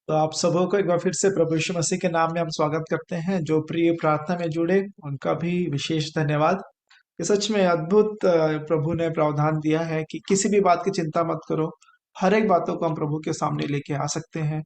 तो आप सबों को एक बार फिर से प्रभु यीशु मसीह के नाम में हम स्वागत करते हैं। जो प्रिय प्रार्थना में जुड़े उनका भी विशेष धन्यवाद। ये सच में अद्भुत प्रभु ने प्रावधान दिया है कि किसी भी बात की चिंता मत करो। हर एक बातों को हम प्रभु के सामने लेके आ सकते हैं,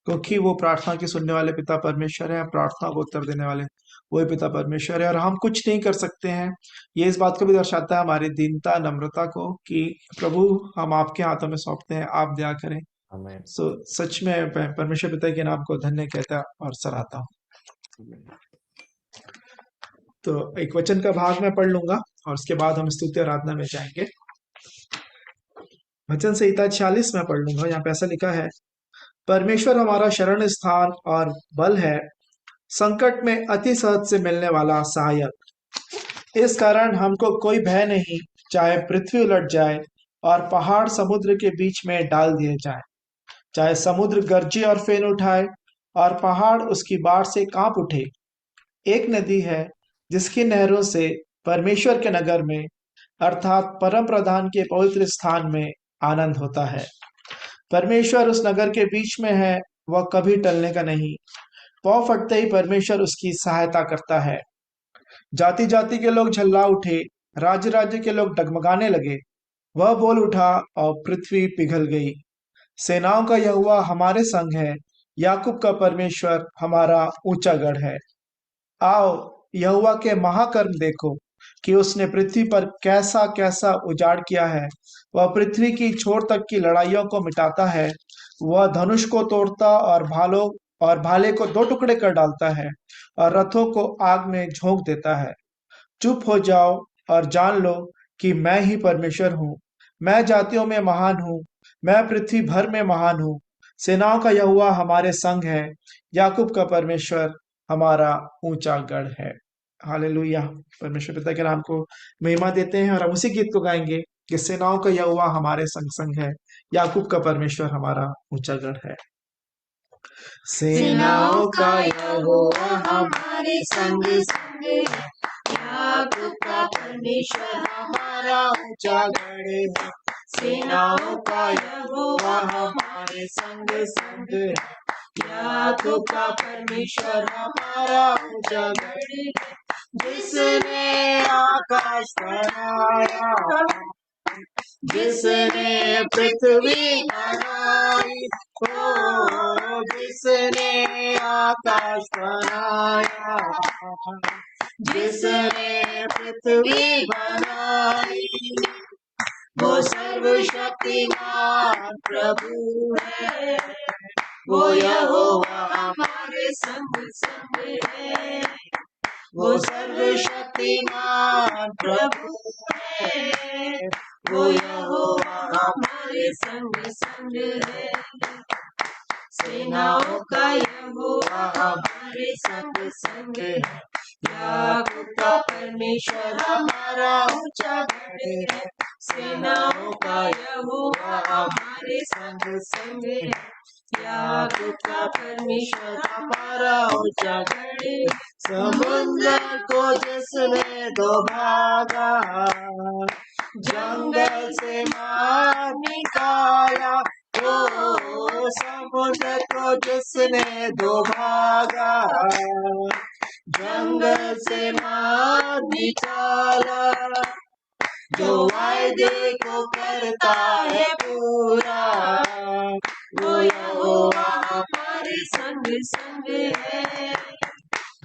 क्योंकि वो प्रार्थना की सुनने वाले पिता परमेश्वर है। प्रार्थना को उत्तर देने वाले वही पिता परमेश्वर है, और हम कुछ नहीं कर सकते हैं। ये इस बात को भी दर्शाता है हमारी दीनता नम्रता को कि प्रभु हम आपके हाथों में सौंपते हैं, आप दया करें। हमें सच में परमेश्वर पिता के नाम को धन्य कहता और सराहता हूँ। तो एक वचन का भाग मैं पढ़ लूंगा और उसके बाद हम स्तुति आराधना में जाएंगे। वचन संहिता 46 में पढ़ लूंगा। यहाँ पे ऐसा लिखा है, परमेश्वर हमारा शरण स्थान और बल है, संकट में अति सहज से मिलने वाला सहायक। इस कारण हमको कोई भय नहीं, चाहे पृथ्वी उलट जाए और पहाड़ समुद्र के बीच में डाल दिए जाए, चाहे समुद्र गरजे और फेन उठाए और पहाड़ उसकी बाढ़ से कांप उठे। एक नदी है जिसकी नहरों से परमेश्वर के नगर में अर्थात परम प्रधान के पवित्र स्थान में आनंद होता है। परमेश्वर उस नगर के बीच में है, वह कभी टलने का नहीं। पाँव फटते ही परमेश्वर उसकी सहायता करता है। जाति जाति के लोग झल्ला उठे, राज्य राज्य के लोग डगमगाने लगे। वह बोल उठा और पृथ्वी पिघल गई। सेनाओं का यहोवा हमारे संग है, याकूब का परमेश्वर हमारा ऊंचा गढ़ है। आओ यहोवा के महाकर्म देखो कि उसने पृथ्वी पर कैसा कैसा उजाड़ किया है। वह पृथ्वी की छोर तक की लड़ाइयों को मिटाता है। वह धनुष को तोड़ता और भाले को दो टुकड़े कर डालता है और रथों को आग में झोंक देता है। चुप हो जाओ और जान लो कि मैं ही परमेश्वर हूँ। मैं जातियों में महान हूँ, मैं पृथ्वी भर में महान हूँ। सेनाओं का यहोवा हमारे संग है, याकूब का परमेश्वर हमारा ऊंचा गढ़ है। हालेलुया। परमेश्वर पिता के नाम को महिमा देते हैं और हम उसी गीत को गाएंगे कि सेनाओं का यहोवा हमारे संग संग है, याकूब का परमेश्वर हमारा ऊंचा गढ़ है। सेनाओं का यहोवा हमारे संग संग है, याकूब का परमेश्वर हमारा ऊंचा गढ़ है। सेनाओं का यहोवा हमारे संग संग है, याकूब का परमेश्वर हमारा ऊंचा गढ़ है। जिसने आकाश बनाया, जिसने पृथ्वी बनाई, ओ जिसने आकाश बनाया, जिसने पृथ्वी बनाई, वो सर्वशक्तिमान प्रभु है। वो यहोवा हमारे संग संग है, वो सर्वशक्तिमान प्रभु है। वो यहोवा हमारे संग संग है। सेनाओं का यहोवा हमारे संग संग है, याकूब का परमेश्वर हमारा ऊंचा गढ़ है। सेनाओं का यहोवा हमारे संग संग है, याकूब का परमेश्वर हमारा ऊंचा गढ़ है। समुद्र को जिसने दो भागा, जंगल से मार निकाला, ओ समुद्र को जिसने दो भागा, जंगल से मार निकाला, जो वायदे को करता है पूरा, वो यहोवा हमारे संग संग है।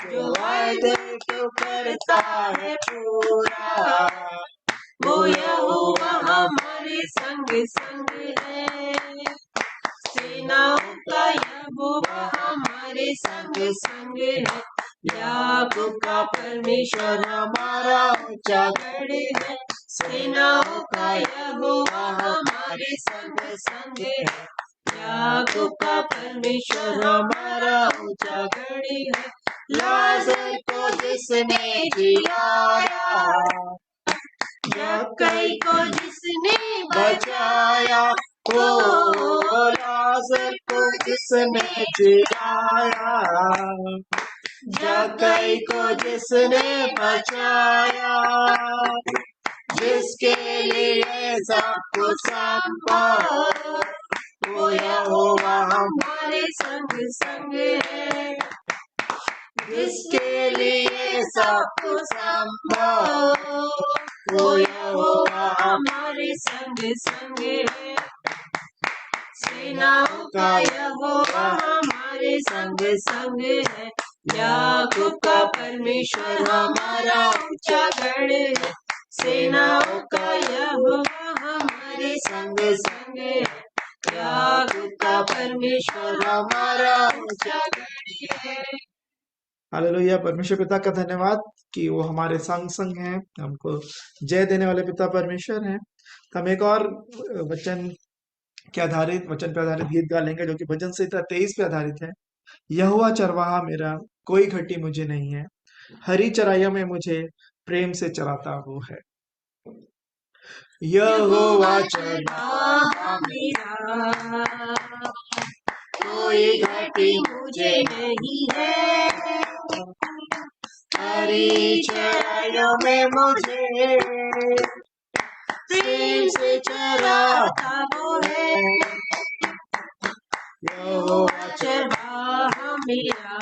जो वायदे को करता है पूरा, वो यहोवा हमारे संग संग है। सेनाओं का यहोवा हमारे संग संग है, याकूब का परमेश्वर हमारा ऊंचा गढ़ है। सेनाओं का यहोवा हमारे संग संग है, याकूब का परमेश्वर हमारा ऊंचा गढ़ है। लाजर को जिसने जिलाया, जक्कई को जिसने बचाया, ओ लाजर को जिसने जिलाया, जक्कई को जिसने बचाया, जिसके लिए सब कुछ संभव, वो यहोवा हमारे संग संग है, जिसके लिए सब कुछ संभव, वो यहोवा हमारे संग संग है। सेनाओं का यहोवा हमारे संग संग है, याकूब का परमेश्वर हमारा ऊंचा गढ़ है। सेनाओं का यहोवा हमारे संग संग है, याकूब का परमेश्वर हमारा ऊंचा गढ़ है। हालेलुया। परमेश्वर पिता का धन्यवाद कि वो हमारे संग संग हैं, हमको जय देने वाले पिता परमेश्वर हैं। हम एक और वचन पे आधारित गीत गा लेंगे जो कि भजन संहिता 23 पे आधारित है। यहोवा चरवाहा मेरा, कोई घटी मुझे नहीं है, हरी चराइयों में मुझे प्रेम से चराता वो है। यहोवा चरवाहा मेरा, कोई घटी मुझे नहीं है, हरी चराइयों में मुझे प्रेम से चराता वो है। यहोवा चरवाहा मेरा,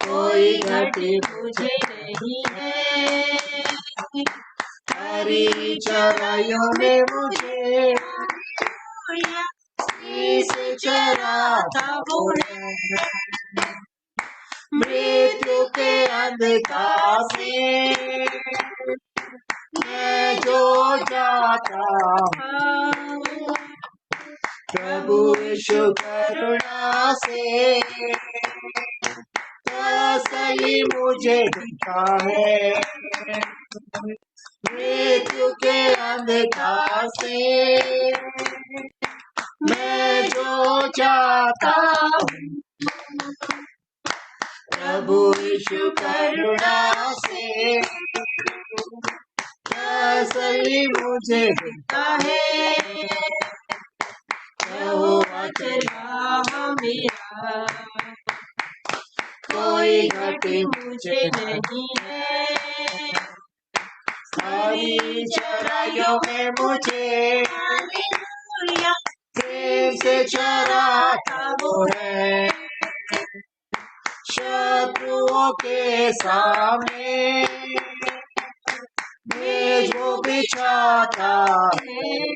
कोई घटी मुझे नहीं है, हरी चराइयों में मुझे प्रेम से चराता वो है। मृत्यु के अंधकार से मैं जो जाता हूँ, प्रभु यीशु करुणा से तसल्ली मुझे देता है। मृत्यु के अंधकार से मैं जो जाता हूँ, प्रभु यीशु करुणा से तसल्ली मुझे देता है। यहोवा चरवाहा मेरा, कोई घटी मुझे नहीं है, हरी चराइयों में मुझे प्रेम से चराता वो है। शत्रुओं के सामने मेज वो बिछाता है,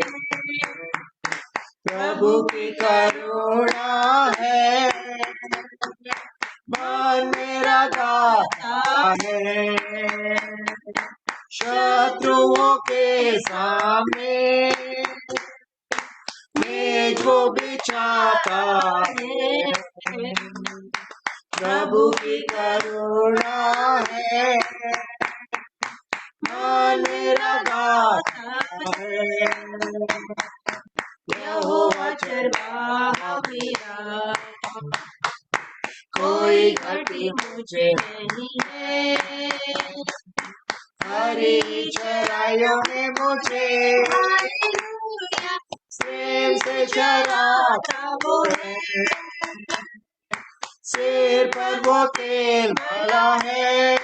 प्रभु की करुणा है, मन मेरा गाता है। शत्रुओं के सामने मेज वो बिछाता है, प्रभु की करुणा है, मन मेरा गाता है। यहोवा चरवाहा मेरा, कोई घटी मुझे नहीं है, हरी चराइयों में मुझे प्रेम से चराता वो है। सिर पर वो तेल भरा है,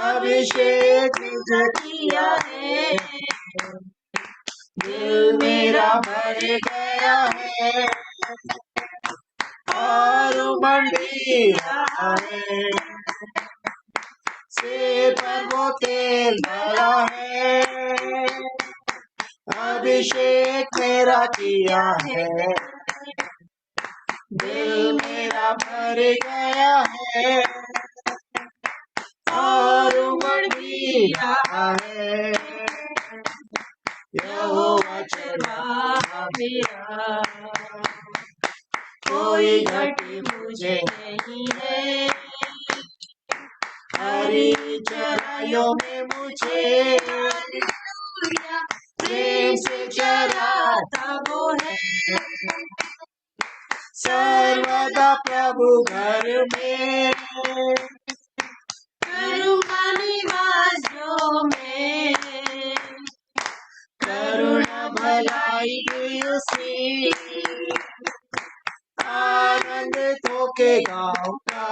अभिषेक मुझे किया है, दिल मेरा भर गया है और उमड़ रहा है। सिर पर वो तेल भरा है, अभिषेक मेरा किया है, दिल मेरा भर गया है और उमड़ रहा है। यहोवा चरवाहा मेरा, कोई घटी मुझे नहीं है, हरी चराइयों में मुझे प्रेम से चराता वो है। सर्वदा प्रभु घर में करूँगा निवास जो मैं, करुणा भलाई की उसकी आनंद होके गाऊंगा।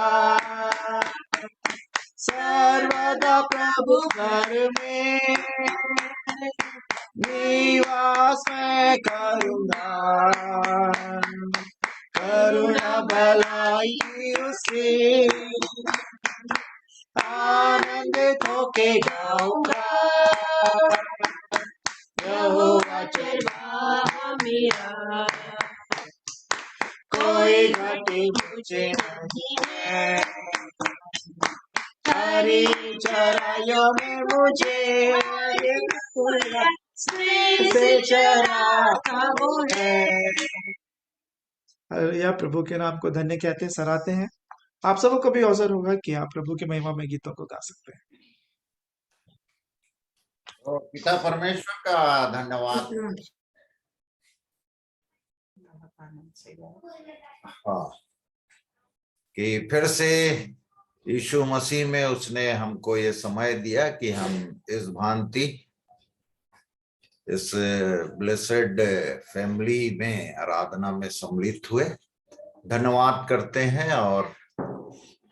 सर्वदा प्रभु घर में निवास मैं करूँगा, आई उसे आनंदित होके गाऊंगा। यहोवा चरवाहा मेरा, कोई घटी मुझे नहीं है। हरी चराइयों में मुझे से चराता वो है। या प्रभु के नाम को धन्य कहते हैं, सराहते हैं। आप सबको कभी अवसर होगा कि आप प्रभु की महिमा में गीतों को गा सकते हैं। तो पिता परमेश्वर का धन्यवाद। हाँ, कि फिर से यीशु मसीह में उसने हमको ये समय दिया कि हम इस भांति इस ब्लेसेड फैमिली में आराधना में सम्मिलित हुए। धन्यवाद करते हैं। और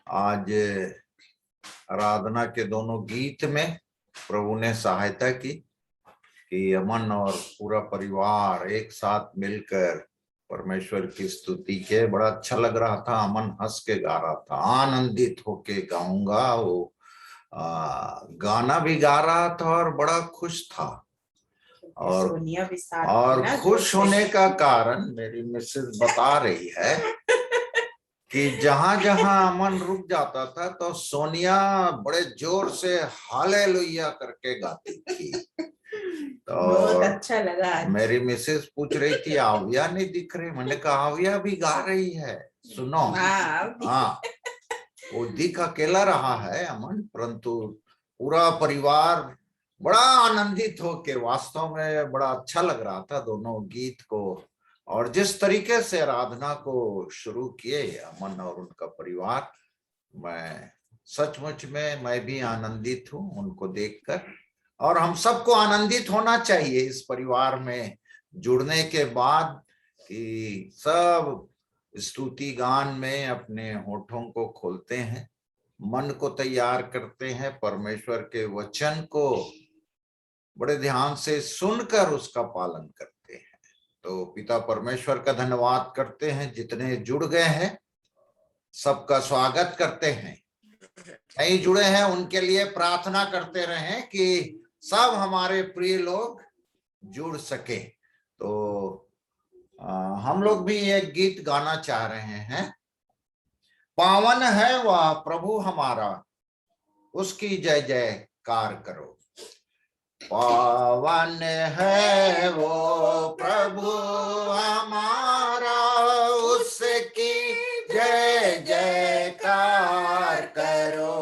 आज आराधना के दोनों गीत में प्रभु ने सहायता की कि अमन और पूरा परिवार एक साथ मिलकर परमेश्वर की स्तुति के। बड़ा अच्छा लग रहा था। अमन हंस के गा रहा था, आनंदित होके गाऊंगा। वो गाना भी गा रहा था और बड़ा खुश था। और खुश होने का कारण मेरी मिसेस बता रही है कि जहां जहां अमन रुक जाता था तो सोनिया बड़े जोर से हालेलुया करके गाती थी। तो बहुत अच्छा लगा। मेरी मिसेस पूछ रही थी आविया नहीं दिख रही। मैंने कहा आविया भी गा रही है, सुनो। हाँ, वो दिख अकेला रहा है अमन, परंतु पूरा परिवार बड़ा आनंदित होके, वास्तव में बड़ा अच्छा लग रहा था दोनों गीत को। और जिस तरीके से आराधना को शुरू किए अमन और उनका परिवार, मैं सचमुच में मैं भी आनंदित हूँ उनको देखकर। और हम सबको आनंदित होना चाहिए इस परिवार में जुड़ने के बाद, कि सब स्तुति गान में अपने होठों को खोलते हैं, मन को तैयार करते हैं, परमेश्वर के वचन को बड़े ध्यान से सुनकर उसका पालन करते हैं। तो पिता परमेश्वर का धन्यवाद करते हैं। जितने जुड़ गए हैं सबका स्वागत करते हैं। नहीं जुड़े हैं उनके लिए प्रार्थना करते रहें कि सब हमारे प्रिय लोग जुड़ सके। तो हम लोग भी एक गीत गाना चाह रहे हैं। पावन है वह प्रभु हमारा, उसकी जय जयकार करो। पावन है वो प्रभु हमारा, उसकी जय जयकार करो।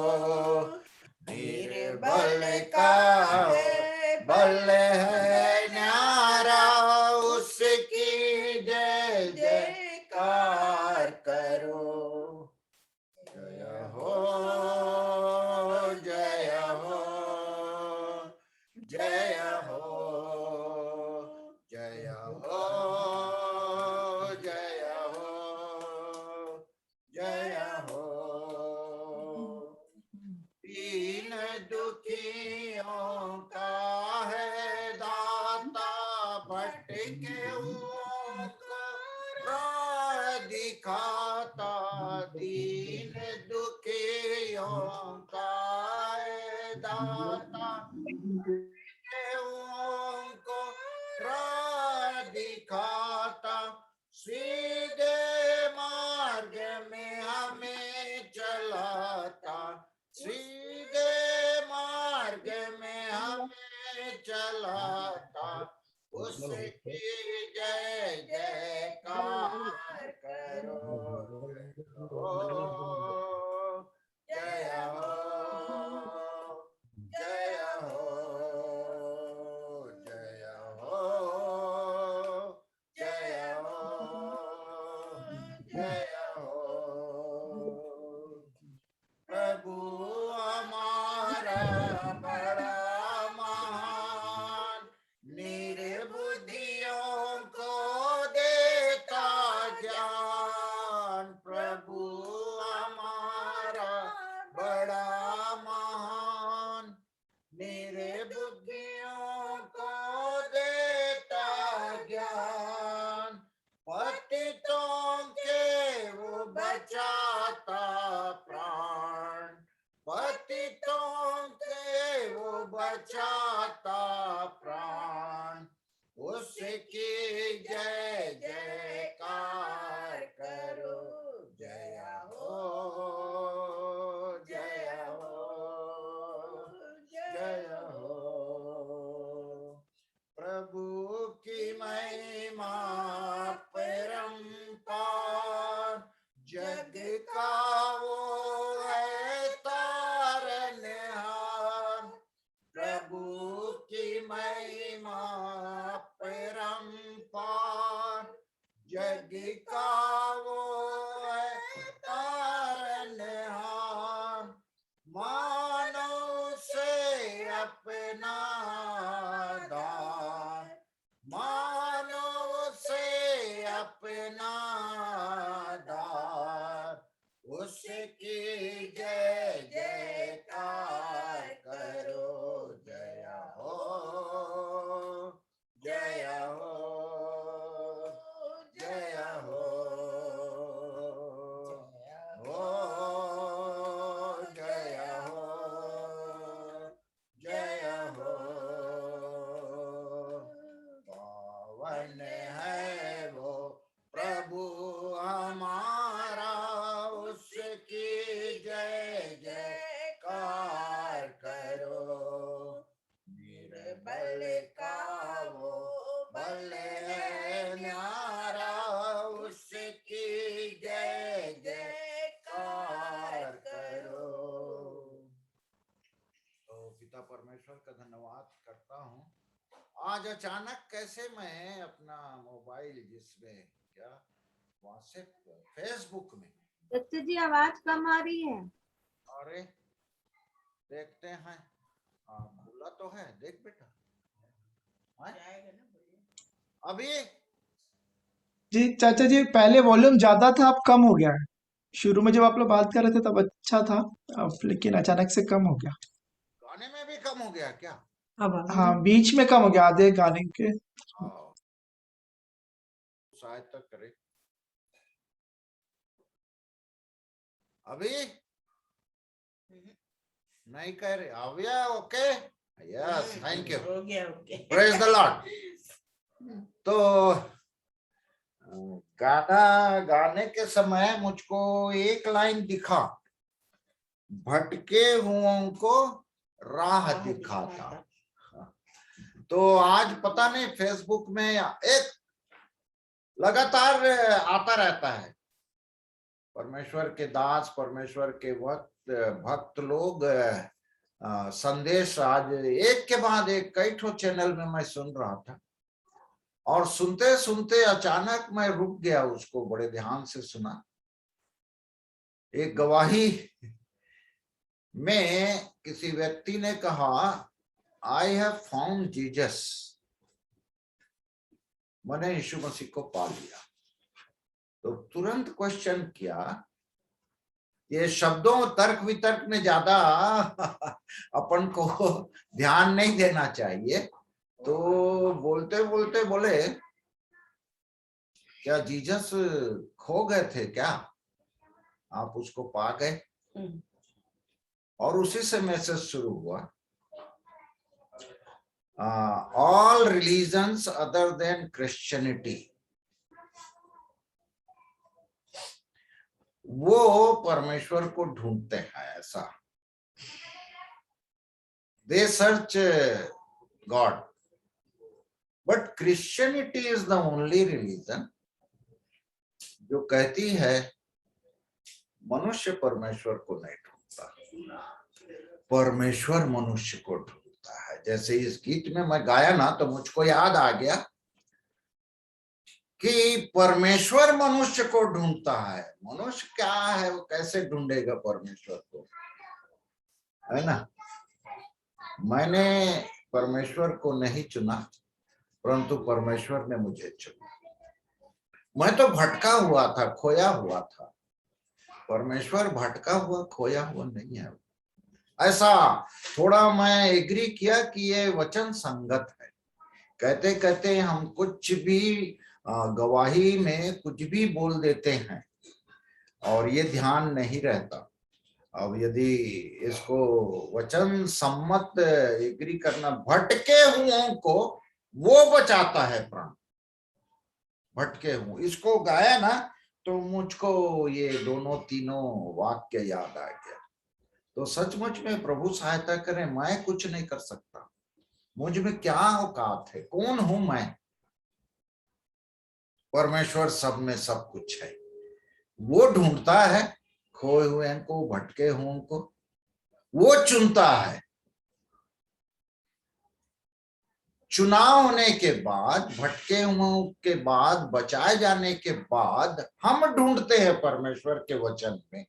निर्बल का बल है न्यारा, उसकी जय जयकार करो। जय हो, जय हो, जय हो, जय हो, जय हो, जय हो। दीन दुखियों का है दाता, भटके हुओं को राह दिखाता। दीन दुखियों का है दाता, को राह दिखाता। सीधे मार्ग में हमें चलाता, सीधे मार्ग में हमें चलाता। उसकी जय जयकार करो। जय हो, जय हो, जय हो, जय हो, जय हो। प्रभु हमारा बड़ा महान, निर्बुद्धियों को देता ज्ञान। प्रभु बचाता प्राण, उसकी जय जयकार करो। जय हो, जय हो, जय हो। प्रभु की महिमा परंपार, जग का वो है तारनहार। प्रभु की महिमा परंपार, जग का वो है तारनहार। मानव से अपना दान, मानव से अपना दान, उसकी जय जयकार करो। जय हो, जय हो, जय हो, हो, जय हो, जय हो। पावन है वो प्रभु हमारा, उसकी जय जयकार करो। निर्बल का वो बल है न्यारा, उसकी जय जयकार करो। तो पिता परमेश्वर का धन्यवाद करता हूँ। आज अचानक कैसे मैं अपना मोबाइल जिसमें क्या व्हाट्सएप फेसबुक में, बच्चे जी आवाज कम आ रही है। अरे देखते हैं। खुला तो है, देख बेटा। अभी जी चाचा जी, पहले वॉल्यूम ज्यादा था, अब कम हो गया है। शुरू में जब आप लोग बात कर रहे थे तब अच्छा था, अब लेकिन अचानक से कम हो गया। गाने में भी कम हो गया क्या? हाँ, बीच में कम हो गया, आधे गाने के। सहायता करे। अभी नहीं कह रहे। आविया okay, yes, thank you, praise the Lord. तो गाना गाने के समय मुझको एक लाइन दिखा, भटके हुओं को राह दिखाता। तो आज पता नहीं फेसबुक में एक लगातार आता रहता है, परमेश्वर के दास, परमेश्वर के भक्त लोग संदेश आज एक के बाद एक कई ठो चैनल में मैं सुन रहा था, और सुनते सुनते अचानक मैं रुक गया, उसको बड़े ध्यान से सुना। एक गवाही में किसी व्यक्ति ने कहा, आई हैव फाउंड जीसस, मैंने यीशु मसीह को पा लिया। तो तुरंत क्वेश्चन किया, ये शब्दों तर्क वितर्क में ज्यादा अपन को ध्यान नहीं देना चाहिए। तो बोलते बोलते बोले, क्या जीसस खो गए थे क्या, आप उसको पा गए? और उसी से मैसेज शुरू हुआ, all religions other than Christianity, वो परमेश्वर को ढूंढते हैं, ऐसा। They search God, but Christianity is the only religion जो कहती है मनुष्य परमेश्वर को नहीं ढूंढता, परमेश्वर मनुष्य को ढूंढता है। जैसे इस गीत में मैं गाया ना, तो मुझको याद आ गया कि परमेश्वर मनुष्य को ढूंढता है। मनुष्य क्या है, वो कैसे ढूंढेगा परमेश्वर को, है ना? मैंने परमेश्वर को नहीं चुना, परंतु परमेश्वर ने मुझे चुना। मैं तो भटका हुआ था, खोया हुआ था। परमेश्वर भटका हुआ, खोया हुआ नहीं है। ऐसा थोड़ा मैं एग्री किया कि ये वचन संगत है। कहते कहते हम कुछ भी गवाही में कुछ भी बोल देते हैं और ये ध्यान नहीं रहता। अब यदि इसको वचन सम्मत एग्री करना, भटके हुओं को वो बचाता है प्राण, भटके हूं, इसको गाया ना तो मुझको ये दोनों तीनों वाक्य याद आ गया। तो सचमुच में प्रभु सहायता करें, मैं कुछ नहीं कर सकता, मुझ में क्या औकात है, कौन हूं मैं? परमेश्वर सब में सब कुछ है, वो ढूंढता है खोए हुए को, भटके हुए को, वो चुनता है। चुनाव होने के बाद, भटके हुओं के बाद, बचाए जाने के बाद हम ढूंढते हैं परमेश्वर के वचन में,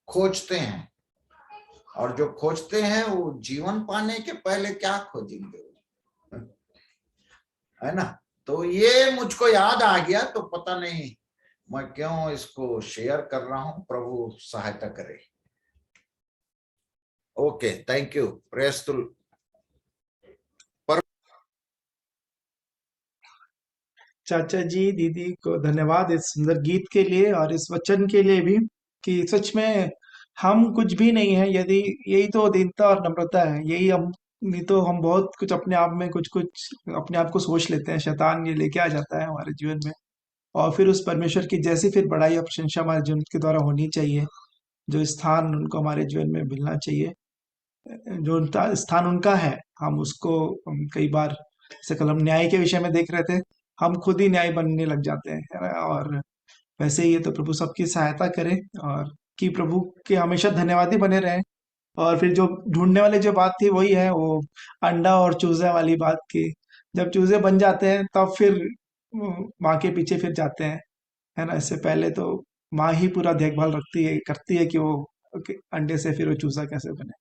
खोजते हैं। और जो खोजते हैं वो जीवन पाने के पहले क्या खोजेंगे, है ना? तो ये मुझको याद आ गया, तो पता नहीं मैं क्यों इसको शेयर कर रहा हूं, प्रभु सहायता करे। Okay, thank you, praise to. चाचा जी दीदी को धन्यवाद इस सुंदर गीत के लिए और इस वचन के लिए भी, कि सच में हम कुछ भी नहीं है यदि यही तो दीनता और नम्रता है, यही हम, नहीं तो हम बहुत कुछ अपने आप में कुछ कुछ अपने आप को सोच लेते हैं, शैतान ये लेके आ जाता है हमारे जीवन में। और फिर उस परमेश्वर की जैसी फिर बड़ाई और प्रशंसा हमारे जीवन के द्वारा होनी चाहिए, जो स्थान उनको हमारे जीवन में मिलना चाहिए, जो उनका स्थान उनका है, हम उसको कई बार जैसे कल हम न्याय के विषय में देख रहे थे, हम खुद ही न्याय बनने लग जाते हैं, है ना? और वैसे ही है, तो प्रभु सबकी सहायता करे, और कि प्रभु के हमेशा धन्यवादी बने रहें। और फिर जो ढूंढने वाली जो बात थी वही है, वो अंडा और चूजे वाली बात की, जब चूजे बन जाते हैं तब फिर माँ के पीछे फिर जाते हैं, है ना? इससे पहले तो माँ ही पूरा देखभाल रखती है, करती है कि वो कि अंडे से फिर वो चूजा कैसे बने।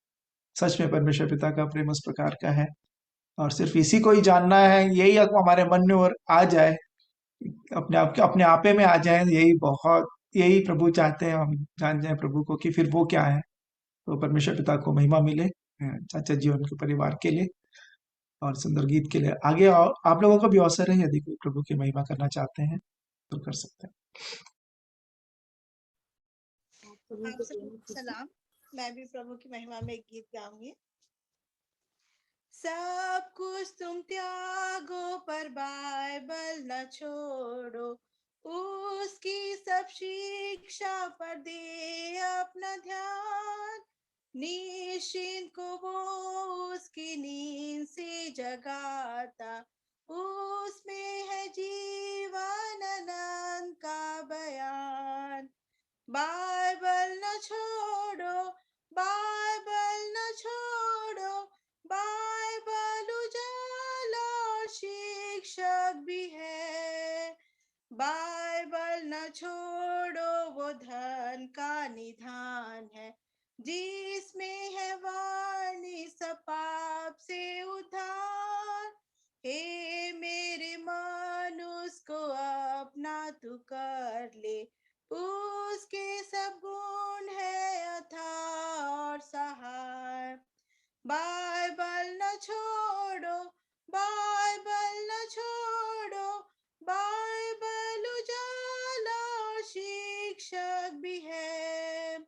सच में परमेश्वर पिता का प्रेम उस प्रकार का है, और सिर्फ इसी को ही जानना है, यही हमारे मन में और आ जाए, अपने आप के अपने आपे में आ जाए, यही बहुत, यही प्रभु चाहते हैं, हम जान जाए प्रभु को कि फिर वो क्या है। तो परमेश्वर पिता को महिमा मिले, चाचा जी और उनके परिवार के लिए, और सुंदर गीत के लिए। आगे आप लोगों को भी अवसर है, यदि कोई प्रभु की महिमा करना चाहते हैं तो कर सकते हैं। आप सबको सलाम। मैं भी प्रभु की महिमा में एक गीत गाऊंगी। सब कुछ तुम त्यागो पर बाइबल न छोड़ो, उसकी सब शिक्षा पर दे अपना ध्यान, निश्चिंत को वो उसकी नींद से जगाता, उसमें है जीवन अनंत का बयान। बाइबल न छोड़ो, बाइबल न छोड़ो, बाइबल उजाला और शिक्षक भी है। बाइबल न छोड़ो, वो धन का निधान है, जिसमें है वाणी सब पाप से उद्धार। हे मेरे मन उसको अपना तू कर ले, उसके सब गुण है अथाह और सहाय। बाइबल न छोड़ो, बाइबल न छोड़ो, बाइबल उजाला और शिक्षक भी है।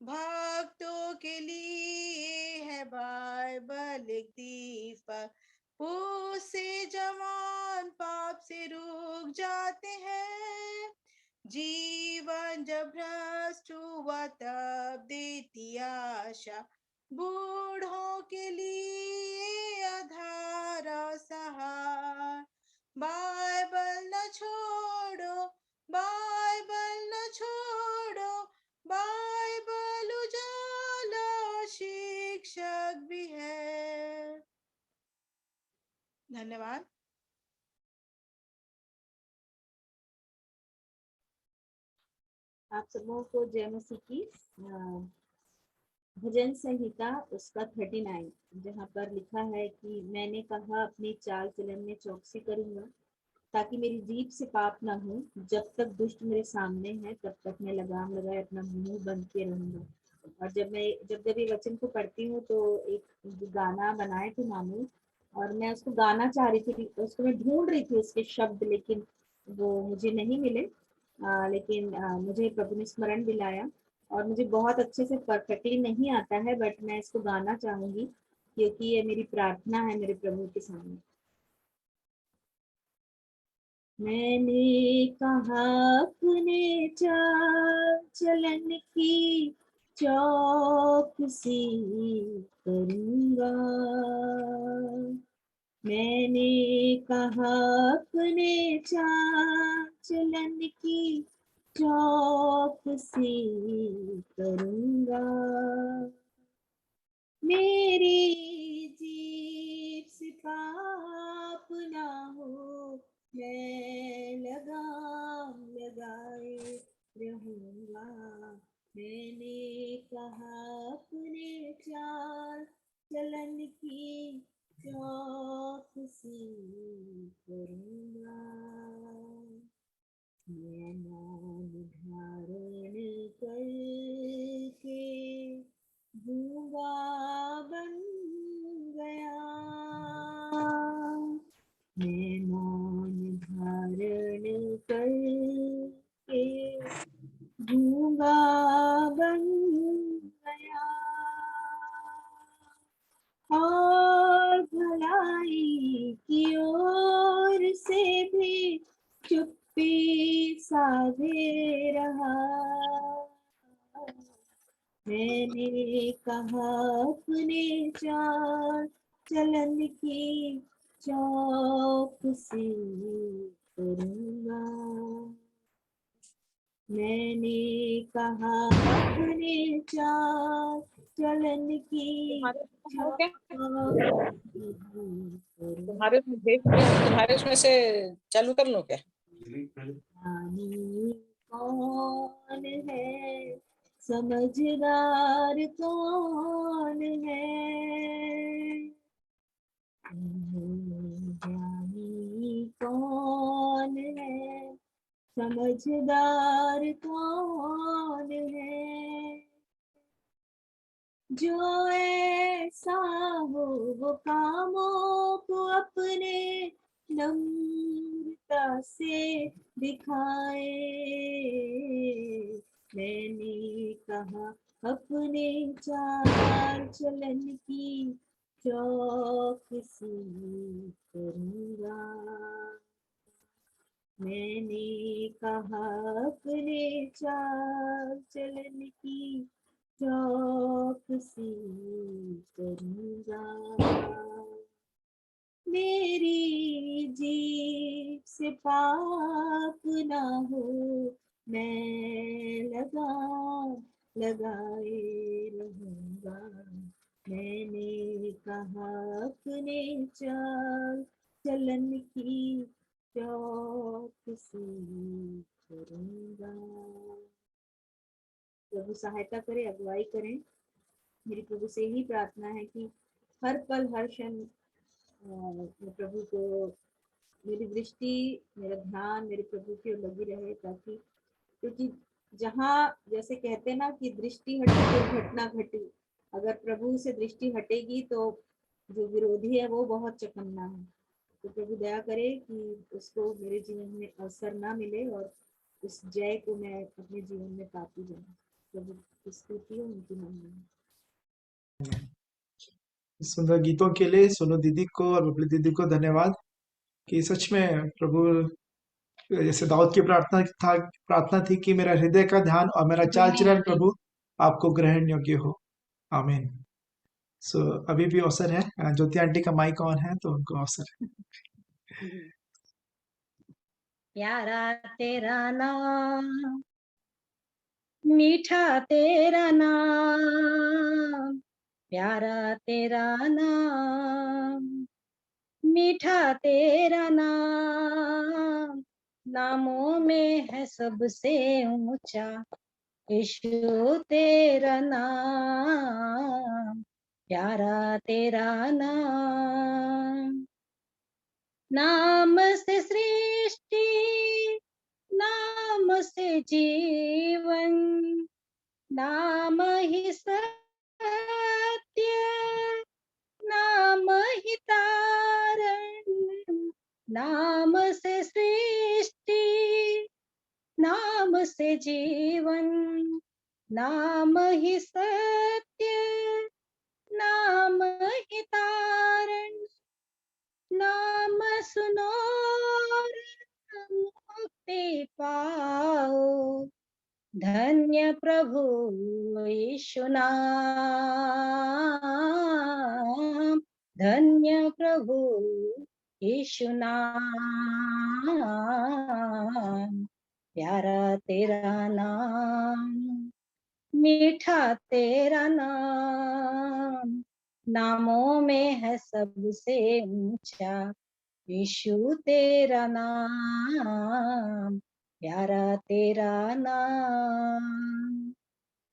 भक्तों के लिए है बाइबल एक दीपक, उससे जवान पाप से रुक जाते हैं। जीवन जब भ्रष्ट हुआ तब देती आशा, बूढ़ों के लिए आधार और सहारा। बाइबल न छोड़ो, बाइबल न छोड़ो, बाइबल उजाला और शिक्षक भी है। धन्यवाद। आप सबों को जय मसीह की। भजन संहिता उसका 39, जहाँ पर लिखा है कि मैंने कहा अपनी चाल चलन में चौकसी करूंगा, ताकि मेरी जीभ से पाप ना हो। जब तक दुष्ट मेरे सामने है तब तक मैं लगाम लगाए अपना मुंह बंद के रहूंगा। और जब ये वचन को पढ़ती हूँ तो एक गाना बनाए थे मामू, और मैं उसको गाना चाह रही थी, उसको मैं ढूंढ रही थी उसके शब्द, लेकिन वो मुझे नहीं मिले। लेकिन मुझे प्रभु ने स्मरण दिलाया और मुझे बहुत अच्छे से परफेक्टली नहीं आता है, बट मैं इसको गाना चाहूंगी क्योंकि ये मेरी प्रार्थना है मेरे प्रभु के सामने। मैंने कहा अपने चाल चलन की चौकसी करूंगा, मैंने कहा अपने चाल चलन की चौकसी करूंगा, मेरी जीभ से पाप ना हो, मैं लगाम लगाए रहूंगा, मैंने कहा अपने चाल चलन की चौकसी करूंगा, मैं मौन धारण करके गूंगा बन गया, मैं मौन धारण करके गूंगा बन गया, और भलाई की ओर से भी चुप्पी साधे रहा, मैंने कहा अपने चाल चलन की चौकसी करूंगा, मैंने कहा अपने चाल चलन की तुम्हारे उसमें से चालू कर लो क्या? ज्ञानी कौन है, समझदार कौन है, ज्ञानी कौन है, समझदार कौन है, जो ऐसा हो वो कामों को अपने नम्रता से दिखाए, मैंने कहा अपने चाल चलन की चौकसी करूंगा, मैंने कहा अपने चाल चलन की चौकसी करूंगा, मेरी जीभ से पाप ना हो, मैं लगाए रहूंगा, मैंने कहा अपने चाल चलन की चौकसी करूंगा। प्रभु सहायता करे, अगुवाई करें। मेरी प्रभु से ही प्रार्थना है कि हर पल हर क्षण मैं प्रभु को, मेरी दृष्टि मेरा ध्यान मेरे प्रभु की ओर लगी रहे, ताकि क्योंकि जहाँ जैसे कहते हैं ना कि दृष्टि हटी दुर्घटना घटी, अगर प्रभु से दृष्टि हटेगी तो जो विरोधी है वो बहुत चकन्ना है। तो प्रभु दया करे कि उसको मेरे जीवन में अवसर ना मिले और उस जय को मैं अपने जीवन में पाती जाऊँ। प्रभु की स्तुति हो उनकी महिमा। सुंदर गीतों के लिए सोनू दीदी को और बबली दीदी को धन्यवाद कि सच में प्रभु जैसे दाऊद की प्रार्थना थी कि मेरा हृदय का ध्यान और मेरा चाल चलन प्रभु आपको ग्रहण योग्य हो। आमीन। सो अभी भी अवसर है, ज्योति आंटी का माइक ऑन है तो उनको अवसर है। प्यारा तेरा नाम, मीठा तेरा नाम, प्यारा तेरा नाम, मीठा तेरा नाम, नामों में है सबसे ऊंचा यीशु तेरा नाम, प्यारा तेरा नाम, नाम से सृष्टि, नाम से जीवन, नाम ही सत्य, नाम ही तारण, नाम से सृष्टि, नाम से जीवन, नाम ही सत्य, नाम ही तारण, नाम सुनो और मुक्ति पाओ। धन्य प्रभु यीशु नाम, धन्य प्रभु यीशु नाम। प्यारा तेरा नाम, मीठा तेरा नाम, नामों में है सबसे ऊंचा यीशु तेरा नाम। प्यारा तेरा नाम,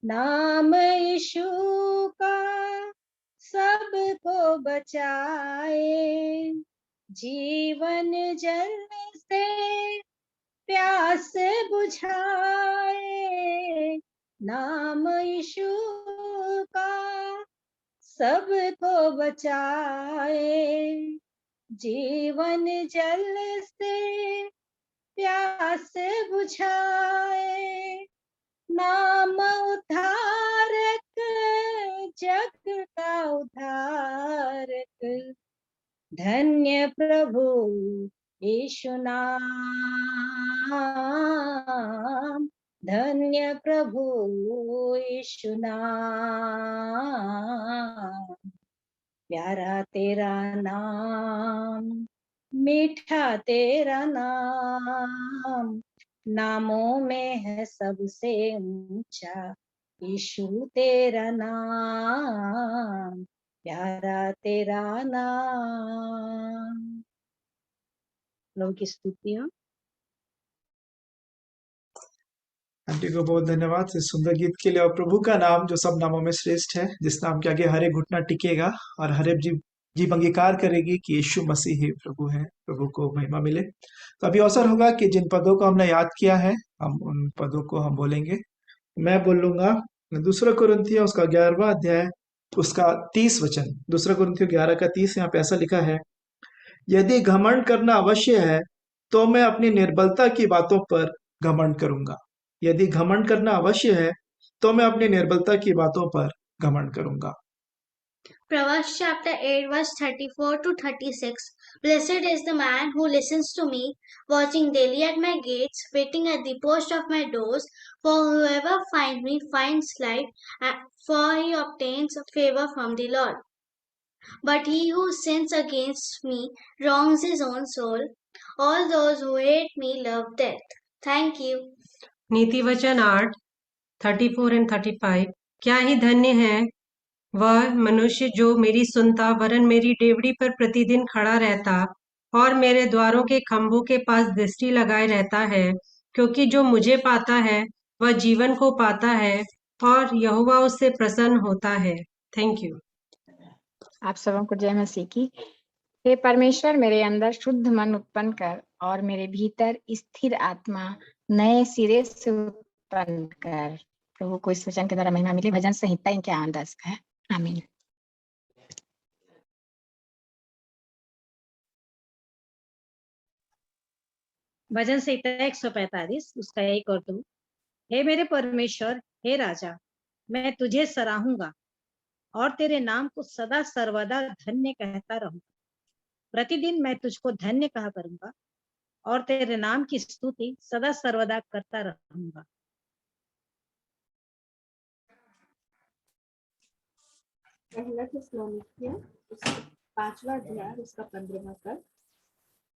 नाम यीशु का सबको बचाए। जीवन जल से प्यास बुझाए। नाम यीशु का सबको बचाए। जीवन जल से प्यास बुझाए। नाम उद्धारक, जग का उद्धारक, धन्य प्रभु यीशु नाम, धन्य प्रभु यीशु नाम। प्यारा तेरा नाम, मीठा तेरा नाम, नामों में है सबसे ऊंचा यीशु तेरा नाम। प्यारा तेरा नाम। प्रभु की स्तुति हो। आंटी को बहुत धन्यवाद इस सुंदर गीत के लिए। और प्रभु का नाम जो सब नामों में श्रेष्ठ है, जिस नाम के आगे हर एक घुटना टिकेगा और हर एक जीव अंगीकार करेगी कि यीशु मसीह ही प्रभु है। प्रभु को महिमा मिले। तो अभी अवसर होगा कि जिन पदों को हमने याद किया है, हम उन पदों को हम बोलेंगे। मैं बोलूंगा 2 कुरिन्थियों उसका 11वां अध्याय उसका 30 वचन। 2 कुरिन्थियों 11 का 30 यहाँ पे ऐसा लिखा है, यदि घमंड करना अवश्य है तो मैं अपनी निर्बलता की बातों पर घमंड करूंगा। यदि घमंड करना अवश्य है तो मैं अपनी निर्बलता की बातों पर घमंड करूंगा। Proverbs chapter 8 verse 34 to 36. Blessed is the man who listens to me, watching daily at my gates, waiting at the post of my doors. For whoever finds me finds life, for he obtains favor from the Lord. But he who sins against me wrongs his own soul. All those who hate me love death. Thank you. नीति वचन 8 34 and 35। क्या ही धन्य है वह मनुष्य जो मेरी सुनता, वरन मेरी डेवढ़ी पर प्रतिदिन खड़ा रहता और मेरे द्वारों के खंभों के पास दृष्टि लगाए रहता है। क्योंकि जो मुझे पाता है वह जीवन को पाता है और यहोवा उससे प्रसन्न होता है। Thank you. आप सबों को जय मसीह की। हे परमेश्वर, मेरे अंदर शुद्ध मन उत्पन्न कर और मेरे भीतर स्थिर आत्मा नए सिरे से उत्पन्न कर। प्रभु को इस वचन के द्वारा महिमा मिले। भजन संहिता इनके 8-10 का है। आमीन। भजन संहिता 145 उसका 1 और 2। हे मेरे परमेश्वर, हे राजा, मैं तुझे सराहूंगा और तेरे नाम को सदा सर्वदा धन्य कहता रहूंगा। प्रतिदिन मैं तुझको धन्य कहा करूंगा और तेरे नाम की स्तुति सदा सर्वदा करता रहूंगा। पहला थिस्सलुनीकियों उसका 5वां अध्याय उसका 15वां पद।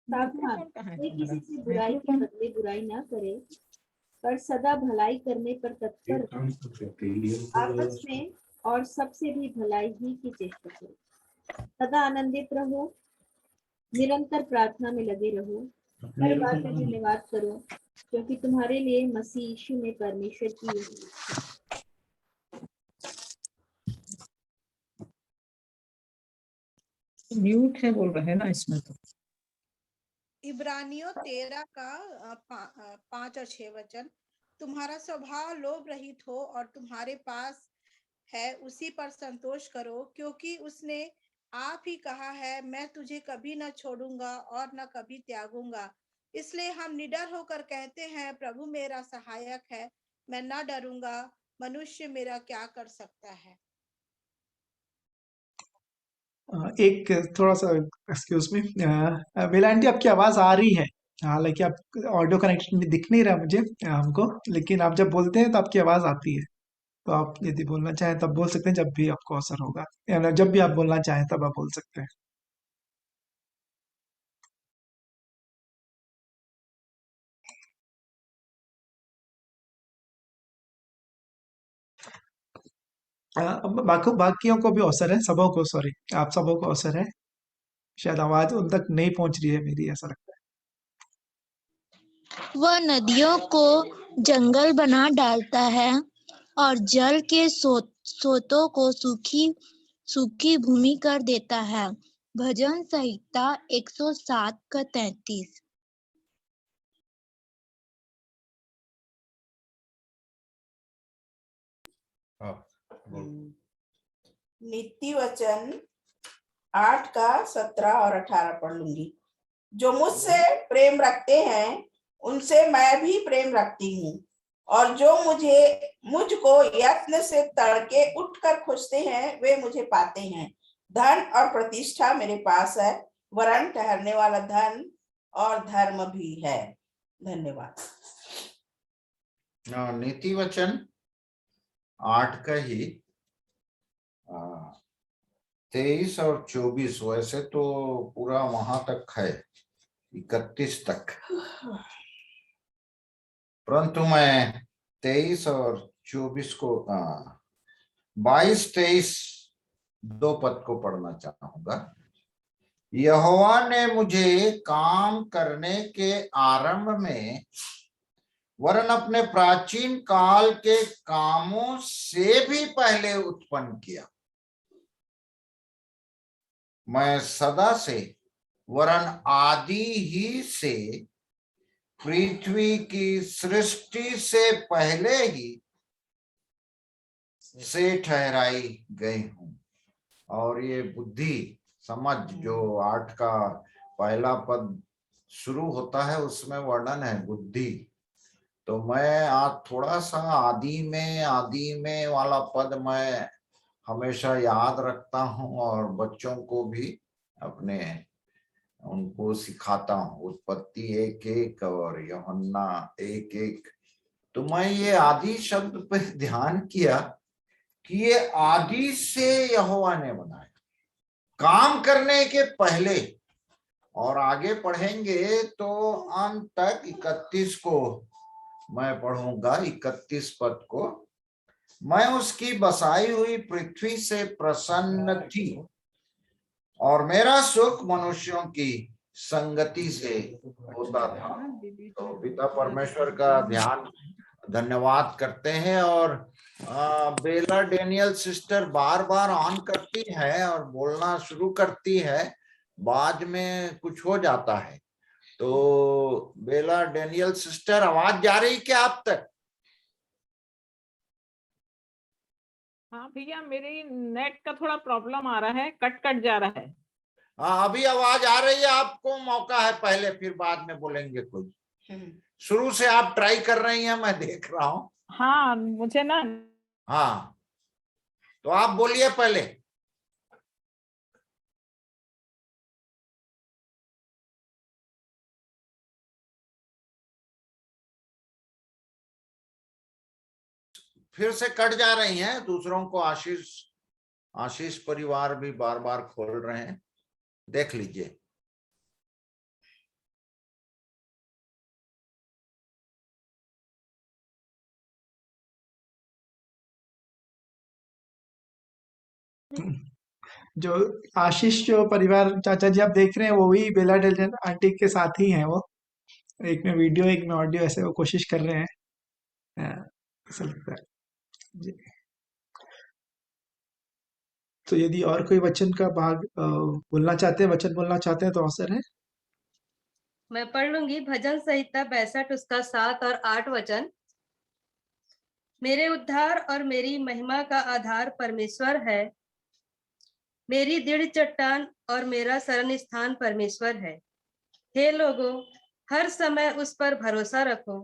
सावधान, कोई किसी से बुराई के बदले बुराई ना करे, पर सदा भलाई करने पर तत्पर आपस में और सबसे भी भलाई ही की चेष्टा करो। सदा आनंदित रहो, निरंतर प्रार्थना में लगे रहो, हर बात में धन्यवाद करो, क्योंकि तुम्हारे लिए मसीह यीशु में परमेश्वर की म्यूट है बोल रहे हैं ना इसमें तो। इब्रानियों 13 का 5 और 6 वचन। तुम्हारा स्वभाव लोभ रहित हो और तुम्हारे पास है उसी पर संतोष करो, क्योंकि उसने आप ही कहा है, मैं तुझे कभी न छोड़ूंगा और न कभी त्यागूंगा। इसलिए हम निडर होकर कहते हैं, प्रभु मेरा सहायक है, मैं न डरूंगा। मनुष्य मेरा क्या कर सकता है? एक थोड़ा सा एक्सक्यूज मी, बेला आंटी आपकी आवाज आ रही है, हालांकि आप ऑडियो कनेक्शन में दिख नहीं रहा मुझे हमको, लेकिन आप जब बोलते हैं तो आपकी आवाज आती है। तो आप यदि बोलना चाहें तब बोल सकते हैं, जब भी आपको अवसर होगा, या जब भी आप बोलना चाहें तब आप बोल सकते हैं। बाकियों को भी अवसर है, सबों को, सॉरी, आप सबों को अवसर है। शायद आवाज उन तक नहीं पहुंच रही है मेरी, ऐसा लगता है। वह नदियों को जंगल बना डालता है और जल के स्रोतों को सूखी भूमि कर देता है। भजन संहिता 107 का 33। नीति वचन 8 का 17 और 18 पढ़ लूंगी। जो मुझसे प्रेम रखते हैं उनसे मैं भी प्रेम रखती हूँ, और जो मुझको यत्न से तड़के उठकर खोजते हैं वे मुझे पाते हैं। धन और प्रतिष्ठा मेरे पास है, वरन ठहरने वाला धन और धर्म भी है। धन्यवाद। नीति वचन 8 का ही 23 और 24, वैसे तो पूरा वहां तक है 31 तक, परंतु मैं 23 और 24 को 22-23 दो पद को पढ़ना चाहूंगा। यहोवा ने मुझे काम करने के आरंभ में वरन अपने प्राचीन काल के कामों से भी पहले उत्पन्न किया। मैं सदा से वरन आदि ही से पृथ्वी की सृष्टि से पहले ही से ठहराई गई हूं। और ये बुद्धि समझ जो 8 का पहला पद शुरू होता है उसमें वर्णन है बुद्धि। तो मैं आज थोड़ा सा आदि में वाला पद मैं हमेशा याद रखता हूं और बच्चों को भी अपने उनको सिखाता हूं। उत्पत्ति 1:1 और यूहन्ना 1:1। तो मैं ये आदि शब्द पे ध्यान किया कि ये आदि से यहोवा ने बनाया, काम करने के पहले। और आगे पढ़ेंगे तो अंत तक 31 को मैं पढ़ूंगा, 31 पद को। मैं उसकी बसाई हुई पृथ्वी से प्रसन्न थी और मेरा सुख मनुष्यों की संगति से होता था। तो पिता परमेश्वर का ध्यान धन्यवाद करते हैं। और बेला डेनियल सिस्टर बार बार ऑन करती है और बोलना शुरू करती है, बाद में कुछ हो जाता है। तो बेला डेनियल सिस्टर, आवाज जा रही क्या आप तक? हाँ भैया, मेरे नेट का थोड़ा प्रॉब्लम आ रहा है, कट कट जा रहा है। हाँ, अभी आवाज आ रही है। आपको मौका है पहले, फिर बाद में बोलेंगे कोई। शुरू से आप ट्राई कर रही हैं, मैं देख रहा हूँ। हाँ मुझे ना, हाँ तो आप बोलिए पहले। फिर से कट जा रही हैं। दूसरों को आशीष परिवार भी बार बार खोल रहे हैं, देख लीजिए। जो आशीष जो परिवार चाचा जी आप देख रहे हैं वो भी बेला डेनियल आंटी के साथ ही हैं। वो एक में वीडियो एक में ऑडियो, ऐसे वो कोशिश कर रहे हैं, ऐसा लगता है जी। तो यदि और कोई वचन का भाग बोलना चाहते हैं, वचन बोलना चाहते हैं तो अवसर है। मैं पढ़ लूंगी भजन संहिता 62 उसका 7 और 8 वचन। मेरे उद्धार और मेरी महिमा का आधार परमेश्वर है, मेरी दृढ़ चट्टान और मेरा शरण स्थान परमेश्वर है। हे लोगों, हर समय उस पर भरोसा रखो,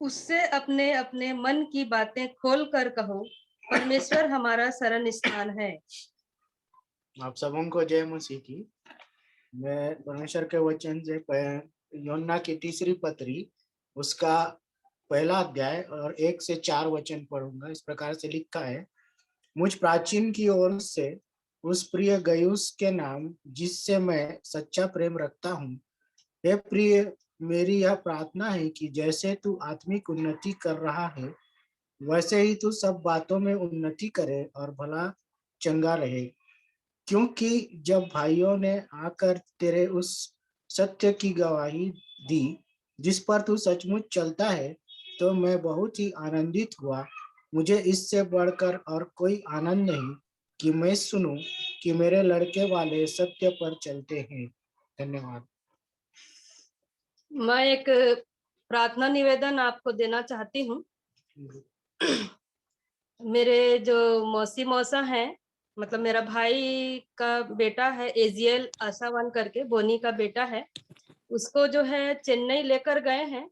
उससे अपने अपने मन की बातें खोल कर कहो, परमेश्वर हमारा शरण स्थान है। आप सबों को जय मसीह की। मैं परमेश्वर के वचन से योना की तीसरी पत्री उसका पहला अध्याय और 1 से 4 वचन पढ़ूंगा। इस प्रकार से लिखा है, मुझ प्राचीन की ओर से उस प्रिय गयुस के नाम जिससे मैं सच्चा प्रेम रखता हूँ, हे प्रिय, मेरी यह प्रार्थना है कि जैसे तू आत्मिक उन्नति कर रहा है वैसे ही तू सब बातों में उन्नति करे और भला चंगा रहे, क्योंकि जब भाइयों ने आकर तेरे उस सत्य की गवाही दी जिस पर तू सचमुच चलता है, तो मैं बहुत ही आनंदित हुआ। मुझे इससे बढ़कर और कोई आनंद नहीं कि मैं सुनूं कि मेरे लड़के वाले सत्य पर चलते हैं। धन्यवाद। मैं एक प्रार्थना निवेदन आपको देना चाहती हूँ। मेरे जो मौसी मौसा हैं, मतलब मेरा भाई का बेटा है एजियल आशावान करके, बोनी का बेटा है, उसको जो है चेन्नई लेकर गए हैं।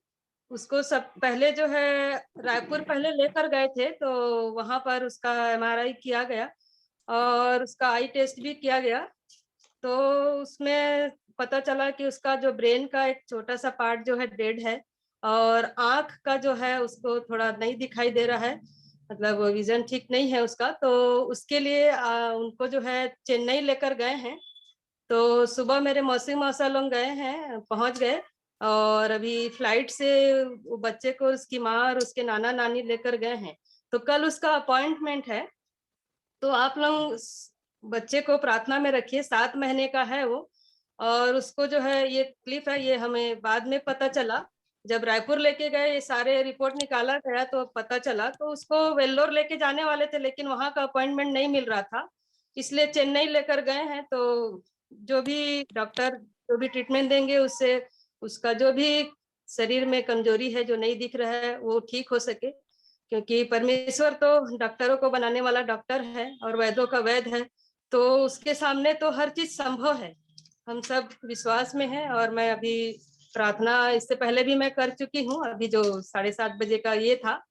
उसको सब पहले जो है रायपुर पहले लेकर गए थे, तो वहां पर उसका MRI किया गया और उसका आई टेस्ट भी किया गया। तो उसमें पता चला कि उसका जो ब्रेन का एक छोटा सा पार्ट जो है डेड है और आंख का जो है उसको थोड़ा नहीं दिखाई दे रहा है, मतलब विजन ठीक नहीं है उसका। तो उसके लिए उनको जो है चेन्नई लेकर गए हैं। तो सुबह मेरे मौसी मौसा लोग गए हैं, पहुंच गए, और अभी फ्लाइट से वो बच्चे को उसकी माँ और उसके नाना नानी लेकर गए हैं। तो कल उसका अपॉइंटमेंट है। तो आप लोग बच्चे को प्रार्थना में रखिए, 7 महीने का है वो। और उसको जो है ये तकलीफ है, ये हमें बाद में पता चला, जब रायपुर लेके गए ये सारे रिपोर्ट निकाला गया तो पता चला। तो उसको वेल्लोर लेके जाने वाले थे, लेकिन वहां का अपॉइंटमेंट नहीं मिल रहा था, इसलिए चेन्नई लेकर गए हैं। तो जो भी डॉक्टर जो भी ट्रीटमेंट देंगे उससे उसका जो भी शरीर में कमजोरी है जो नहीं दिख रहा है वो ठीक हो सके, क्योंकि परमेश्वर तो डॉक्टरों को बनाने वाला डॉक्टर है और वैद्यों का वैद्य है। तो उसके सामने तो हर चीज संभव है। हम सब विश्वास में हैं। और मैं अभी प्रार्थना इससे पहले भी मैं कर चुकी हूँ, अभी जो 7:30 बजे का ये था।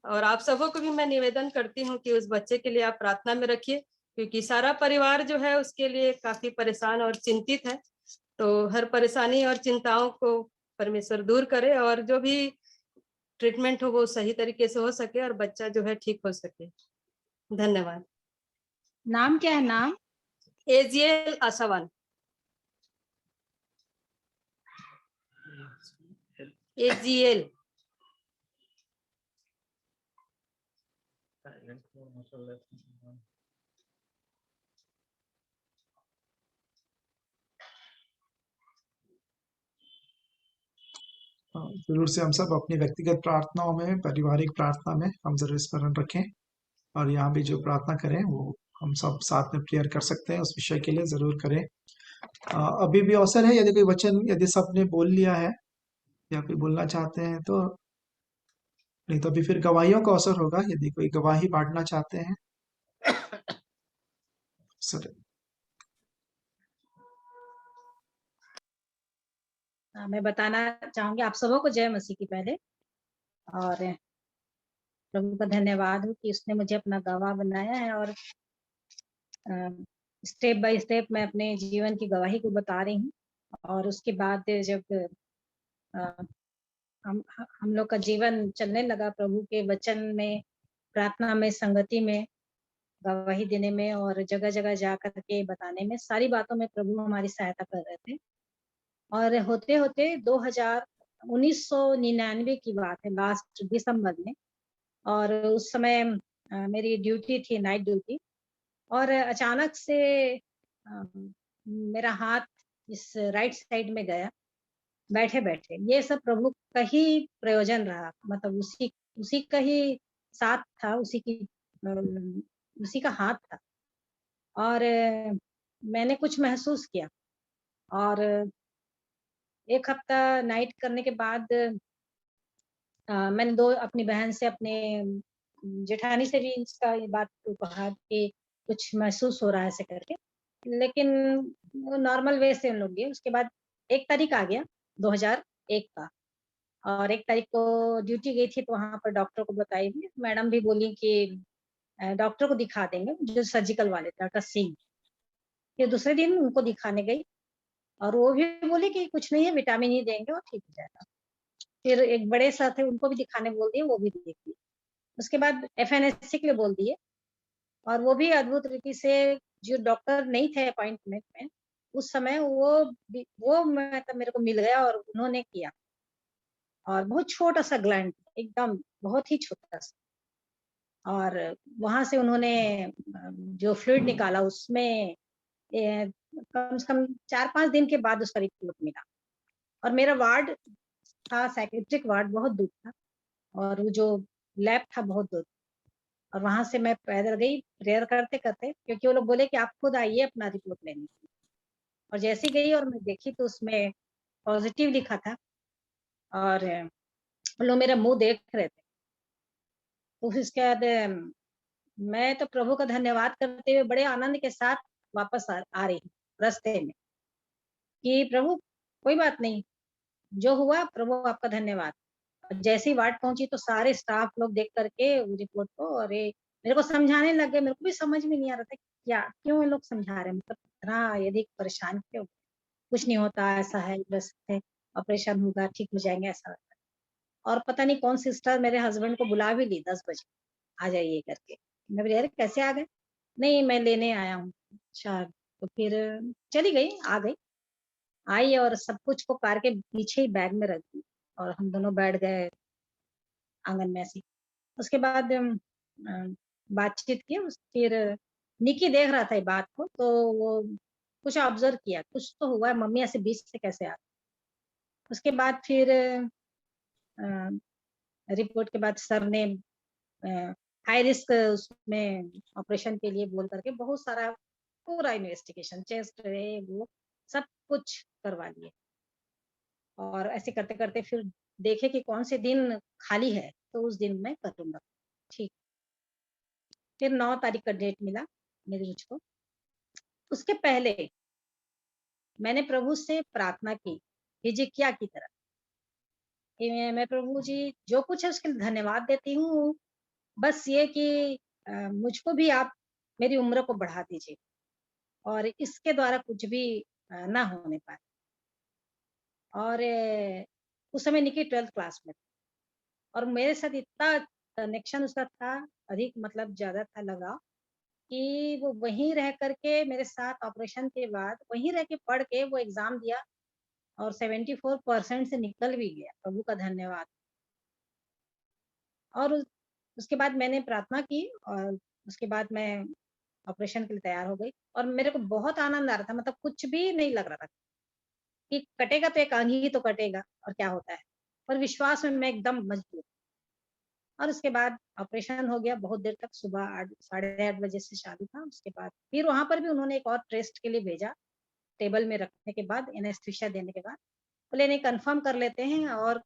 और आप सबों को भी मैं निवेदन करती हूँ कि उस बच्चे के लिए आप प्रार्थना में रखिए, क्योंकि सारा परिवार जो है उसके लिए काफी परेशान और चिंतित है। तो हर परेशानी और चिंताओं को परमेश्वर दूर करे और जो भी ट्रीटमेंट हो वो सही तरीके से हो सके और बच्चा जो है ठीक हो सके। धन्यवाद। नाम क्या है? नाम एजियल आशावान। एजियल। जरूर से हम सब अपनी व्यक्तिगत प्रार्थनाओं में, पारिवारिक प्रार्थना में हम जरूर स्मरण रखें, और यहाँ भी जो प्रार्थना करें वो हम सब साथ में प्रेयर कर सकते हैं, उस विषय के लिए जरूर करें। अभी भी अवसर है, यदि कोई वचन यदि सबने बोल लिया है या कोई बोलना चाहते हैं तो, नहीं तो अभी फिर गवाहियों का अवसर होगा, यदि कोई गवाही बांटना चाहते हैं। सर मैं बताना चाहूंगी आप सबों को जय मसीह की पहले, और प्रभु का धन्यवाद हो कि उसने मुझे अपना गवाह बनाया है। और स्टेप बाय स्टेप मैं अपने जीवन की गवाही को बता रही हूँ। और उसके बाद जब हम लोग का जीवन चलने लगा प्रभु के वचन में, प्रार्थना में, संगति में, गवाही देने में और जगह जगह जा करके बताने में, सारी बातों में प्रभु हमारी सहायता कर रहे थे। और होते होते 1999 की बात है, लास्ट दिसंबर में, और उस समय मेरी ड्यूटी थी, नाइट ड्यूटी, और अचानक से मेरा हाथ इस राइट साइड में गया बैठे बैठे। ये सब प्रभु का ही प्रयोजन रहा, मतलब उसी का ही साथ था, उसी का हाथ था। और मैंने कुछ महसूस किया, और 1 हफ्ता नाइट करने के बाद मैंने अपनी बहन से, अपने जेठानी से भी इसका ये बात को कहा कि कुछ महसूस हो रहा है ऐसे करके, लेकिन नॉर्मल वे से हम लोग गए। उसके बाद 1 तारीख आ गया 2001 का, और 1 तारीख को ड्यूटी गई थी तो वहाँ पर डॉक्टर को बताई भी, मैडम भी बोली कि डॉक्टर को दिखा देंगे, जो सर्जिकल वाले डॉक्टर सिंह। फिर दूसरे दिन उनको दिखाने गई और वो भी बोले कि कुछ नहीं है, विटामिन ई देंगे और ठीक हो जाएगा। फिर एक बड़े सर थे, उनको भी दिखाने बोल दिए, वो भी देख लिए। उसके बाद एफएनएससी के लिए बोल दिए और वो भी अद्भुत रीति से, जो डॉक्टर नहीं थे अपॉइंटमेंट में उस समय, वो मतलब मेरे को मिल गया और उन्होंने किया। और बहुत छोटा सा ग्लैंड, एकदम बहुत ही छोटा सा, और वहां से उन्होंने जो फ्लूइड निकाला उसमें कम से कम 4-5 दिन के बाद उसका रिपोर्ट मिला। और मेरा वार्ड था, साइकेट्रिक वार्ड, बहुत दूर था और वो जो लैब था बहुत दूर, और वहां से मैं पैदल गई प्रेयर करते करते, क्योंकि वो लोग बोले कि आप खुद आइए अपना रिपोर्ट लेने। और जैसे गई और मैं देखी तो उसमें पॉजिटिव लिखा था और वो लोग मेरा मुंह देख रहे थे। तो फिर उसके बाद मैं तो प्रभु का धन्यवाद करते हुए बड़े आनंद के साथ वापस आ रही हूँ रास्ते में, कि प्रभु कोई बात नहीं, जो हुआ प्रभु आपका धन्यवाद। जैसे ही वार्ड पहुंची तो सारे स्टाफ लोग देख करके रिपोर्ट को, और ये मेरे को समझाने लगे। मेरे को भी समझ में नहीं आ रहा था क्या, क्यों ये लोग समझा रहे हैं, मतलब इतना यदि परेशान क्यों, कुछ नहीं होता, ऐसा है, बस है, ऑपरेशन होगा, ठीक हो जाएंगे, ऐसा होता है। और पता नहीं कौन सिस्टर मेरे हस्बैंड को बुला भी ली 10 बजे, आ जाइए करके। मैं बोली अरे कैसे आ गए, नहीं मैं लेने आया हूँ। अच्छा, तो फिर चली गई, आ गई, आई और सब कुछ को कार के पीछे ही बैग में रख दी और हम दोनों बैठ गए आंगन में ऐसे। उसके बाद बातचीत की। फिर निकी देख रहा था ये बात को, तो वो कुछ ऑब्जर्व किया, कुछ तो हुआ है, मम्मी ऐसे बीच से कैसे आ। उसके बाद फिर रिपोर्ट के बाद सर ने हाई रिस्क उसमें ऑपरेशन के लिए बोल करके बहुत सारा पूरा इन्वेस्टिगेशन, चेस्ट वो सब कुछ करवा लिए। और ऐसे करते करते फिर देखे कि कौन से दिन खाली है तो उस दिन मैं करूंगा। ठीक, फिर 9 तारीख का डेट मिला मेरे मुझको। उसके पहले मैंने प्रभु से प्रार्थना की, हिजकिय्याह की तरह, कि मैं प्रभु जी जो कुछ है उसके लिए धन्यवाद देती हूँ, बस ये कि मुझको भी आप मेरी उम्र को बढ़ा दीजिए और इसके द्वारा कुछ भी ना होने पाए। और उस समय निकी 12th क्लास में और मेरे साथ इतना कनेक्शन उसका था, अधिक मतलब ज्यादा था लगा, कि वो वहीं रह करके मेरे साथ ऑपरेशन के बाद वहीं रह के पढ़ के वो एग्जाम दिया और 74% से निकल भी गया। प्रभु का धन्यवाद। और उसके बाद मैंने प्रार्थना की और उसके बाद मैं ऑपरेशन के लिए तैयार हो गई और मेरे को बहुत आनंद आ रहा था, मतलब कुछ भी नहीं लग रहा था कि कटेगा तो एक अंग ही तो कटेगा और क्या होता है, पर विश्वास में मैं एकदम मजबूत। और उसके बाद ऑपरेशन हो गया, बहुत देर तक, सुबह 8 साढ़े 8 बजे से चालू था। उसके बाद फिर वहां पर भी उन्होंने एक और टेस्ट के लिए भेजा, टेबल में रखने के बाद एनेस्थीसिया देने के बाद बोले नहीं कंफर्म कर लेते हैं और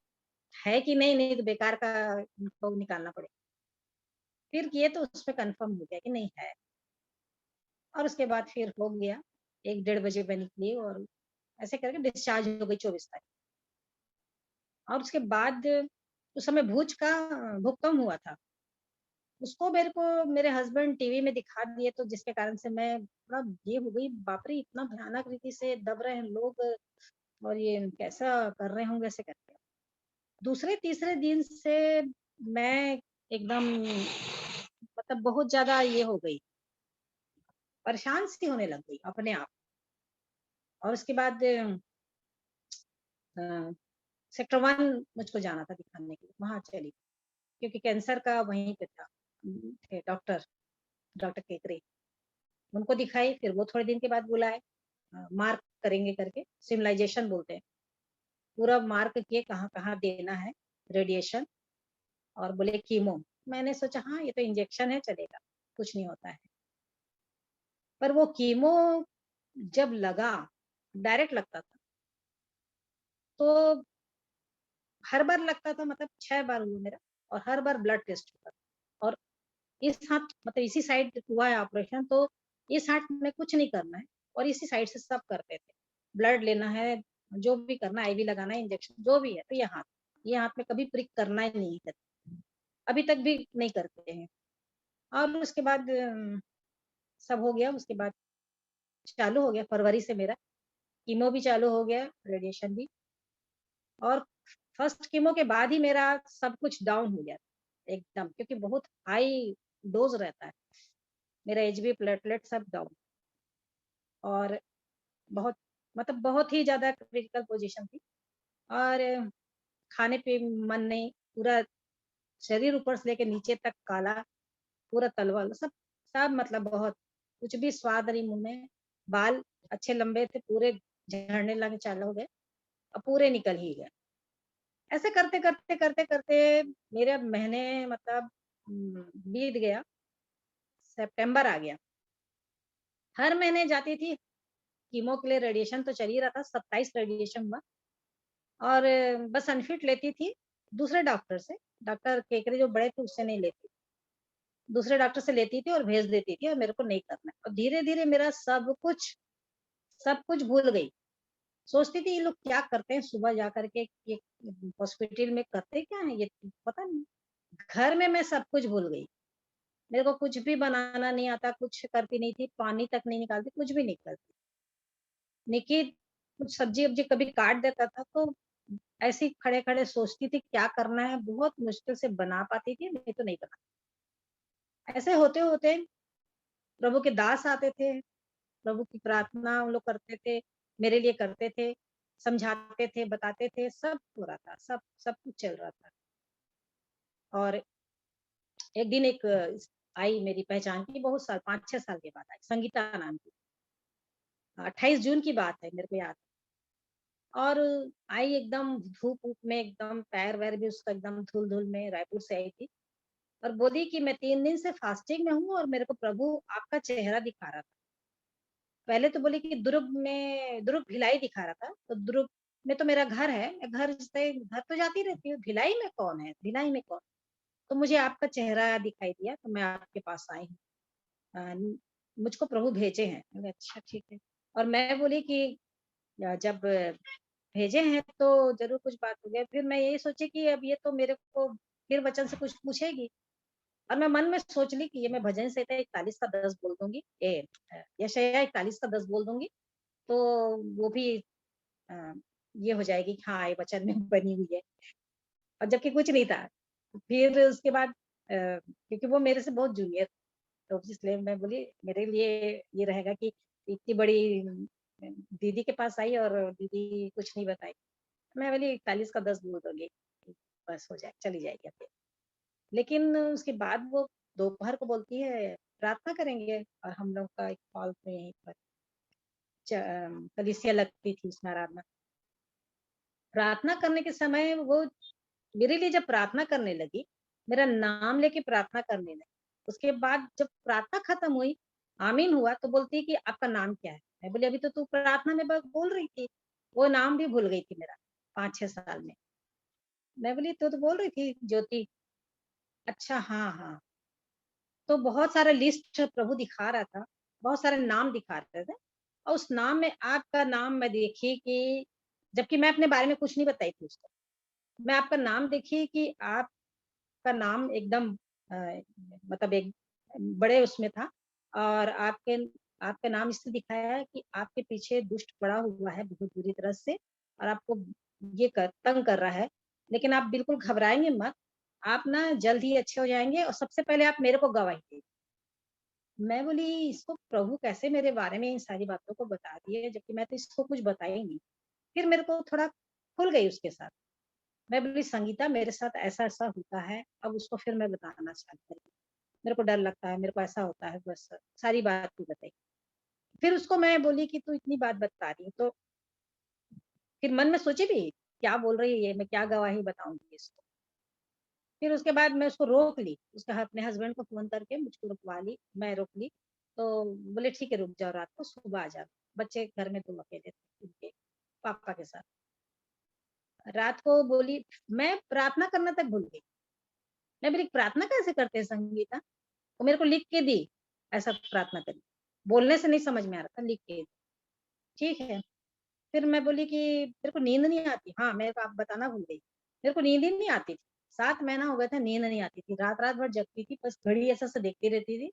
है कि नहीं, नहीं तो बेकार का इनको निकालना पड़ेगा। फिर किए तो उसमें कंफर्म हो गया कि नहीं है। और उसके बाद फिर हो गया, 1-1:30 बजे मैं निकली और ऐसे करके डिस्चार्ज हो गई 24 तारीख। और उसके बाद उस समय भूज का भूकंप हुआ था, उसको मेरे को मेरे हस्बैंड टीवी में दिखा दिए, तो जिसके कारण से मैं थोड़ा ये हो गई, बाप रे इतना भयानक रीति से दब रहे हैं लोग और ये कैसा कर रहे होंगे ऐसे करके। दूसरे तीसरे दिन से मैं एकदम मतलब बहुत ज्यादा ये हो गई, परेशान सी होने लग गई अपने आप। और उसके बाद सेक्टर 1 मुझको जाना था दिखाने के लिए, वहां चली क्योंकि कैंसर का वहीं पे था, थे डॉक्टर केकरे, उनको दिखाई। फिर वो थोड़े दिन के बाद बुलाए, मार्क करेंगे करके, सिमुलाइजेशन बोलते हैं, पूरा मार्क किए कहाँ कहाँ देना है रेडिएशन, और बोले कीमो। मैंने सोचा हाँ ये तो इंजेक्शन है, चलेगा, कुछ नहीं होता है। पर वो कीमो जब लगा, डायरेक्ट लगता था, तो हर बार लगता था, मतलब 6 बार हुआ मेरा, और हर बार ब्लड टेस्ट होता था। और इस हाथ मतलब इसी साइड हुआ है ऑपरेशन, तो इस हाथ में कुछ नहीं करना है और इसी साइड से सब करते थे, ब्लड लेना है, जो भी करना है, आईवी लगाना है, इंजेक्शन जो भी है, तो यहाँ ये हाथ में कभी प्रिक करना ही नहीं करते, अभी तक भी नहीं करते हैं। और उसके बाद सब हो गया, उसके बाद चालू हो गया फरवरी से मेरा कीमो भी चालू हो गया, रेडिएशन भी। और फर्स्ट कीमो के बाद ही मेरा सब कुछ डाउन हो गया एकदम, क्योंकि बहुत हाई डोज रहता है, मेरा एचबी प्लेटलेट सब डाउन, और बहुत मतलब बहुत ही ज्यादा क्रिटिकल पोजीशन थी। और खाने पे मन नहीं, पूरा शरीर ऊपर से लेके नीचे तक काला, पूरा तलवा सब सब मतलब बहुत, कुछ भी स्वाद नहीं मुंह में। बाल अच्छे लंबे थे, पूरे झड़ने लगे, चालू हो गए और पूरे निकल ही गए। ऐसे करते करते करते करते मेरे महीने मतलब बीत गया, सितंबर आ गया। हर महीने जाती थी कीमो के लिए, रेडिएशन तो चल ही रहा था, 27 रेडिएशन हुआ। और बस अनफिट लेती थी दूसरे डॉक्टर से, डॉक्टर केकरे जो बड़े थे उससे नहीं लेती, दूसरे डॉक्टर से लेती थी और भेज देती थी, और मेरे को नहीं करना। और धीरे धीरे मेरा सब कुछ भूल गई। सोचती थी ये लोग क्या करते हैं, सुबह जा करके ये हॉस्पिटल में करते क्या है ये पता नहीं। घर में मैं सब कुछ भूल गई, मेरे को कुछ भी बनाना नहीं आता, कुछ करती नहीं थी, पानी तक नहीं निकालती, कुछ भी नहीं करती। निकी कुछ सब्जी वब्जी कभी काट देता था तो ऐसे ही खड़े खड़े सोचती थी क्या करना है, बहुत मुश्किल से बना पाती थी, नहीं तो नहीं बना। ऐसे होते होते प्रभु के दास आते थे, प्रभु की प्रार्थना हम लोग करते थे, मेरे लिए करते थे, समझाते थे, बताते थे, सब हो रहा था, सब सब कुछ चल रहा था। और एक दिन एक आई मेरी पहचान की, बहुत साल 5-6 साल के बाद आई, संगीता नाम की, 28 जून की बात है, मेरे को याद है। और आई एकदम धूप वूप में, एकदम पैर वैर भी उसका एकदम धूल धूल में, रायपुर से आई थी। और बोली कि मैं 3 दिन से फास्टिंग में हूँ और मेरे को प्रभु आपका चेहरा दिखा रहा था। पहले तो बोली कि दुर्ग भिलाई दिखा रहा था, तो दुर्ग में तो मेरा घर है, मैं घर से घर तो जाती रहती हूँ, भिलाई में कौन है, भिलाई में कौन। तो मुझे आपका चेहरा दिखाई दिया, तो मैं आपके पास आई हूँ, मुझको प्रभु भेजे हैं। मैंने अच्छा ठीक है। और मैं बोली कि जब भेजे हैं तो जरूर कुछ बात हो गई। फिर मैं यही सोची कि अब ये तो मेरे को फिर वचन से कुछ पूछेगी, और मैं मन में सोच ली कि ये मैं भजन संहिता 41 का 10 बोल दूंगी, यशायाह 41 का 10 बोल दूंगी, तो वो भी ये हो जाएगी कि हाँ ये वचन में बनी हुई है। और जबकि कुछ नहीं था। फिर उसके बाद क्योंकि वो मेरे से बहुत जूनियर, तो इसलिए मैं बोली मेरे लिए ये रहेगा कि इतनी बड़ी दीदी के पास आई और दीदी कुछ नहीं बताई। मैं बोली 41 का 10 बोल दूंगी, बस हो जाए, चली जाएगी अपने। लेकिन उसके बाद वो दोपहर को बोलती है प्रार्थना करेंगे, और हम लोग का एक हॉल में यहीं पर कलीसिया लगती थी उसमें आराधना। प्रार्थना करने के समय वो मेरे लिए जब प्रार्थना करने लगी, मेरा नाम लेके प्रार्थना करने लगी, उसके बाद जब प्रार्थना खत्म हुई, आमीन हुआ, तो बोलती है कि आपका नाम क्या है। मैं बोली अभी तो तू प्रार्थना में बोल रही थी, वो नाम भी भूल गई थी मेरा 5-6 साल में। मैं बोली तो बोल रही थी ज्योति। अच्छा हाँ हाँ। तो बहुत सारा लिस्ट प्रभु दिखा रहा था, बहुत सारे नाम दिखा रहे थे, और उस नाम में आपका नाम मैं देखी कि, जबकि मैं अपने बारे में कुछ नहीं बताई थी उसको, मैं आपका नाम देखी कि आपका नाम एकदम मतलब एक बड़े उसमें था, और आपका नाम इसलिए दिखाया है कि आपके पीछे दुष्ट पड़ा हुआ है बहुत बुरी तरह से, और आपको ये तंग कर रहा है, लेकिन आप बिल्कुल घबराएंगे मत, आप ना जल्द ही अच्छे हो जाएंगे, और सबसे पहले आप मेरे को गवाही दें। मैं बोली इसको प्रभु कैसे मेरे बारे में इन सारी बातों को बता दिए, जबकि मैं तो इसको कुछ बताया ही नहीं। फिर मेरे को थोड़ा खुल गई उसके साथ। मैं बोली संगीता मेरे साथ ऐसा ऐसा होता है, अब उसको फिर मैं बताना स्टार्ट करी, मेरे को डर लगता है, मेरे को ऐसा होता है, बस सारी बात तू बताई। फिर उसको मैं बोली कि तू इतनी बात बता रही है, तो फिर मन में सोची भी क्या बोल रही है ये, मैं क्या गवाही बताऊंगी इसको। फिर उसके बाद मैं उसको रोक ली, उसके अपने हस्बैंड को फोन करके मुझको रुकवा ली, मैं रोक ली। तो बोले ठीक है रुक जाओ, रात को सुबह आ जाओ। बच्चे घर में 2 अकेले थे उनके पापा के साथ। रात को बोली, मैं प्रार्थना करना तक भूल गई। मैं बोली प्रार्थना कैसे करते हैं संगीता, वो मेरे को लिख के दी, ऐसा प्रार्थना करी, बोलने से नहीं समझ में आ रहा था, लिख के दी। ठीक है। फिर मैं बोली कि तेरे को नींद नहीं आती, हाँ मेरे को आप बताना भूल गई। मेरे को नींद ही नहीं आती थी। 7 महीना हो गया था, नींद नहीं आती थी। रात-रात भर जगती थी, बस घड़ी ऐसा-ऐसा देखती रहती थी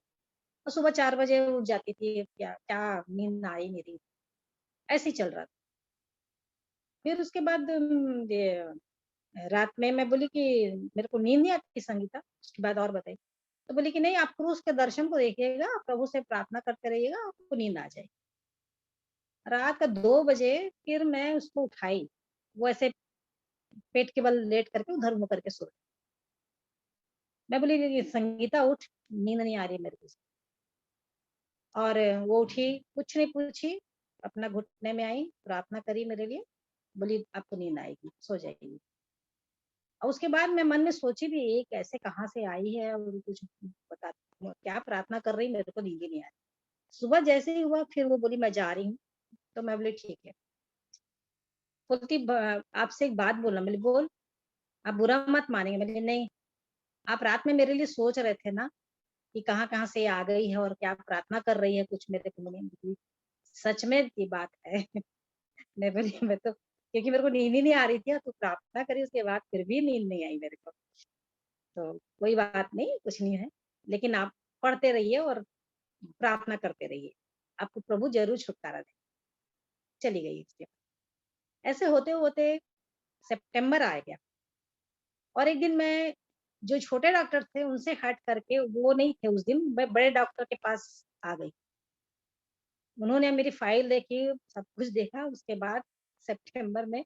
और सुबह 4 बजे उठ जाती थी। क्या क्या नींद आ ही नहीं रही। ऐसे ही चल रहा था। फिर उसके बाद रात में मैं बोली कि मेरे को नींद नहीं आती संगीता, उसके बाद और बताइए। तो बोली कि नहीं, आप क्रूस के दर्शन को देखिएगा, प्रभु से प्रार्थना करते रहिएगा, आपको नींद आ जाएगी। रात का 2 बजे फिर मैं उसको उठाई, वो ऐसे पेट के बल लेट करके उधर मुँह करके सो रही। मैं बोली कि संगीता उठ, नींद नहीं आ रही मेरे को। और वो उठी, कुछ नहीं पूछी, अपना घुटने में आई, प्रार्थना करी मेरे लिए, बोली आपको नींद आएगी, सो जाएगी। और उसके बाद मैं मन में सोची भी ये कैसे कहाँ से आई है और कुछ बता, क्या प्रार्थना कर रही, मेरे को नींद ही नहीं आ रही। सुबह जैसे ही हुआ फिर वो बोली मैं जा रही हूँ, तो मैं बोली ठीक है। बोलती आपसे एक बात बोलना। मैंने बोल, आप बुरा मत मानेंगे। मैंने नहीं, आप रात में मेरे लिए सोच रहे थे ना कि कहाँ-कहाँ से आ गई है और क्या प्रार्थना कर रही है, कुछ मेरे को नहीं बोली, सच में ये बात है। मैं बोली मैं तो, क्योंकि मेरे को नींद ही नहीं आ रही थी, तो प्रार्थना करी उसके बाद फिर भी नींद नहीं आई मेरे को। तो कोई बात नहीं, कुछ नहीं है, लेकिन आप पढ़ते रहिए और प्रार्थना करते रहिए, आपको प्रभु ज़रूर छुटकारा देंगे। चली गई उसके बाद। ऐसे होते-होते सितंबर आ गया और एक दिन मैं जो छोटे डॉक्टर थे उनसे हट करके, वो नहीं थे उस दिन, मैं बड़े डॉक्टर के पास आ गई। उन्होंने मेरी फाइल देखी, सब कुछ देखा, उसके बाद सितंबर में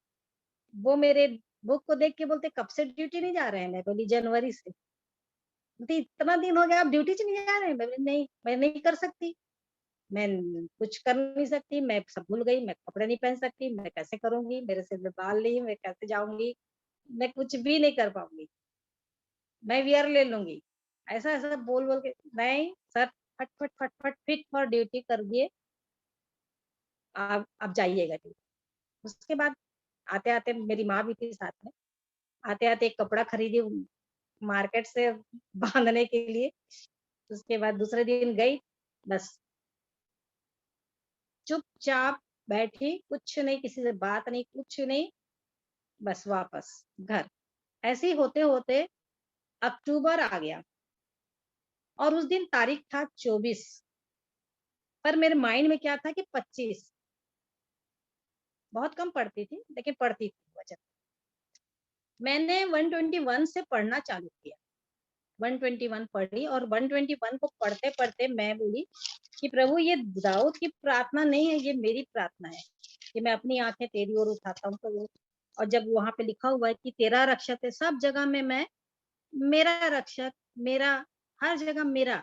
वो मेरे बुक को देख के बोलते कब से ड्यूटी नहीं जा रहे हैं? मैं बोली जनवरी से। बोलती इतना दिन हो गया आप ड्यूटी च नहीं जा रहे हैं? मैं बोली नहीं, मैं नहीं कर सकती। मैं कुछ कर नहीं सकती, मैं सब भूल गई, मैं कपड़े नहीं पहन सकती, मैं कैसे करूँगी? मेरे सिर में बाल नहीं, मैं कैसे जाऊँगी? मैं कुछ भी नहीं कर पाऊँगी, मैं वीआर ले लूँगी। ऐसा-ऐसा बोल-बोल के नहीं सर, फट, फट, फट, फट फिट फॉर ड्यूटी कर दिए, आप जाइएगा ड्यूटी। उसके बाद आते-आते मेरी माँ भी थी साथ में, आते-आते एक कपड़ा खरीदी मार्केट से बाँधने के लिए। उसके बाद दूसरे दिन गई, बस चुपचाप बैठी, कुछ नहीं, किसी से बात नहीं, कुछ नहीं, बस वापस घर। ऐसे ही होते-होते अक्टूबर आ गया और उस दिन तारीख था 24, पर मेरे माइंड में क्या था कि 25। बहुत कम पढ़ती थी, लेकिन पढ़ती थी वचन। मैंने 121 से पढ़ना चालू किया। 121 पढ़ी और 121 को पढ़ते-पढ़ते मैं बोली कि प्रभु ये दाऊद की प्रार्थना नहीं है, ये मेरी प्रार्थना है कि मैं अपनी आँखें तेरी ओर उठाता हूँ। तो और जब वहाँ पे लिखा हुआ है कि तेरा रक्षक है, सब जगह में मैं मेरा रक्षक, मेरा, हर जगह मेरा,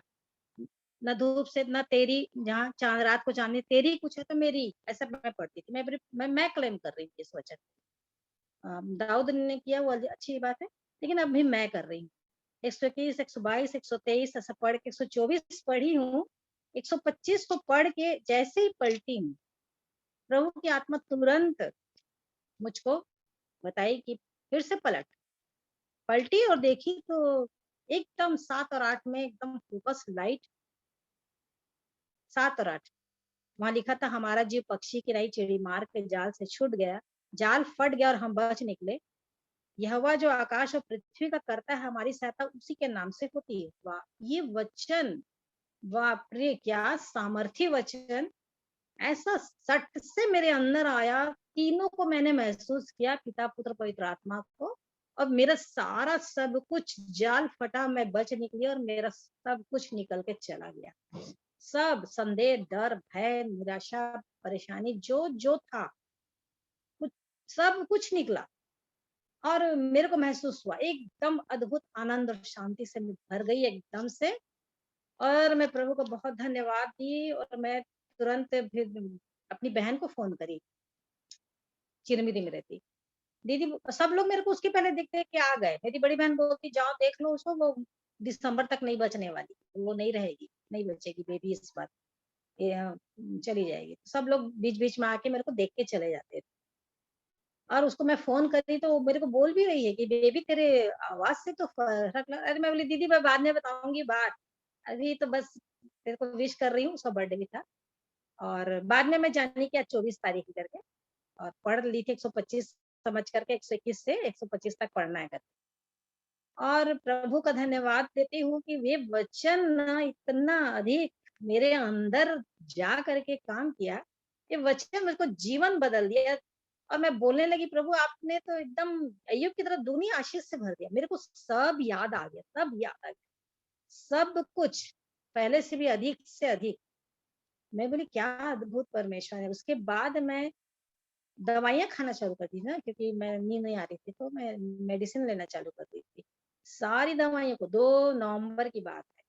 ना धूप से ना तेरी, जहाँ चाँद रात को चाँदनी तेरी कुछ है तो मेरी, ऐसा मैं पढ़ती थी। मैं क्लेम कर रही थी इस वचन। दाऊद ने किया वो अच्छी बात है, लेकिन अभी मैं कर रही हूँ। 121, 122, 123 ऐसा पढ़ के 124 पढ़ी हूँ। 125 को पढ़ के जैसे ही पलटी हूँ, प्रभु की आत्मा तुरंत मुझको बताई कि फिर से पलटी और देखी तो एकदम 7 और 8 में एकदम फोकस लाइट। 7 और 8 वहां लिखा था हमारा जीव पक्षी की नहीं चिड़ी मार के जाल से छूट गया, जाल फट गया और हम बच निकले। यहोवा जो आकाश और पृथ्वी का करता है, हमारी सहायता उसी के नाम से होती है। वाह, ये वचन, बाप रे क्या सामर्थी वचन, ऐसा सट से मेरे अंदर आया। तीनों को मैंने महसूस किया, पिता पुत्र पवित्र आत्मा को। और मेरा सारा सब कुछ जाल फटा, मैं बच निकली और मेरा सब कुछ निकल के चला गया। सब संदेह, डर, भय, निराशा, परेशानी जो जो था, कुछ सब कुछ निकला और मेरे को महसूस हुआ एकदम अद्भुत आनंद और शांति से मैं भर गई एकदम से। और मैं प्रभु को बहुत धन्यवाद दी और मैं तुरंत फिर अपनी बहन को फोन करी, चिरमिरी में रहती दीदी। सब लोग मेरे को उसके पहले देखते कि आ गए, मेरी बड़ी बहन बोलती जाओ देख लो उसको, वो दिसंबर तक नहीं बचने वाली, वो नहीं रहेगी, नहीं बचेगी बेबी इस बार, चली जाएगी। सब लोग बीच बीच में आके मेरे को देख के चले जाते थे और उसको मैं फोन करी तो वो मेरे को बोल भी रही है कि बेबी तेरे आवाज से तो फर्क लग। अरे मैं बोली दीदी मैं बाद में बताऊंगी बात, अभी तो बस तेरे को विश कर रही हूँ। उसका बर्थडे भी था और बाद में मैं जानी कि आज 24 तारीख करके, और पढ़ ली थी 125 समझ करके 121 से 125 तक पढ़ना है करके। और प्रभु का धन्यवाद देती हूँ कि वे वचन ना इतना अधिक मेरे अंदर जा करके काम किया, ये वचन मुझको जीवन बदल दिया। और मैं बोलने लगी, प्रभु आपने तो एकदम अय्यूब की तरह दुनिया आशीष से भर दिया। मेरे को सब याद आ गया, सब याद आ गया, सब कुछ पहले से भी अधिक से अधिक। मैं बोली क्या अद्भुत परमेश्वर है। उसके बाद मैं दवाइयाँ खाना चालू कर दी ना, क्योंकि मैं नींद नहीं आ रही थी, तो मैं मेडिसिन लेना चालू कर दी थी। सारी दवाइयों को 2 नवंबर की बात है,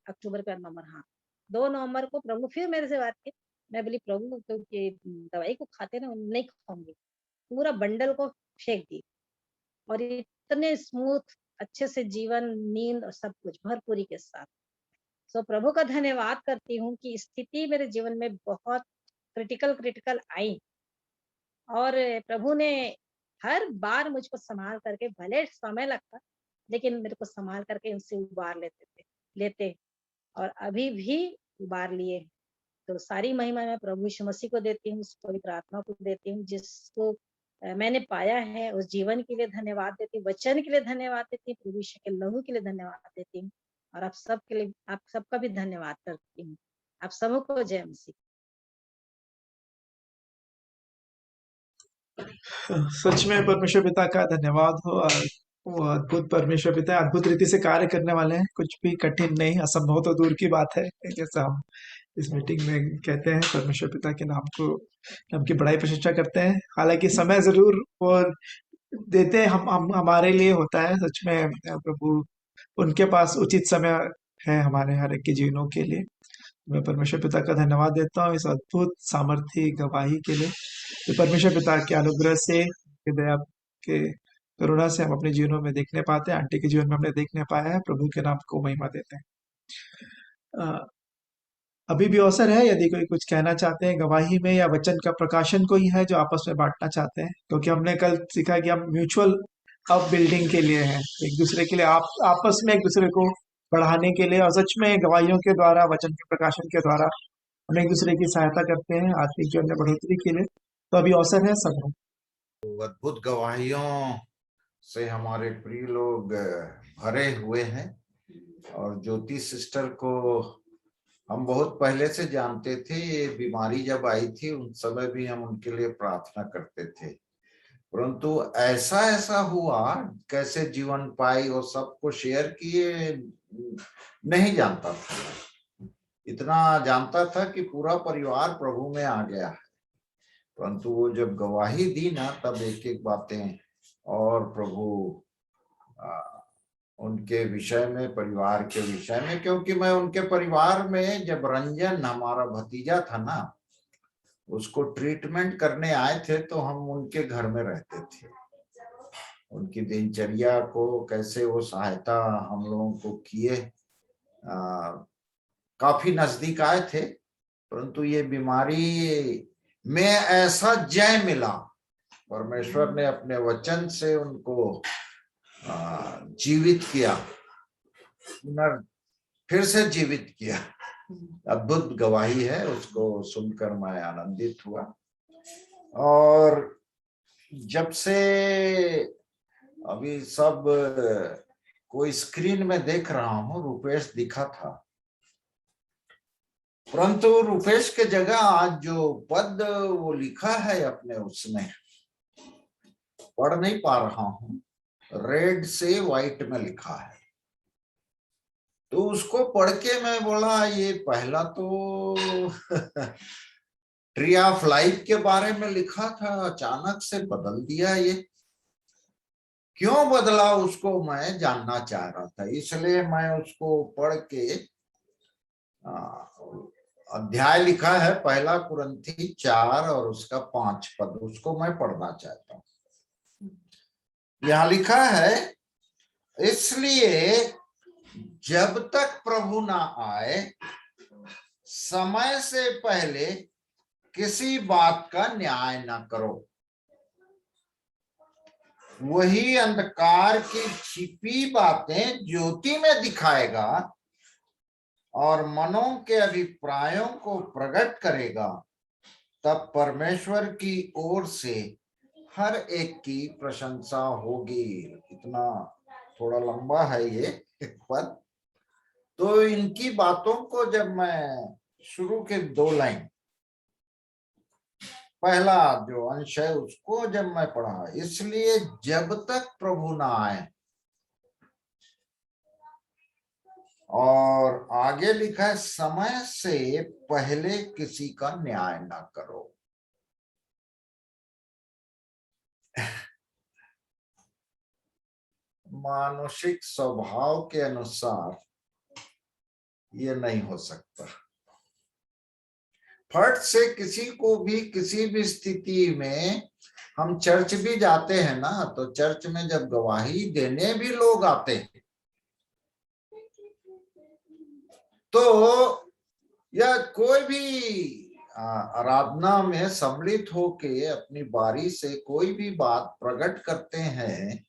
अक्टूबर का नवंबर, हाँ 2 नवंबर को प्रभु फिर मेरे से बात की। मैं बोली प्रभु तो ये दवाई को खाते ना, नहीं खाऊंगी। पूरा बंडल को फेंक दी और इतने स्मूथ अच्छे से जीवन, नींद और सब कुछ भरपूरी के साथ। सो प्रभु का धन्यवाद करती हूँ कि स्थिति मेरे जीवन में बहुत क्रिटिकल आई और प्रभु ने हर बार मुझको संभाल करके, भले समय लगता लेकिन मेरे को संभाल करके इनसे उबार लेते और अभी भी उबार लिए। तो सारी महिमा मैं प्रभु यीशु मसीह को देती हूँ, उस पवित्र आत्मा को देती हूँ जिसको मैंने पाया है। उस जीवन के लिए धन्यवाद देती हूँ, वचन के लिए धन्यवाद देती हूँ, प्रभु यीशु के लहू के लिए धन्यवाद देती हूँ और आप सबके लिए, आप सबका भी धन्यवाद करती हूँ। आप सबको जय मसीह। सच में परमेश्वर पिता का धन्यवाद हो। और वो अद्भुत परमेश्वर पिता अद्भुत रीति से कार्य करने वाले हैं, कुछ भी कठिन नहीं, असंभव तो दूर की बात है। जैसा हम इस मीटिंग में कहते हैं, परमेश्वर पिता के नाम की बड़ाई प्रशंसा करते हैं। हालांकि समय जरूर वो देते हैं, हम हमारे लिए होता है। सच में प्रभु उनके पास उचित समय है हमारे हर एक के जीवनों के लिए। मैं परमेश्वर पिता का धन्यवाद देता हूँ इस अद्भुत सामर्थ्य गवाही के लिए। तो परमेश्वर पिता के अनुग्रह से, दया के करुणा से हम अपने जीवनों में देखने पाते हैं। आंटी के जीवन में हमने देखने पाया है। प्रभु के नाम को महिमा देते हैं। अभी भी अवसर है, यदि कोई कुछ कहना चाहते हैं गवाही में या वचन का प्रकाशन कोई है जो आपस में बांटना चाहते हैं, क्योंकि हमने कल सीखा कि हम म्यूचुअल अप बिल्डिंग के लिए हैं, एक दूसरे के लिए, आपस में एक दूसरे को बढ़ाने के लिए। और सच में गवाहियों के द्वारा, वचन के प्रकाशन के द्वारा हम एक दूसरे की सहायता करते हैं आत्मिक जीवन में बढ़ोतरी के लिए। तो अभी अवसर है सब। अद्भुत गवाहियों से हमारे प्रिय लोग भरे हुए हैं और ज्योति सिस्टर को हम बहुत पहले से जानते थे। ये बीमारी जब आई थी उन समय भी हम उनके लिए प्रार्थना करते थे, परंतु ऐसा हुआ, कैसे जीवन पाई और सबको शेयर किए नहीं जानता था। इतना जानता था कि पूरा परिवार प्रभु में आ गया है, परंतु वो जब गवाही दी ना, तब एक एक बातें और प्रभु उनके विषय में, परिवार के विषय में। क्योंकि मैं उनके परिवार में, जब रंजन हमारा भतीजा था ना, उसको ट्रीटमेंट करने आए थे, तो हम उनके घर में रहते थे। उनकी दिनचर्या को कैसे वो सहायता हम लोगों को किए, काफी नजदीक आए थे। परंतु ये बीमारी में ऐसा जय मिला, परमेश्वर ने अपने वचन से उनको जीवित किया, फिर से जीवित किया। अद्भुत गवाही है, उसको सुनकर मैं आनंदित हुआ। और जब से अभी सब कोई स्क्रीन में देख रहा हूँ, रुपेश दिखा था, परंतु रुपेश के जगह आज जो पद वो लिखा है अपने, उसमें पढ़ नहीं पा रहा हूँ, रेड से व्हाइट में लिखा है। तो उसको पढ़ के मैं बोला, ये पहला तो ट्री ऑफ लाइफ के बारे में लिखा था, अचानक से बदल दिया। ये क्यों बदला, उसको मैं जानना चाह रहा था। इसलिए मैं उसको पढ़ के, अध्याय लिखा है पहला कुरिन्थी 4 और उसका 5 पद, उसको मैं पढ़ना चाहता हूँ। यहाँ लिखा है, इसलिए जब तक प्रभु ना आए, समय से पहले किसी बात का न्याय न करो। वही अंधकार की छिपी बातें ज्योति में दिखाएगा और मनों के अभिप्रायों को प्रकट करेगा। तब परमेश्वर की ओर से हर एक की प्रशंसा होगी। इतना थोड़ा लंबा है ये पद। तो इनकी बातों को जब मैं शुरू के 2 लाइन, पहला जो अंश है उसको जब मैं पढ़ा, इसलिए जब तक प्रभु ना आए, और आगे लिखा है समय से पहले किसी का न्याय ना करो। मानुषिक स्वभाव के अनुसार ये नहीं हो सकता। फट से किसी को भी किसी भी स्थिति में, हम चर्च भी जाते हैं ना, तो चर्च में जब गवाही देने भी लोग आते हैं, तो या कोई भी आराधना में सम्मिलित होके अपनी बारी से कोई भी बात प्रकट करते हैं,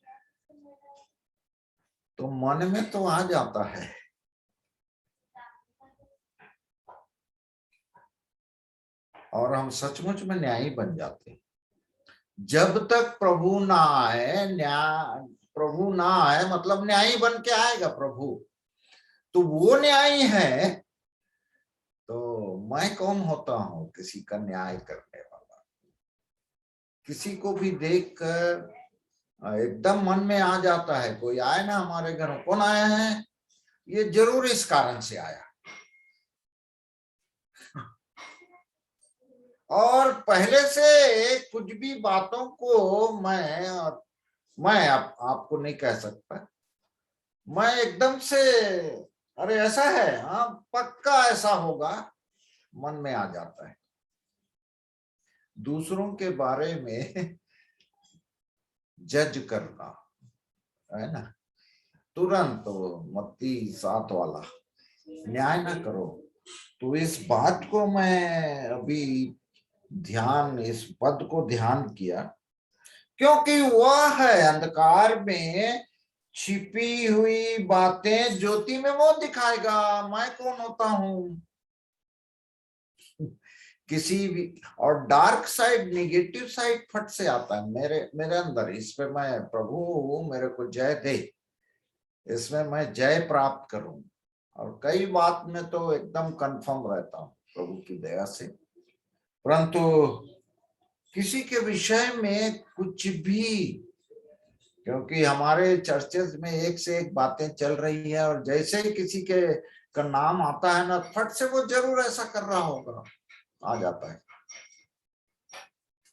तो मन में तो आ जाता है। और हम सचमुच में न्यायी बन जाते हैं। जब तक प्रभु ना आए, प्रभु ना आए मतलब न्यायी बन के आएगा प्रभु, तो वो न्यायी है, तो मैं कौन होता हूं किसी का न्याय करने वाला। किसी को भी देखकर एकदम मन में आ जाता है, कोई आए ना हमारे घर, कौन आया है, ये जरूर इस कारण से आया। और पहले से कुछ भी बातों को मैं आपको नहीं कह सकता, मैं एकदम से अरे ऐसा है, हाँ पक्का ऐसा होगा, मन में आ जाता है। दूसरों के बारे में जज करना है ना, तुरंत मत्ती 7 वाला, न्याय ना करो। तो इस बात को मैं अभी इस पद को ध्यान किया, क्योंकि वह है अंधकार में छिपी हुई बातें ज्योति में वो दिखाएगा। मैं कौन होता हूं किसी भी, और डार्क साइड, नेगेटिव साइड फट से आता है मेरे अंदर। इस पे मैं प्रभु मेरे को जय दे, इसमें मैं जय प्राप्त करूं। और कई बात में तो एकदम कंफर्म रहता हूं प्रभु की दया से, परंतु किसी के विषय में कुछ भी, क्योंकि हमारे चर्चेज में एक से एक बातें चल रही है, और जैसे ही किसी के का नाम आता है ना, फट से वो जरूर ऐसा कर रहा होगा, आ जाता है।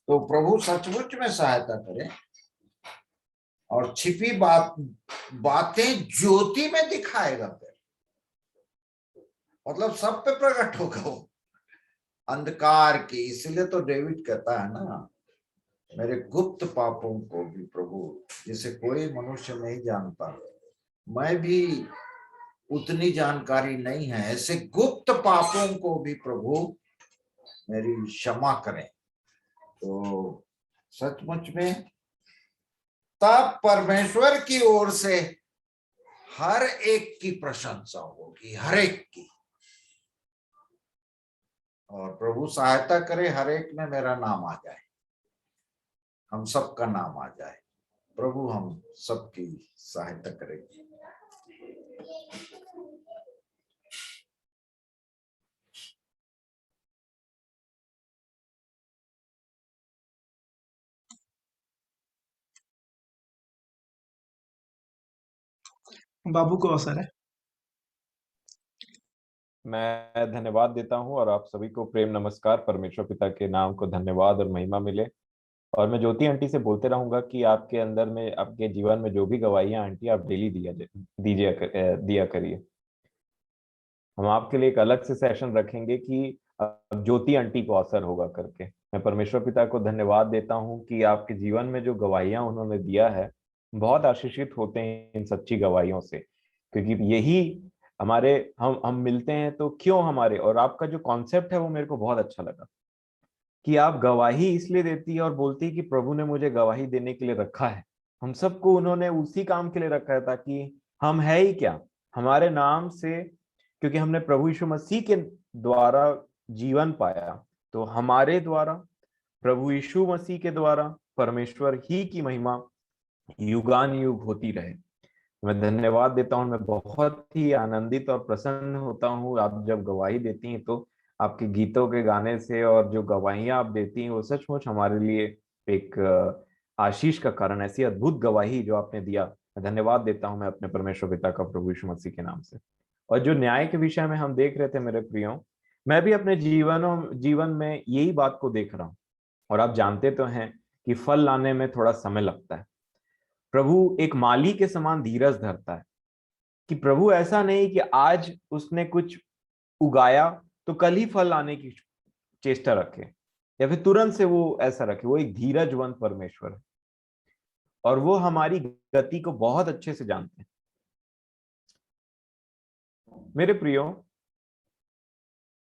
तो प्रभु सचमुच में सहायता करे और छिपी बातें ज्योति में दिखाएगा, फिर मतलब सब पे प्रकट होगा वो अंधकार की। इसलिए तो डेविड कहता है ना, मेरे गुप्त पापों को भी प्रभु, जिसे कोई मनुष्य नहीं जानता, मैं भी उतनी जानकारी नहीं है, ऐसे गुप्त पापों को भी प्रभु मेरी क्षमा करें। तो सचमुच में तब परमेश्वर की ओर से हर एक की प्रशंसा होगी, हर एक की। और प्रभु सहायता करे हर एक में मेरा नाम आ जाए, हम सबका नाम आ जाए। प्रभु हम सबकी सहायता करेगी। बाबू को अवसर है। मैं धन्यवाद देता हूं और आप सभी को प्रेम नमस्कार। परमेश्वर पिता के नाम को धन्यवाद और महिमा मिले। और मैं ज्योति आंटी से बोलते रहूंगा कि आपके अंदर में, आपके जीवन में जो भी गवाहियां आंटी, आप डेली दिया करिए। हम आपके लिए एक अलग से सेशन रखेंगे कि अब ज्योति आंटी को अवसर होगा करके। मैं परमेश्वर पिता को धन्यवाद देता हूं कि आपके जीवन में जो गवाहियां उन्होंने दिया है, बहुत आशीषित होते हैं इन सच्ची गवाहियों से, क्योंकि यही हमारे हम मिलते हैं तो क्यों हमारे। और आपका जो कॉन्सेप्ट है वो मेरे को बहुत अच्छा लगा कि आप गवाही इसलिए देती है और बोलती है कि प्रभु ने मुझे गवाही देने के लिए रखा है। हम सबको उन्होंने उसी काम के लिए रखा है, ताकि हम है ही क्या, हमारे नाम से, क्योंकि हमने प्रभु यीशु मसीह के द्वारा जीवन पाया, तो हमारे द्वारा, प्रभु यीशु मसीह के द्वारा परमेश्वर ही की महिमा युगान युग होती रहे। मैं धन्यवाद देता हूँ। मैं बहुत ही आनंदित और प्रसन्न होता हूँ आप जब गवाही देती हैं, तो आपके गीतों के गाने से और जो गवाहियां आप देती हैं वो सचमुच हमारे लिए एक आशीष का कारण, ऐसी अद्भुत गवाही जो आपने दिया, मैं धन्यवाद देता हूँ मैं अपने परमेश्वर पिता का प्रभु यीशु मसीह के नाम से। और जो न्याय के विषय में हम देख रहे थे मेरे प्रियो, मैं भी अपने जीवन में यही बात को देख रहा हूँ। और आप जानते तो हैं कि फल लाने में थोड़ा समय लगता है। प्रभु एक माली के समान धीरज धरता है कि प्रभु ऐसा नहीं कि आज उसने कुछ उगाया तो कल ही फल लाने की चेष्टा रखे या फिर तुरंत से वो ऐसा रखे। वो एक धीरजवंत परमेश्वर है और वो हमारी गति को बहुत अच्छे से जानते हैं। मेरे प्रियो,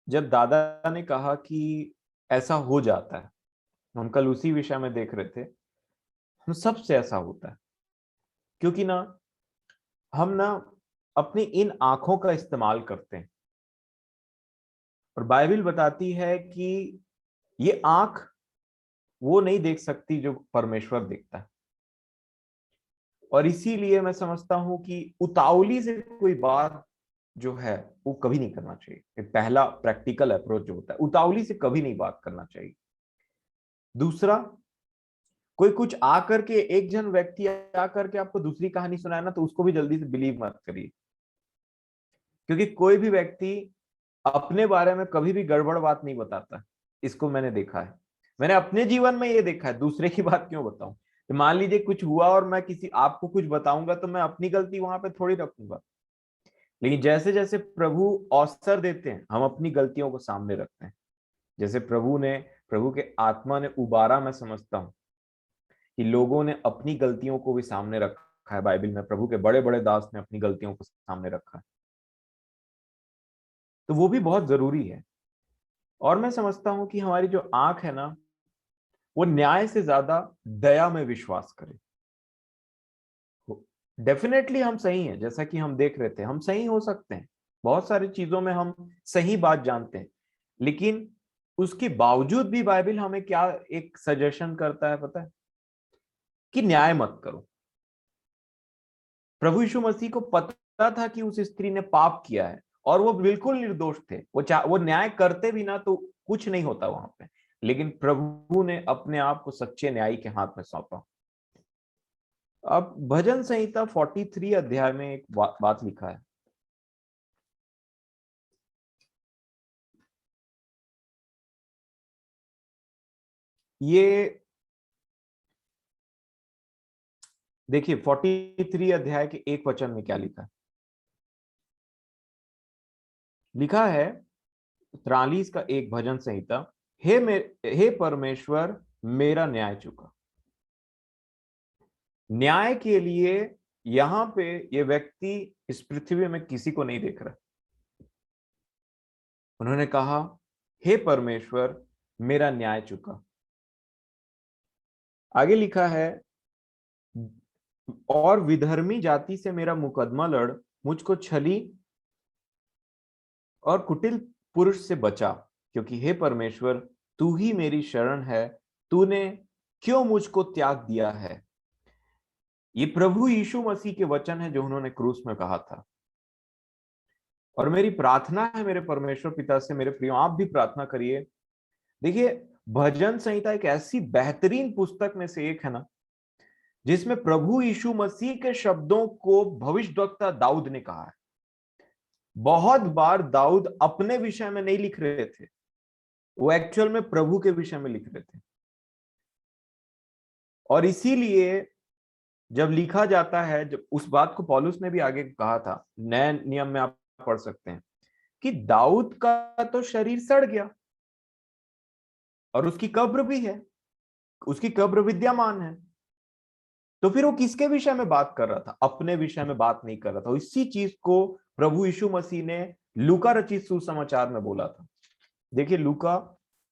जब दादा ने कहा कि ऐसा हो जाता है, हम कल उसी विषय में देख रहे थे, हम सबसे ऐसा होता है क्योंकि हम अपनी इन आंखों का इस्तेमाल करते हैं। और बाइबल बताती है कि ये आंख वो नहीं देख सकती जो परमेश्वर देखता है। और इसीलिए मैं समझता हूं कि उतावली से कोई बात जो है वो कभी नहीं करना चाहिए। एक पहला प्रैक्टिकल अप्रोच जो होता है, उतावली से कभी नहीं बात करना चाहिए। दूसरा, कोई कुछ आकर के एक जन व्यक्ति आकर के आपको दूसरी कहानी सुनाए ना, तो उसको भी जल्दी से बिलीव मत करिए, क्योंकि कोई भी व्यक्ति अपने बारे में कभी भी गड़बड़ बात नहीं बताता। इसको मैंने देखा है, मैंने अपने जीवन में ये देखा है। दूसरे की बात क्यों बताऊं? तो मान लीजिए कुछ हुआ और मैं किसी आपको कुछ बताऊंगा तो मैं अपनी गलती वहां पे थोड़ी रखूंगा। लेकिन जैसे जैसे प्रभु अवसर देते हैं, हम अपनी गलतियों को सामने रखते हैं। जैसे प्रभु के आत्मा ने उबारा, मैं समझता हूं कि लोगों ने अपनी गलतियों को भी सामने रखा है। बाइबल में प्रभु के बड़े बड़े दास ने अपनी गलतियों को सामने रखा है, तो वो भी बहुत जरूरी है। और मैं समझता हूं कि हमारी जो आंख है ना, वो न्याय से ज्यादा दया में विश्वास करे। डेफिनेटली हम सही हैं, जैसा कि हम देख रहे थे, हम सही हो सकते हैं, बहुत सारी चीजों में हम सही बात जानते हैं, लेकिन उसके बावजूद भी बाइबल हमें क्या एक सजेशन करता है पता है? कि न्याय मत करो। प्रभु यीशु मसीह को पता था कि उस स्त्री ने पाप किया है और वो बिल्कुल निर्दोष थे। वो न्याय करते भी ना तो कुछ नहीं होता वहां पे, लेकिन प्रभु ने अपने आप को सच्चे न्यायी के हाथ में सौंपा। अब भजन संहिता 43 अध्याय में एक बात लिखा है। ये देखिए 43 अध्याय के 1 वचन में क्या लिखा है। लिखा है 43 का 1 भजन संहिता, हे परमेश्वर मेरा न्याय चुका। न्याय के लिए यहां पे ये व्यक्ति इस पृथ्वी में किसी को नहीं देख रहा। उन्होंने कहा हे परमेश्वर मेरा न्याय चुका। आगे लिखा है, और विधर्मी जाति से मेरा मुकदमा लड़ मुझको छली और कुटिल पुरुष से बचा, क्योंकि हे परमेश्वर तू ही मेरी शरण है, तूने क्यों मुझको त्याग दिया है। ये प्रभु यीशु मसीह के वचन है जो उन्होंने क्रूस में कहा था। और मेरी प्रार्थना है मेरे परमेश्वर पिता से, मेरे प्रियो आप भी प्रार्थना करिए। देखिए भजन संहिता एक ऐसी बेहतरीन पुस्तक में से एक है ना, जिसमें प्रभु यीशु मसीह के शब्दों को भविष्यद्वक्ता दाऊद ने कहा है। बहुत बार दाऊद अपने विषय में नहीं लिख रहे थे, वो एक्चुअल में प्रभु के विषय में लिख रहे थे। और इसीलिए जब लिखा जाता है, जब उस बात को पौलुस ने भी आगे कहा था, नए नियम में आप पढ़ सकते हैं कि दाऊद का तो शरीर सड़ गया और उसकी कब्र भी है, उसकी कब्र विद्यमान है। तो फिर वो किसके विषय में बात कर रहा था? अपने विषय में बात नहीं कर रहा था। इसी चीज को प्रभु यीशु मसीह ने लूका रचित सुसमाचार में बोला था। देखिए लूका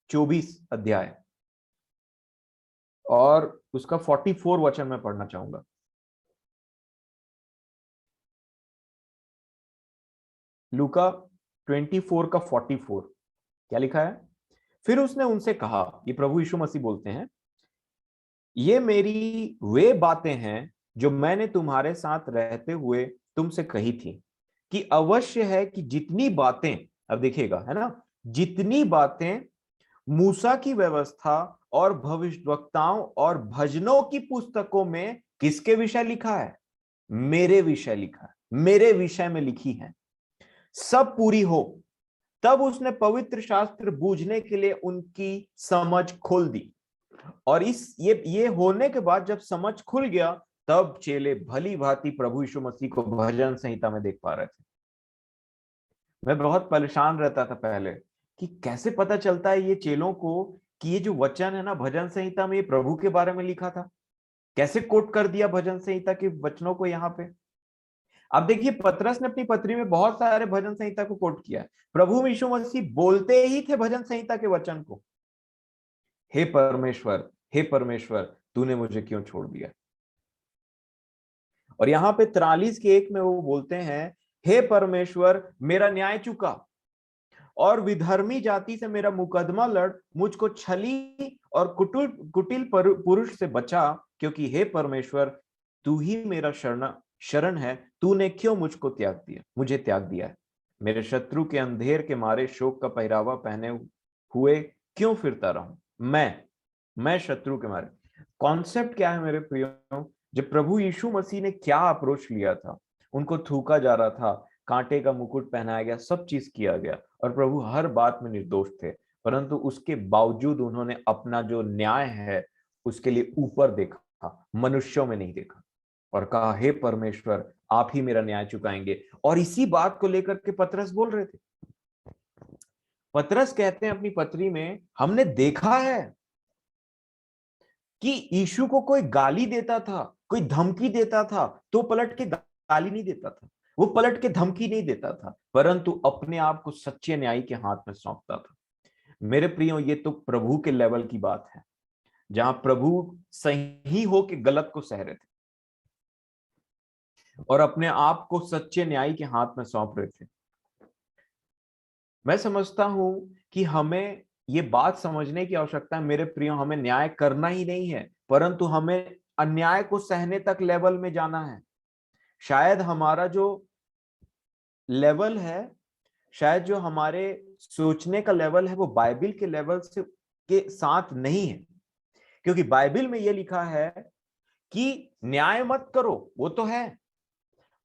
24 अध्याय और उसका 44 वचन में पढ़ना चाहूंगा। लूका 24 का 44 क्या लिखा है? फिर उसने उनसे कहा, ये प्रभु यीशु मसीह बोलते हैं, ये मेरी वे बातें हैं जो मैंने तुम्हारे साथ रहते हुए तुमसे कही थी, कि अवश्य है कि जितनी बातें, अब देखिएगा, है ना, जितनी बातें मूसा की व्यवस्था और भविष्यवक्ताओं और भजनों की पुस्तकों में किसके विषय लिखा है? मेरे विषय लिखा है, मेरे विषय में लिखी है, सब पूरी हो। तब उसने पवित्र शास्त्र बूझने के लिए उनकी समझ खोल दी। और ये होने के बाद जब समझ खुल गया, तब चेले भली भांति प्रभु यीशु मसीह को भजन संहिता में देख पा रहे थे। मैं बहुत परेशान रहता था पहले कि कैसे पता चलता है ये चेलों को कि ये जो वचन है ना भजन संहिता में, ये प्रभु के बारे में लिखा था। कैसे कोट कर दिया भजन संहिता के वचनों को यहाँ पे। अब देखिए, पतरस ने अपनी पत्री में बहुत सारे भजन संहिता को कोट किया है। प्रभु यीशु मसीह बोलते ही थे भजन संहिता के वचन को, हे परमेश्वर तूने मुझे क्यों छोड़ दिया। और यहाँ पे 43:1 में वो बोलते हैं, हे परमेश्वर मेरा न्याय चुका और विधर्मी जाति से मेरा मुकदमा लड़, मुझको छली और कुटिल पुरुष से बचा, क्योंकि हे परमेश्वर तू ही मेरा शरण है, तूने क्यों मुझे त्याग दिया है। मेरे शत्रु के अंधेर के मारे शोक का पहरावा पहने हुए क्यों फिरता रहूं, मैं शत्रु के मारे। कॉन्सेप्ट क्या है मेरे प्रियो? जब प्रभु यीशु मसीह ने क्या अप्रोच लिया था, उनको थूका जा रहा था, कांटे का मुकुट पहनाया गया, सब चीज किया गया, और प्रभु हर बात में निर्दोष थे, परंतु उसके बावजूद उन्होंने अपना जो न्याय है उसके लिए ऊपर देखा, मनुष्यों में नहीं देखा, और कहा हे परमेश्वर आप ही मेरा न्याय चुकाएंगे। और इसी बात को लेकर के पतरस बोल रहे थे। पतरस कहते हैं अपनी पत्री में, हमने देखा है कि यीशु को कोई गाली देता था, कोई धमकी देता था, तो पलट के गाली नहीं देता था, वो पलट के धमकी नहीं देता था, परंतु अपने आप को सच्चे न्यायी के हाथ में सौंपता था। मेरे प्रियो, ये तो प्रभु के लेवल की बात है, जहां प्रभु सही हो के गलत को सह रहे थे और अपने आप को सच्चे न्यायी के हाथ में सौंप रहे थे। मैं समझता हूं कि हमें ये बात समझने की आवश्यकता है मेरे प्रियो, हमें न्याय करना ही नहीं है, परंतु हमें अन्याय को सहने तक लेवल में जाना है। शायद हमारा जो लेवल है, शायद जो हमारे सोचने का लेवल है, वो बाइबल के लेवल से के साथ नहीं है, क्योंकि बाइबल में ये लिखा है कि न्याय मत करो, वो तो है,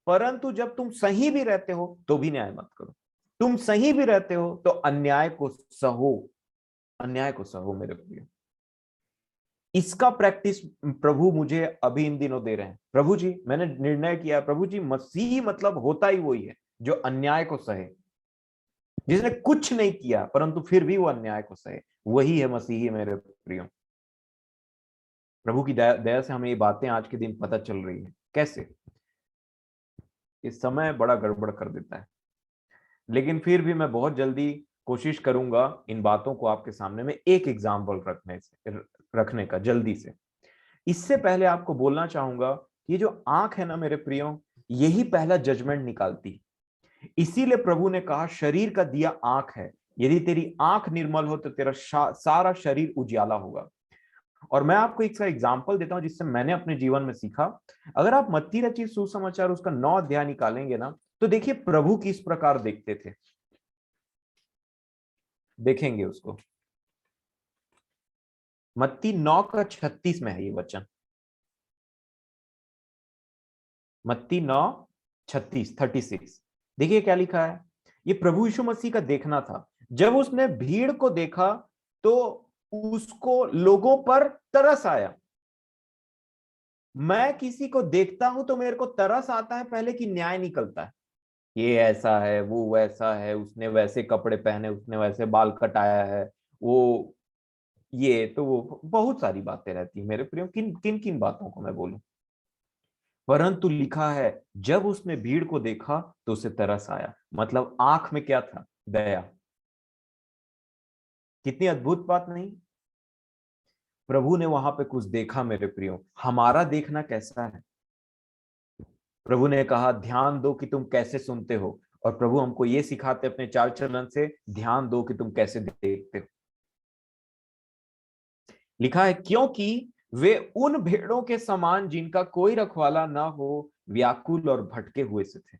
परंतु जब तुम सही भी रहते हो तो भी न्याय मत करो। तुम सही भी रहते हो तो अन्याय को सहो मेरे प्रिय। इसका प्रैक्टिस प्रभु मुझे अभी इन दिनों दे रहे हैं। प्रभु जी, मैंने निर्णय किया, प्रभु जी मसीह मतलब होता ही वही है जो अन्याय को सहे, जिसने कुछ नहीं किया परंतु फिर भी वो अन्याय को सहे, वही है मसीही मेरे प्रियो। प्रभु की दया से हमें ये बातें आज के दिन पता चल रही है। कैसे? इस समय बड़ा गड़बड़ कर देता है, लेकिन फिर भी मैं बहुत जल्दी कोशिश करूंगा इन बातों को आपके सामने में एक एग्जाम्पल रखने का जल्दी से। इससे पहले आपको बोलना चाहूंगा, ये जो आंख है ना मेरे प्रियो, यही पहला जजमेंट निकालती। इसीलिए प्रभु ने कहा शरीर का दिया आंख है, यदि तेरी आंख निर्मल हो तो तेरा सारा शरीर उजियाला होगा। और मैं आपको एक एग्जाम्पल देता हूं जिससे मैंने अपने जीवन में सीखा। अगर आप मत्ती रचित सुसमाचार उसका 9 अध्याय निकालेंगे ना, तो देखिए प्रभु किस प्रकार देखते थे, देखेंगे उसको। मत्ती 9:36 में है ये वचन, मत्ती 9:36 देखिए क्या लिखा है। ये प्रभु यीशु मसीह का देखना था। जब उसने भीड़ को देखा तो उसको लोगों पर तरस आया। मैं किसी को देखता हूं तो मेरे को तरस आता है पहले कि न्याय निकलता है, ये ऐसा है, वो वैसा है, उसने वैसे कपड़े पहने, उसने वैसे बाल कटाया है, वो ये तो वो बहुत सारी बातें रहती है मेरे प्रियो। किन किन बातों को मैं बोलूं, परंतु लिखा है जब उसने भीड़ को देखा तो उसे तरस आया। मतलब आंख में क्या था? दया। कितनी अद्भुत बात नहीं? प्रभु ने वहां पे कुछ देखा मेरे प्रियो। हमारा देखना कैसा है? प्रभु ने कहा ध्यान दो कि तुम कैसे सुनते हो, और प्रभु हमको ये सिखाते अपने चाल चलन से, ध्यान दो कि तुम कैसे देखते हो। लिखा है क्योंकि वे उन भेड़ों के समान जिनका कोई रखवाला ना हो, व्याकुल और भटके हुए से थे।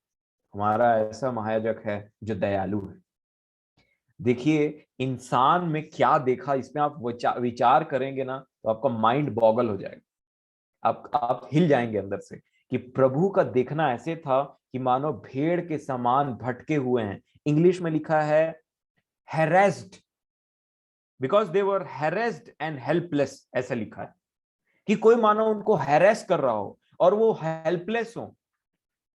हमारा ऐसा महायाजक है जो दयालु है। देखिए इंसान में क्या देखा, इसमें आप विचार करेंगे ना तो आपका माइंड बॉगल हो जाएगा। आप हिल जाएंगे अंदर से कि प्रभु का देखना ऐसे था कि मानो भेड़ के समान भटके हुए हैं। इंग्लिश में लिखा है harassed, because they were harassed and helpless, ऐसा लिखा है कि कोई मानो उनको हैरेस कर रहा हो और वो हेल्पलेस हो।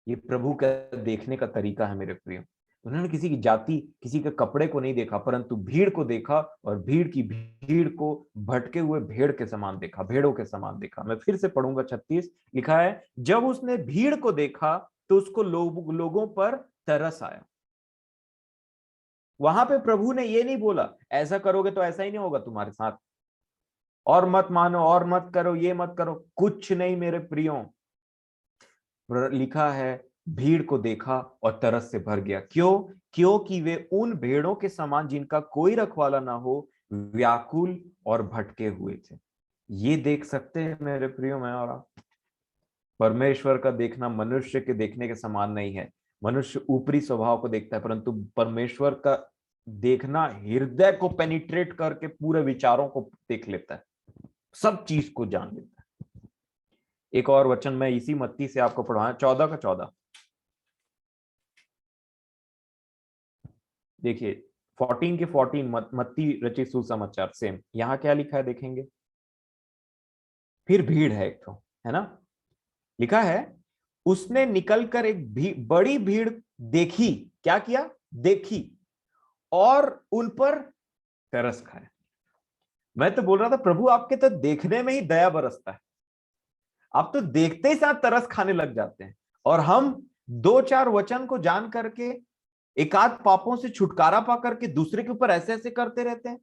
ये प्रभु का देखने का तरीका है मेरे प्रियो। उन्होंने किसी की जाति, किसी के कपड़े को नहीं देखा, परंतु भीड़ को देखा और भीड़ को भटके हुए भेड़ के समान देखा, भेड़ों के समान देखा। मैं फिर से पढ़ूंगा 36, लिखा है जब उसने भीड़ को देखा तो उसको लोगों पर तरस आया। वहां पे प्रभु ने ये नहीं बोला ऐसा करोगे तो ऐसा ही नहीं होगा तुम्हारे साथ, और मत मानो, और मत करो, ये मत करो, कुछ नहीं मेरे प्रियो। लिखा है भीड़ को देखा और तरस से भर गया। क्योंकि वे उन भेड़ों के समान जिनका कोई रखवाला ना हो, व्याकुल और भटके हुए थे। ये देख सकते हैं मेरे प्रियो मैं और आप। परमेश्वर का देखना मनुष्य के देखने के समान नहीं है। मनुष्य ऊपरी स्वभाव को देखता है, परंतु परमेश्वर का देखना हृदय को पेनिट्रेट करके पूरे विचारों को देख लेता है, सब चीज को जान लेता है। एक और वचन मैं इसी मत्ती से आपको पढ़ाऊं, 14 का 14। देखिए 14 के 14 मत्ती रचित सुसमाचार सेम। यहां क्या लिखा है देखेंगे। फिर भीड़ है एक तो, है ना। लिखा है उसने निकलकर एक बड़ी भीड़ देखी। क्या किया? देखी और उन पर तरस खाया। मैं तो बोल रहा था प्रभु आपके तो देखने में ही दया बरसता है, आप तो देखते ही साथ तरस खाने लग जाते हैं। और हम 2-4 वचन को जान करके एकाध पापों से छुटकारा पा करके दूसरे के ऊपर ऐसे ऐसे करते रहते हैं।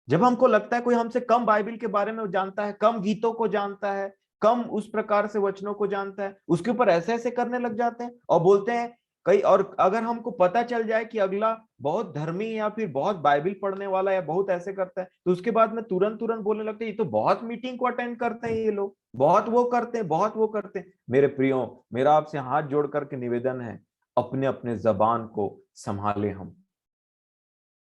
जब हमको लगता है कोई हमसे कम बाइबल के बारे में जानता है, कम गीतों को जानता है, कम उस प्रकार से वचनों को जानता है, उसके ऊपर ऐसे ऐसे करने लग जाते हैं और बोलते हैं कई। और अगर हमको पता चल जाए कि अगला बहुत धर्मी या फिर बहुत बाइबल पढ़ने वाला या बहुत ऐसे करता है, तो उसके बाद में तुरंत बोलने लगते हैं ये तो बहुत मीटिंग को अटेंड करते हैं, ये लोग बहुत वो करते हैं, बहुत वो करते हैं। मेरे प्रियो, मेरा आपसे हाथ जोड़ करके निवेदन है, अपने अपने जबान को संभाले हम।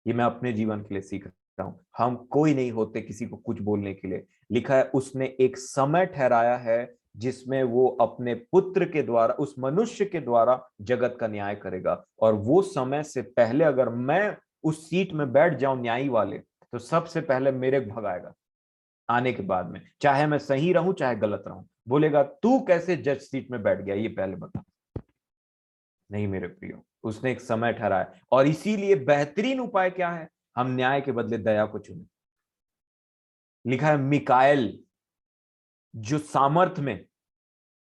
ये मैं अपने जीवन के लिए सीख रहा हूं। हम कोई नहीं होते किसी को कुछ बोलने के लिए। लिखा है उसने एक समय ठहराया है जिसमें वो अपने पुत्र के द्वारा, उस मनुष्य के द्वारा जगत का न्याय करेगा। और वो समय से पहले अगर मैं उस सीट में बैठ जाऊं न्यायी वाले, तो सबसे पहले मेरे भगाएगा आने के बाद में, चाहे मैं सही रहूं चाहे गलत रहूं। बोलेगा तू कैसे जज सीट में बैठ गया, ये पहले बता। नहीं मेरे प्रियो, उसने एक समय ठहराया। और इसीलिए बेहतरीन उपाय क्या है? हम न्याय के बदले दया को चुने। लिखा है मिकाएल जो सामर्थ में,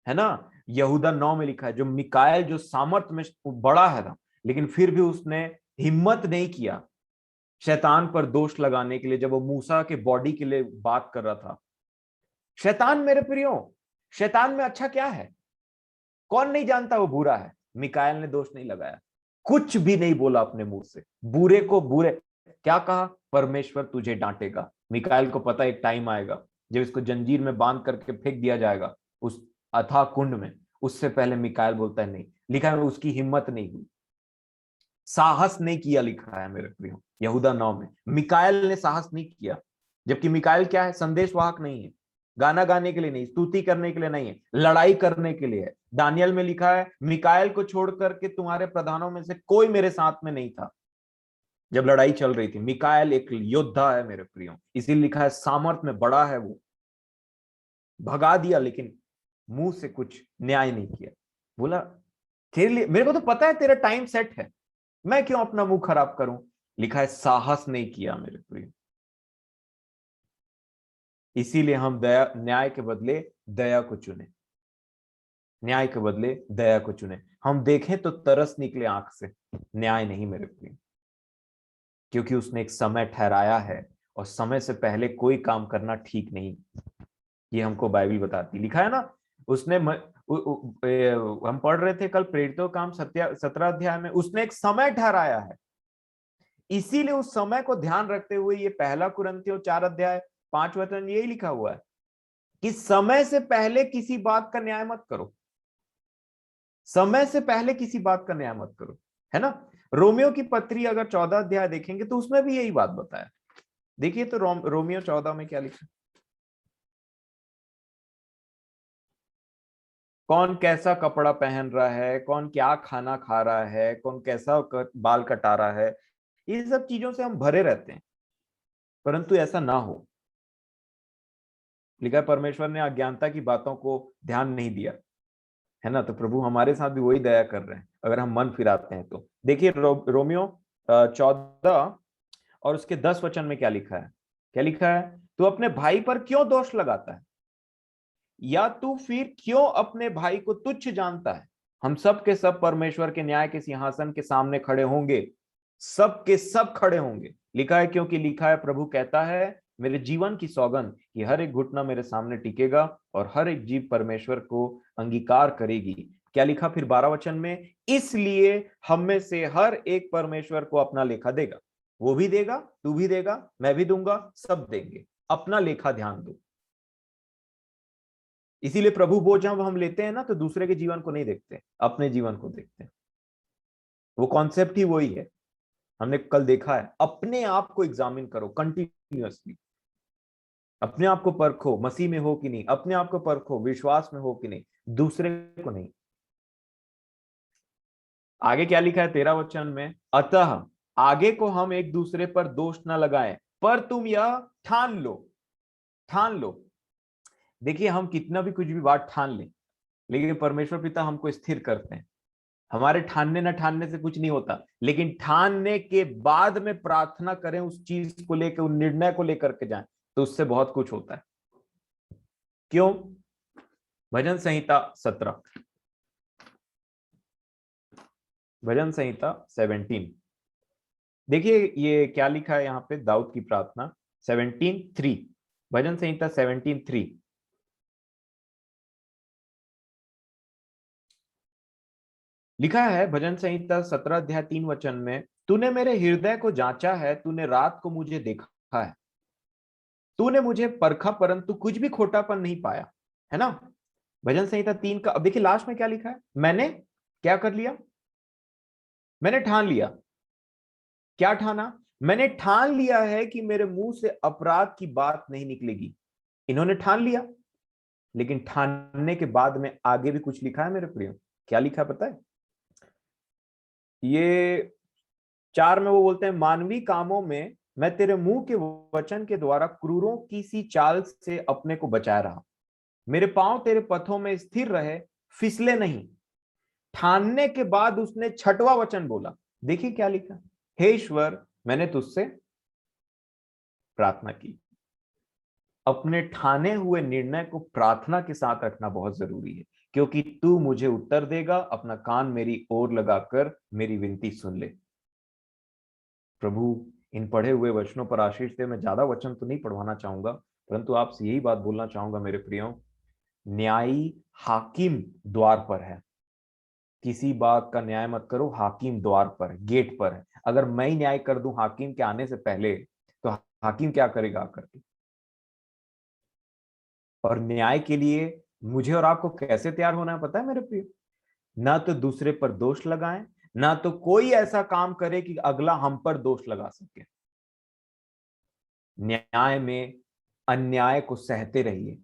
है ना, यहूदा 9 में लिखा है जो मिकाएल जो सामर्थ में बड़ा है था, लेकिन फिर भी उसने हिम्मत नहीं किया शैतान पर दोष लगाने के लिए जब वो मूसा के बॉडी के लिए बात कर रहा था। शैतान मेरे प्रियो, शैतान में अच्छा क्या है? कौन नहीं जानता वो बुरा है? मिकाएल ने दोष नहीं लगाया, कुछ भी नहीं बोला अपने मुंह से। बुरे को बुरे क्या कहा? परमेश्वर तुझे डांटेगा। मिकाएल को पता एक टाइम आएगा जब इसको जंजीर में बांध करके फेंक दिया जाएगा उस अथाह कुंड में। उससे पहले मिकाएल बोलता है नहीं। लिखा है उसकी हिम्मत नहीं हुई, साहस नहीं किया। लिखा है मेरे प्रियो यहूदा 9 में मिकाएल ने साहस नहीं किया। जबकि मिकाएल क्या है? संदेशवाहक नहीं है, गाना गाने के लिए नहीं, स्तुति करने के लिए नहीं है, लड़ाई करने के लिए है। दानियल में लिखा है मिकाएल को छोड़ करके तुम्हारे प्रधानों में से कोई मेरे साथ में नहीं था जब लड़ाई चल रही थी। मिकाएल एक योद्धा है मेरे प्रियो, इसीलिए लिखा है सामर्थ में बड़ा है। वो भगा दिया लेकिन मुंह से कुछ न्याय नहीं किया। बोला तेरे लिए, मेरे को तो पता है तेरा टाइम सेट है, मैं क्यों अपना मुंह खराब करूं। लिखा है साहस नहीं किया मेरे प्रियो। इसीलिए हम दया, न्याय के बदले दया को चुने, न्याय के बदले दया को चुने। हम देखें तो तरस निकले आंख से, न्याय नहीं मेरे प्रिय। क्योंकि उसने एक समय ठहराया है और समय से पहले कोई काम करना ठीक नहीं, ये हमको बाइबल बताती। लिखा है ना उसने हम पढ़ रहे थे कल प्रेरितों का काम 17 अध्याय में, उसने एक समय ठहराया है। इसीलिए उस समय को ध्यान रखते हुए ये 1 कुरिन्थियों 4 अध्याय 5 वचन यही लिखा हुआ है कि समय से पहले किसी बात का न्याय मत करो, समय से पहले किसी बात का न्याय मत करो, है ना। रोमियो की पत्री अगर 14 अध्याय देखेंगे तो उसमें भी यही बात बताया। देखिए तो रोमियो 14 में क्या लिखा, कौन कैसा कपड़ा पहन रहा है, कौन क्या खाना खा रहा है, कौन कैसा बाल कटा रहा है, ये सब चीजों से हम भरे रहते हैं, परंतु ऐसा ना हो। लिखा है परमेश्वर ने अज्ञानता की बातों को ध्यान नहीं दिया, है ना। तो प्रभु हमारे साथ भी वही दया कर रहे हैं अगर हम मन फिराते हैं तो। देखिए रोमियो 14 और उसके 10 वचन में क्या लिखा है, क्या लिखा है, तू अपने भाई पर क्यों दोष लगाता है, या तू फिर क्यों अपने भाई को तुच्छ जानता है। हम सब के सब परमेश्वर के न्याय के सिंहासन के सामने खड़े होंगे, सब के सब खड़े होंगे। लिखा है, क्योंकि लिखा है, प्रभु कहता है, मेरे जीवन की सौगंध कि हर एक घुटना मेरे सामने टिकेगा और हर एक जीव परमेश्वर को अंगीकार करेगी। क्या लिखा फिर 12 वचन में, इसलिए हम में से हर एक परमेश्वर को अपना लेखा देगा। वो भी देगा, तू भी देगा, मैं भी दूंगा, सब देंगे। अपना लेखा ध्यान दो। इसीलिए प्रभु वो जब हम लेते हैं ना तो दूसरे के जीवन को नहीं देखते, अपने जीवन को देखते हैं। वो कॉन्सेप्ट ही वही है, हमने कल देखा है। अपने आप को एग्जामिन करो कंटिन्यूअसली, अपने आप को परखो, मसीह में हो कि नहीं, अपने आप को परखो, विश्वास में हो कि नहीं, दूसरे को नहीं। आगे क्या लिखा है 13 वचन में, अतः आगे को हम एक दूसरे पर दोष न लगाएं, पर तुम यह ठान लो, ठान लो। देखिए हम कितना भी कुछ भी बात ठान लें, लेकिन परमेश्वर पिता हमको स्थिर करते हैं। हमारे ठानने न ठानने से कुछ नहीं होता, लेकिन ठानने के बाद में प्रार्थना करें, उस चीज को लेकर, उस निर्णय को लेकर के जाएं, तो उससे बहुत कुछ होता है। क्यों? भजन संहिता 17, भजन संहिता 17 देखिए ये क्या लिखा है यहाँ पे, दाऊद की प्रार्थना 17:3, भजन संहिता 17:3। लिखा है भजन संहिता 17 अध्याय 3 वचन में, तूने मेरे हृदय को जांचा है, तूने रात को मुझे देखा है, तूने मुझे परखा परंतु कुछ भी खोटापन नहीं पाया, है ना। भजन संहिता 3 का, अब देखिए लास्ट में क्या लिखा है, मैंने क्या कर लिया, मैंने ठान लिया। क्या ठाना? मैंने ठान लिया है कि मेरे मुंह से अपराध की बात नहीं निकलेगी। इन्होंने ठान लिया, लेकिन ठानने के बाद में आगे भी कुछ लिखा है मेरे प्रियो। क्या लिखा पता है? ये 4 में वो बोलते हैं, मानवीय कामों में मैं तेरे मुंह के वचन के द्वारा क्रूरों की सी चाल से अपने को बचाए रहा, मेरे पांव तेरे पथों में स्थिर रहे, फिसले नहीं। ठानने के बाद उसने 6वां वचन बोला, देखिए क्या लिखा, हे ईश्वर मैंने तुझसे प्रार्थना की। अपने ठाने हुए निर्णय को प्रार्थना के साथ रखना बहुत जरूरी है, क्योंकि तू मुझे उत्तर देगा। अपना कान मेरी ओर लगाकर मेरी विनती सुन ले। प्रभु इन पढ़े हुए वचनों पर आशीष दे। मैं ज्यादा वचन तो नहीं पढ़वाना चाहूंगा, परंतु आपसे यही बात बोलना चाहूंगा मेरे प्रियो, न्यायी हाकिम द्वार पर है। किसी बात का न्याय मत करो, हाकिम द्वार पर, गेट पर है। अगर मैं ही न्याय कर दूं हाकिम के आने से पहले, तो हाकिम क्या करेगा आकर के? और न्याय के लिए मुझे और आपको कैसे तैयार होना है पता है मेरे प्रिय? ना तो दूसरे पर दोष लगाएं, ना तो कोई ऐसा काम करे कि अगला हम पर दोष लगा सके। न्याय में अन्याय को सहते रहिए,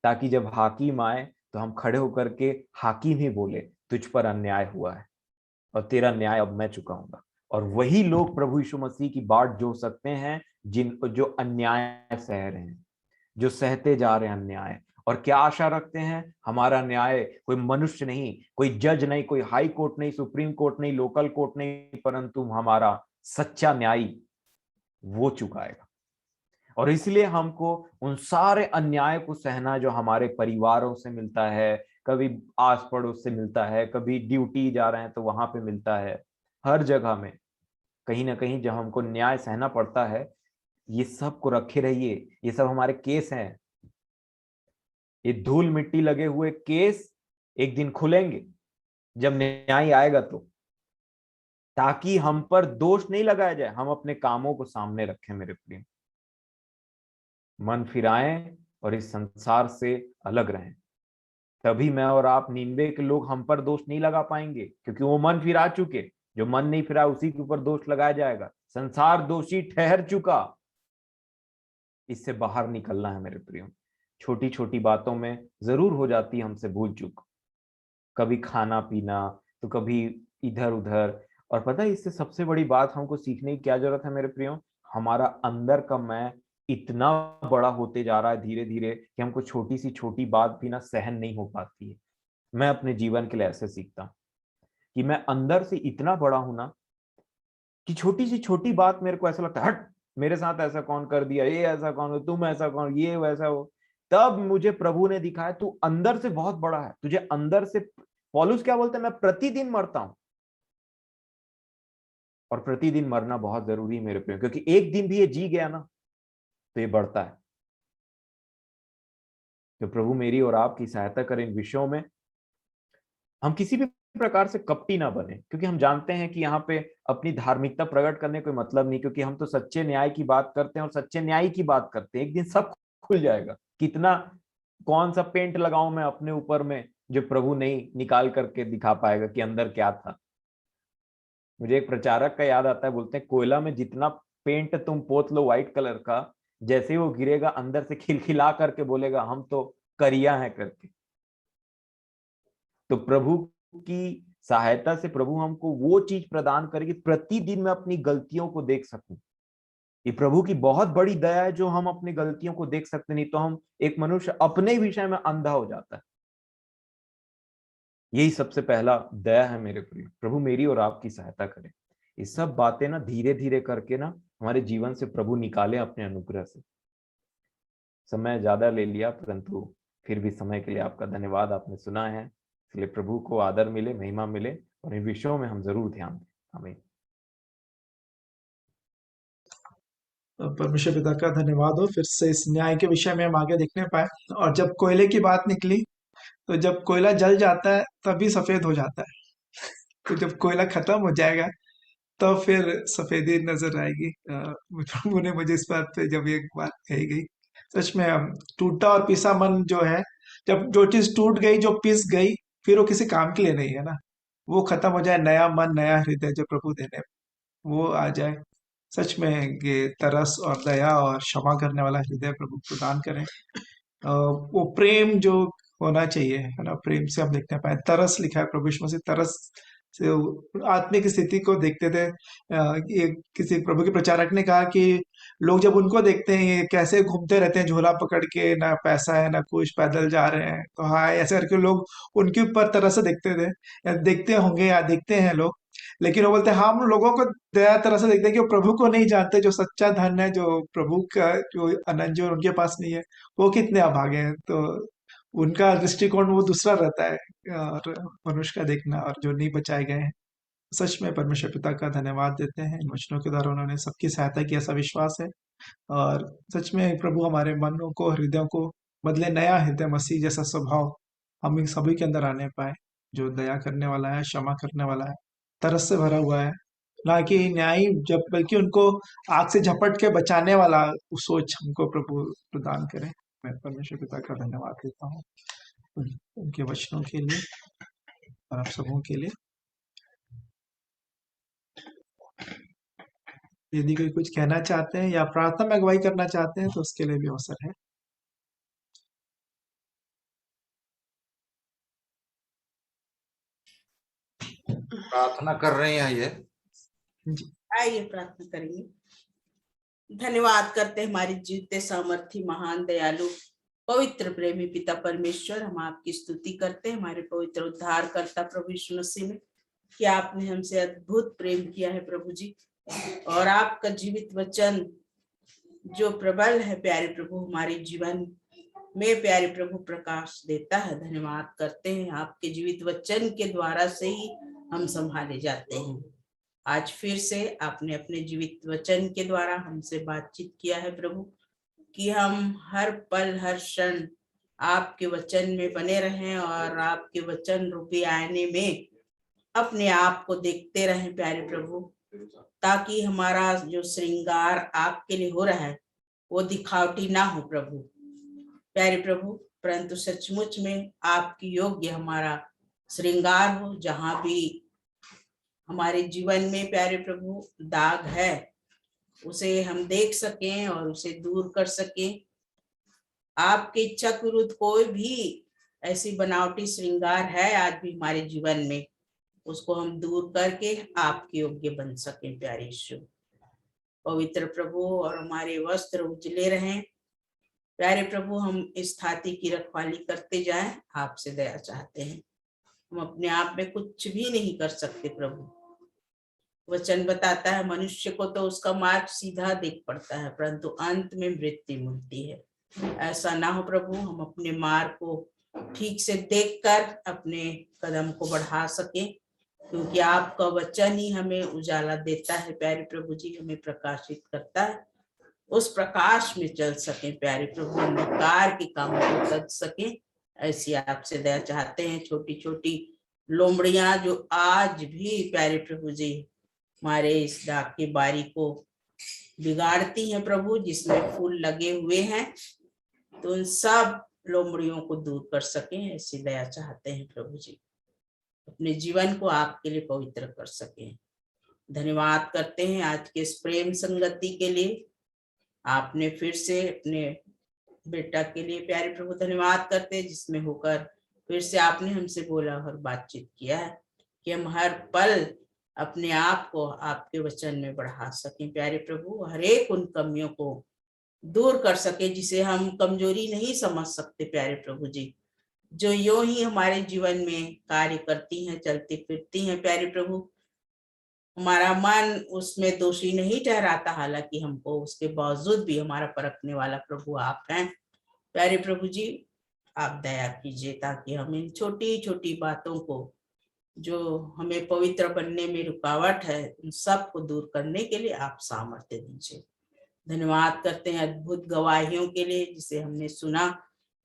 ताकि जब हाकिम आए तो हम खड़े होकर के हाकिम ही बोले, तुझ पर अन्याय हुआ है और तेरा न्याय अब मैं चुकाऊंगा। और वही लोग प्रभु यीशु मसीह की बाट जो सकते हैं, जो अन्याय सह रहे हैं, जो सहते जा रहे हैं अन्याय, और क्या आशा रखते हैं, हमारा न्याय कोई मनुष्य नहीं, कोई जज नहीं, कोई हाई कोर्ट नहीं, सुप्रीम कोर्ट नहीं, लोकल कोर्ट नहीं, परंतु हमारा सच्चा न्यायी वो चुकाएगा। और इसलिए हमको उन सारे अन्याय को सहना जो हमारे परिवारों से मिलता है, कभी आस पड़ोस से मिलता है, कभी ड्यूटी जा रहे हैं तो वहां पे मिलता है, हर जगह में कहीं ना कहीं जब हमको न्याय सहना पड़ता है, ये सब को रखे रहिए। ये सब हमारे केस हैं, ये धूल मिट्टी लगे हुए केस एक दिन खुलेंगे जब न्याय आएगा, तो ताकि हम पर दोष नहीं लगाया जाए, हम अपने कामों को सामने रखें मेरे प्रिय। मन फिराएं और इस संसार से अलग रहें। तभी मैं और आप, निन्वे के लोग हम पर दोष नहीं लगा पाएंगे, क्योंकि वो मन फिरा चुके। जो मन नहीं फिरा उसी के ऊपर दोष लगाया जाएगा। संसार दोषी ठहर चुका। इससे बाहर निकलना है मेरे प्रियो। छोटी छोटी बातों में जरूर हो जाती है हमसे भूल चूक, कभी खाना पीना तो कभी इधर उधर। और पता है इससे सबसे बड़ी बात हमको सीखने की क्या जरूरत है मेरे प्रियो? हमारा अंदर का मैं इतना बड़ा होते जा रहा है धीरे धीरे कि हमको छोटी सी छोटी बात भी ना सहन नहीं हो पाती है। मैं अपने जीवन के लिए ऐसे सीखता हूं कि मैं अंदर से इतना बड़ा हूं ना कि छोटी सी छोटी बात मेरे को ऐसा लगता है, हट, मेरे साथ ऐसा कौन कर दिया, ये ऐसा कौन, तुम ऐसा कौन, ये वैसा हो। तब मुझे प्रभु ने दिखाया तू अंदर से बहुत बड़ा है, तुझे अंदर से। पौलुस क्या बोलते हैं? मैं प्रतिदिन मरता हूं। और प्रतिदिन मरना बहुत जरूरी है मेरे प्रिय, क्योंकि एक दिन भी ये जी गया ना तो ये बढ़ता है। तो प्रभु मेरी और आपकी सहायता करें इन विषयों में। हम किसी भी प्रकार से कपटी ना बने, क्योंकि हम जानते हैं कि यहाँ पे अपनी धार्मिकता प्रकट करने कोई मतलब नहीं, क्योंकि हम तो सच्चे न्याय की बात करते हैं और सच्चे न्याय की बात करते हैं। एक दिन सब खुल जाएगा। कितना कौन सा पेंट लगाऊं मैं अपने ऊपर में जो प्रभु नहीं निकाल करके दिखा पाएगा कि अंदर क्या था। मुझे एक प्रचारक का याद आता है, बोलते हैं कोयला में जितना पेंट तुम पोत लो व्हाइट कलर का, जैसे ही वो गिरेगा अंदर से खिलखिला करके बोलेगा हम तो करिया है करके। तो प्रभु की सहायता से प्रभु हमको वो चीज प्रदान करेगी, प्रतिदिन मैं अपनी गलतियों को देख सकूं। ये प्रभु की बहुत बड़ी दया है जो हम अपनी गलतियों को देख सकते, नहीं तो हम एक मनुष्य अपने विषय में अंधा हो जाता है। यही सबसे पहला दया है मेरे प्रिय। प्रभु मेरी और आपकी सहायता करें। ये सब बातें ना धीरे धीरे करके ना हमारे जीवन से प्रभु निकाले अपने अनुग्रह से। समय ज्यादा ले लिया, परंतु फिर भी समय के लिए आपका धन्यवाद। आपने सुना है, इसलिए प्रभु को आदर मिले, महिमा मिले, और इन विषयों में हम जरूर ध्यान दें। आमीन। परमेश्वर पिता का धन्यवाद हो, फिर से इस न्याय के विषय में हम आगे देखने पाए। और जब कोयले की बात निकली, तो जब कोयला जल जाता है तभी सफेद हो जाता है। तो जब कोयला खत्म हो जाएगा तो फिर सफेदी नजर आएगी। प्रभु ने मुझे इस बात पे जब एक बात कही गई, सच में टूटा और पिसा मन जो है, जब जो चीज टूट गई, जो पिस गई, फिर वो किसी काम के लिए नहीं है ना। वो खत्म हो जाए, नया मन नया हृदय जो प्रभु देने वो आ जाए। सच में ये तरस और दया और क्षमा करने वाला हृदय प्रभु प्रदान करें। वो प्रेम जो होना चाहिए है ना, प्रेम से हम देखने पाए। तरस लिखा है, प्रभु यीशु मसीह तरस से आत्मिक स्थिति को देखते थे। ये किसी प्रभु के प्रचारक ने कहा कि लोग जब उनको देखते हैं ये कैसे घूमते रहते हैं झोला पकड़ के, ना पैसा है ना कुछ, पैदल जा रहे हैं, तो हाँ ऐसे करके लोग उनके ऊपर तरह से देखते थे, या देखते होंगे या देखते हैं लोग। लेकिन वो बोलते हैं हम लोगों को दया तरह से देखते हैं कि वो प्रभु को नहीं जानते। जो सच्चा धन है, जो प्रभु का जो अनंत जो उनके पास नहीं है, वो कितने अभागे हैं। तो उनका दृष्टिकोण वो दूसरा रहता है, और मनुष्य का देखना, और जो नहीं बचाए गए हैं। सच में परमेश्वर पिता का धन्यवाद देते हैं। इन वचनों के द्वारा उन्होंने सबकी सहायता की, ऐसा विश्वास है। और सच में प्रभु हमारे मनों को, हृदयों को बदले, नया हृदय मसीह जैसा स्वभाव हम सभी के अंदर आने पाए, जो दया करने वाला है, क्षमा करने वाला है, तरस से भरा हुआ है, ना कि न्यायी, जब बल्कि उनको आग से झपट के बचाने वाला सोच हमको प्रभु प्रदान करें। मैं परमेश्वर पिता का धन्यवाद देता हूँ उनके वचनों के लिए और आप सबों के लिए। यदि कोई कुछ कहना चाहते हैं या प्रार्थना में अगुवाई करना चाहते हैं तो उसके लिए भी अवसर है। प्रार्थना कर रहे हैं ये। आइए प्रार्थना करेंगे। धन्यवाद करते हैं हमारे जीवते सामर्थी महान दयालु पवित्र प्रेमी पिता परमेश्वर, हम आपकी स्तुति करते हैं हमारे पवित्र उद्धारकर्ता प्रभु यीशु मसीह में, कि आपने हमसे अद्भुत प्रेम किया है प्रभु जी। और आपका जीवित वचन जो प्रबल है प्यारे प्रभु, हमारे जीवन में प्यारे प्रभु प्रकाश देता है। धन्यवाद करते हैं, आपके जीवित वचन के द्वारा से ही हम संभाले जाते हैं। आज फिर से आपने अपने जीवित वचन के द्वारा हमसे बातचीत किया है प्रभु, कि हम हर पल हर क्षण आपके वचन में बने रहें और आपके वचन रूपी आईने में अपने आप को देखते रहें प्यारे प्रभु, ताकि हमारा जो श्रृंगार आपके लिए हो रहा है वो दिखावटी ना हो प्रभु प्यारे प्रभु, परंतु सचमुच में आपकी योग्य हमारा श्रृंगार हो। जहां भी हमारे जीवन में प्यारे प्रभु दाग है, उसे हम देख सकें और उसे दूर कर सकें। आपकी इच्छा के विरुद्ध कोई भी ऐसी बनावटी श्रृंगार है आज भी हमारे जीवन में, उसको हम दूर करके आपके योग्य बन सकें प्यारे यीशु। पवित्र प्रभु, और हमारे वस्त्र उजले रहें प्यारे प्रभु। हम इस छाती की रखवाली करते जाएं, आपसे दया चाहते हैं। हम अपने आप में कुछ भी नहीं कर सकते प्रभु। वचन बताता है मनुष्य को तो उसका मार्ग सीधा दिख पड़ता है, परंतु अंत में मृत्यु मिलती है। ऐसा ना हो प्रभु, हम अपने मार्ग को ठीक से देखकर अपने कदम को बढ़ा सके, क्योंकि आपका वचन ही हमें उजाला देता है प्यारे प्रभु जी, हमें प्रकाशित करता है। उस प्रकाश में चल सके प्यारे प्रभु, अंधकार के कामों को तज सके, ऐसी आपसे दया चाहते हैं। छोटी छोटी लोमड़ियां जो आज भी प्यारे प्रभु जी हमारे इस डाक की बारी को बिगाड़ती हैं प्रभु, जिसमें फूल लगे हुए हैं, तो उन सब लोमड़ियों को दूर कर सकें, ऐसी दया चाहते हैं प्रभु जी। अपने जीवन को आपके लिए पवित्र कर सकें। धन्यवाद करते हैं आज के इस प्रेम संगति के लिए। आपने फिर से अपने बेटा के लिए प्यारे प्रभु धन्यवाद करते हैं, जिसमें होकर फिर से आपने हमसे बोला और बातचीत किया है कि हम हर पल अपने आप को आपके वचन में बढ़ा सकें प्यारे प्रभु। हर एक उन कमियों को दूर कर सके जिसे हम कमजोरी नहीं समझ सकते प्यारे प्रभु जी, जो यूं ही हमारे जीवन में कार्य करती हैं, चलती फिरती हैं प्यारे प्रभु। हमारा मन उसमें दोषी नहीं ठहराता, हालांकि हमको उसके बावजूद भी हमारा परखने वाला प्रभु आप हैं प्यारे प्रभु जी। आप दया कीजिए ताकि हम इन छोटी छोटी बातों को जो हमें पवित्र बनने में रुकावट है, उन सब को दूर करने के लिए आप सामर्थ्य दीजिए। धन्यवाद करते हैं अद्भुत गवाहियों के लिए जिसे हमने सुना,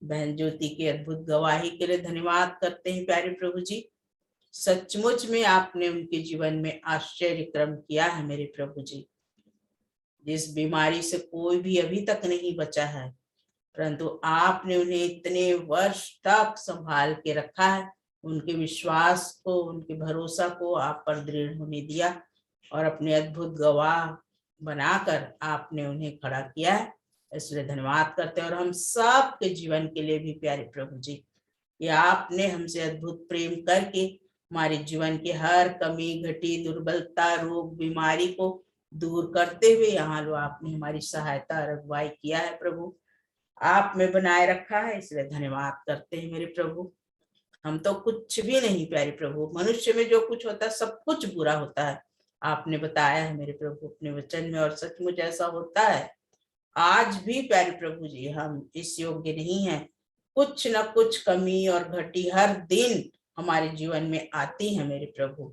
बहन ज्योति के अद्भुत गवाही के लिए धन्यवाद करते हैं प्यारे प्रभु जी। सचमुच में आपने उनके जीवन में आश्चर्य क्रम किया है मेरे प्रभु जी। जिस बीमारी से कोई भी अभी तक नहीं बचा है, परंतु आपने उन्हें इतने वर्ष तक संभाल के रखा है। उनके विश्वास को, उनके भरोसा को आप पर दृढ़ होने दिया और अपने अद्भुत गवाह बनाकर आपने उन्हें खड़ा किया है, इसलिए धन्यवाद करते हैं। और हम सब के जीवन के लिए भी प्यारे प्रभु जी, कि आपने हमसे अद्भुत प्रेम करके हमारे जीवन के हर कमी, घटी, दुर्बलता, रोग, बीमारी को दूर करते हुए यहाँ लो आपने हमारी सहायता और अगुवाई किया है प्रभु। आप में बनाए रखा है, इसलिए धन्यवाद करते हैं मेरे प्रभु। हम तो कुछ भी नहीं प्यारे प्रभु, मनुष्य में जो कुछ होता है सब कुछ बुरा होता है, आपने बताया है मेरे प्रभु अपने वचन में, और सचमुच ऐसा होता है। आज भी प्यारे प्रभु जी हम इस योग्य नहीं है, कुछ न कुछ कमी और घटी हर दिन हमारे जीवन में आती है मेरे प्रभु,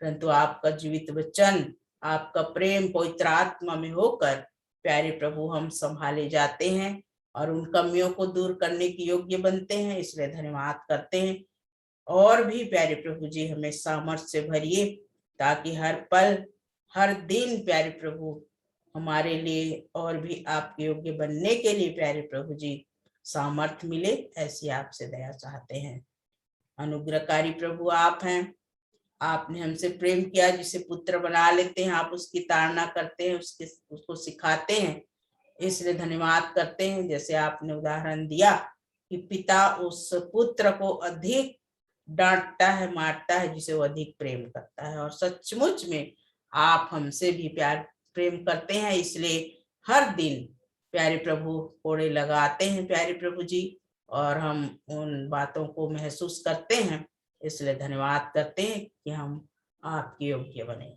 परंतु आपका जीवित वचन, आपका प्रेम पवित्र आत्मा में होकर प्यारे प्रभु हम संभाले जाते हैं और उन कमियों को दूर करने की योग्य बनते हैं, इसलिए धन्यवाद करते हैं। और भी प्यारे प्रभु जी हमें सामर्थ्य से भरिए, ताकि हर पल हर दिन प्यारे प्रभु हमारे लिए और भी आपके योग्य बनने के लिए प्यारे प्रभु जी सामर्थ्य मिले, ऐसी आपसे दया चाहते हैं। अनुग्रहकारी प्रभु आप हैं, आपने हमसे प्रेम किया, जिसे पुत्र बना लेते हैं आप उसकी ताड़ना करते हैं, उसको सिखाते हैं, इसलिए धन्यवाद करते हैं। जैसे आपने उदाहरण दिया कि पिता उस पुत्र को अधिक डांटता है, मारता है, जिसे वो अधिक प्रेम करता है, और सचमुच में आप हमसे भी प्रेम करते हैं, इसलिए हर दिन प्यारे प्रभु कोड़े लगाते हैं प्यारे प्रभु जी, और हम उन बातों को महसूस करते हैं, इसलिए धन्यवाद करते हैं कि हम आपके योग्य बने।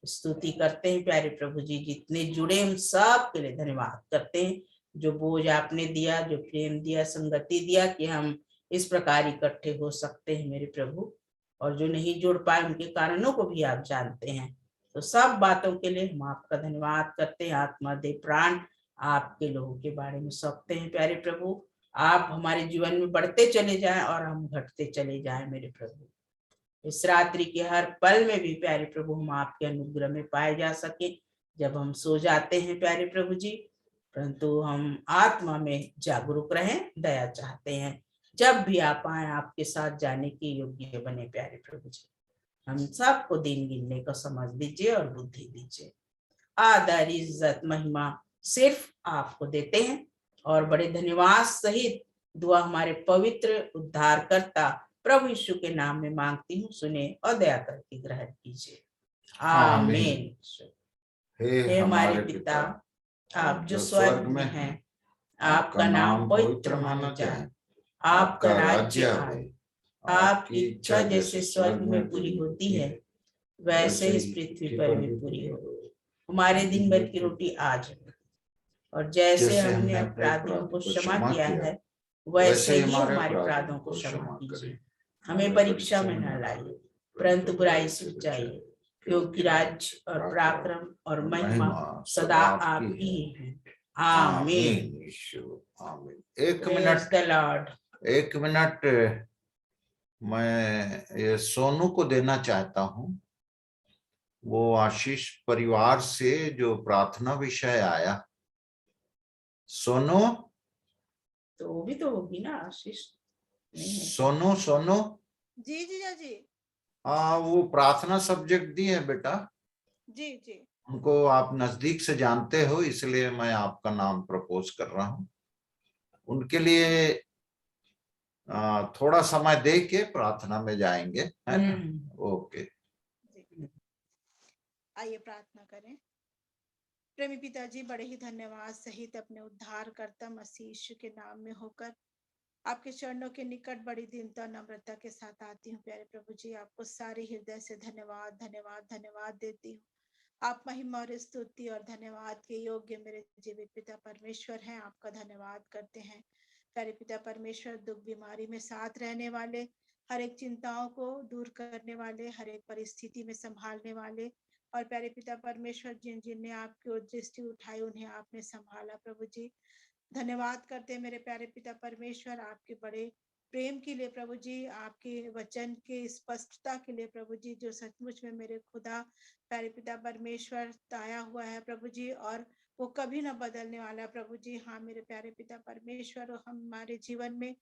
स्तुति करते हैं प्यारे प्रभु जी, जितने जुड़े हम सब के लिए धन्यवाद करते हैं। जो बोझ आपने दिया, जो प्रेम दिया, संगति दिया कि हम इस प्रकार इकट्ठे हो सकते हैं मेरे प्रभु, और जो नहीं जुड़ पाए उनके कारणों को भी आप जानते हैं। तो सब बातों के लिए हम आपका धन्यवाद करते हैं। आत्मा दे प्राण आपके लोगों के बारे में सौंपते हैं प्यारे प्रभु। आप हमारे जीवन में बढ़ते चले जाएं और हम घटते चले जाएं मेरे प्रभु। इस रात्रि के हर पल में भी प्यारे प्रभु हम आपके अनुग्रह में पाए जा सके। जब हम सो जाते हैं प्यारे प्रभु जी, परंतु हम आत्मा में जागरूक रहें, दया चाहते हैं। जब भी आप आए, आपके साथ जाने के योग्य बने प्यारे प्रभु जी। हम सबको दिन गिनने को समझ दीजिए और बुद्धि दीजिए। आदर, इज्जत, महिमा सिर्फ आपको देते हैं और बड़े धन्यवाद सहित दुआ हमारे पवित्र उद्धारकर्ता प्रभु यीशु के नाम में मांगती हूँ। सुने और दया करके ग्रहण कीजिए। आमीन। हे हमारे पिता, आप जो स्वर्ग में हैं, आपका नाम पवित्र माना जाए, आपका राज्य आए, आपकी इच्छा जैसे स्वर्ग में पूरी होती है वैसे इस पृथ्वी पर भी पूरी हो। हमारे दिन भर की रोटी आज हमें, और जैसे हमने अपराधियों को क्षमा किया है वैसे ही हमारे अपराधों को क्षमा कीजिए। हमें परीक्षा में न लाइए परंतु बुराई से बचाइए, क्योंकि राज्य और पराक्रम और महिमा सदा आपकी ही है। आमीन। आमीन। एक मिनट मैं ये सोनू को देना चाहता हूँ। वो आशीष परिवार से जो प्रार्थना विषय आया। सोनू, तो वो भी तो होगी ना आशीष। सोनू सोनू जी जीजा जी। हाँ, वो प्रार्थना सब्जेक्ट दी है बेटा। जी जी। उनको आप नजदीक से जानते हो, इसलिए मैं आपका नाम प्रपोज कर रहा हूँ। उनके लिए थोड़ा समय दे के प्रार्थना में जाएंगे, है ना? ओके। आइए प्रार्थना करें। प्रेमी पिताजी, बड़े ही धन्यवाद सहित अपने उद्धारकर्ता मसीह यीशु के नाम में होकर आपके चरणों के निकट बड़ी दीनता नम्रता के साथ आती हूँ। प्यारे प्रभु जी, आपको सारे हृदय से धन्यवाद धन्यवाद धन्यवाद देती हूँ। आप महिमा और स्तुति और धन्यवाद के योग्य मेरे जीवित पिता परमेश्वर हैं। आपका धन्यवाद करते हैं प्यारे पिता परमेश्वर। दुख बीमारी में साथ रहने वाले, हर एक चिंताओं को दूर करने वाले, हर एक परिस्थिति में संभालने वाले, और प्यारे पिता परमेश्वर जिन जिनने आपकी ओर दृष्टि उठाई उन्हें आपने संभाला। प्रभु जी धन्यवाद करते हैं मेरे प्यारे पिता परमेश्वर आपके बड़े प्रेम के लिए प्रभु जी, आपके वचन के स्पष्टता के लिए प्रभु जी, जो सचमुच में मेरे खुदा प्यारे पिता परमेश्वर ताया हुआ है प्रभु जी, और वो कभी ना बदलने वाला प्रभु जी। हाँ मेरे प्यारे पिता परमेश्वर, और हमारे जीवन में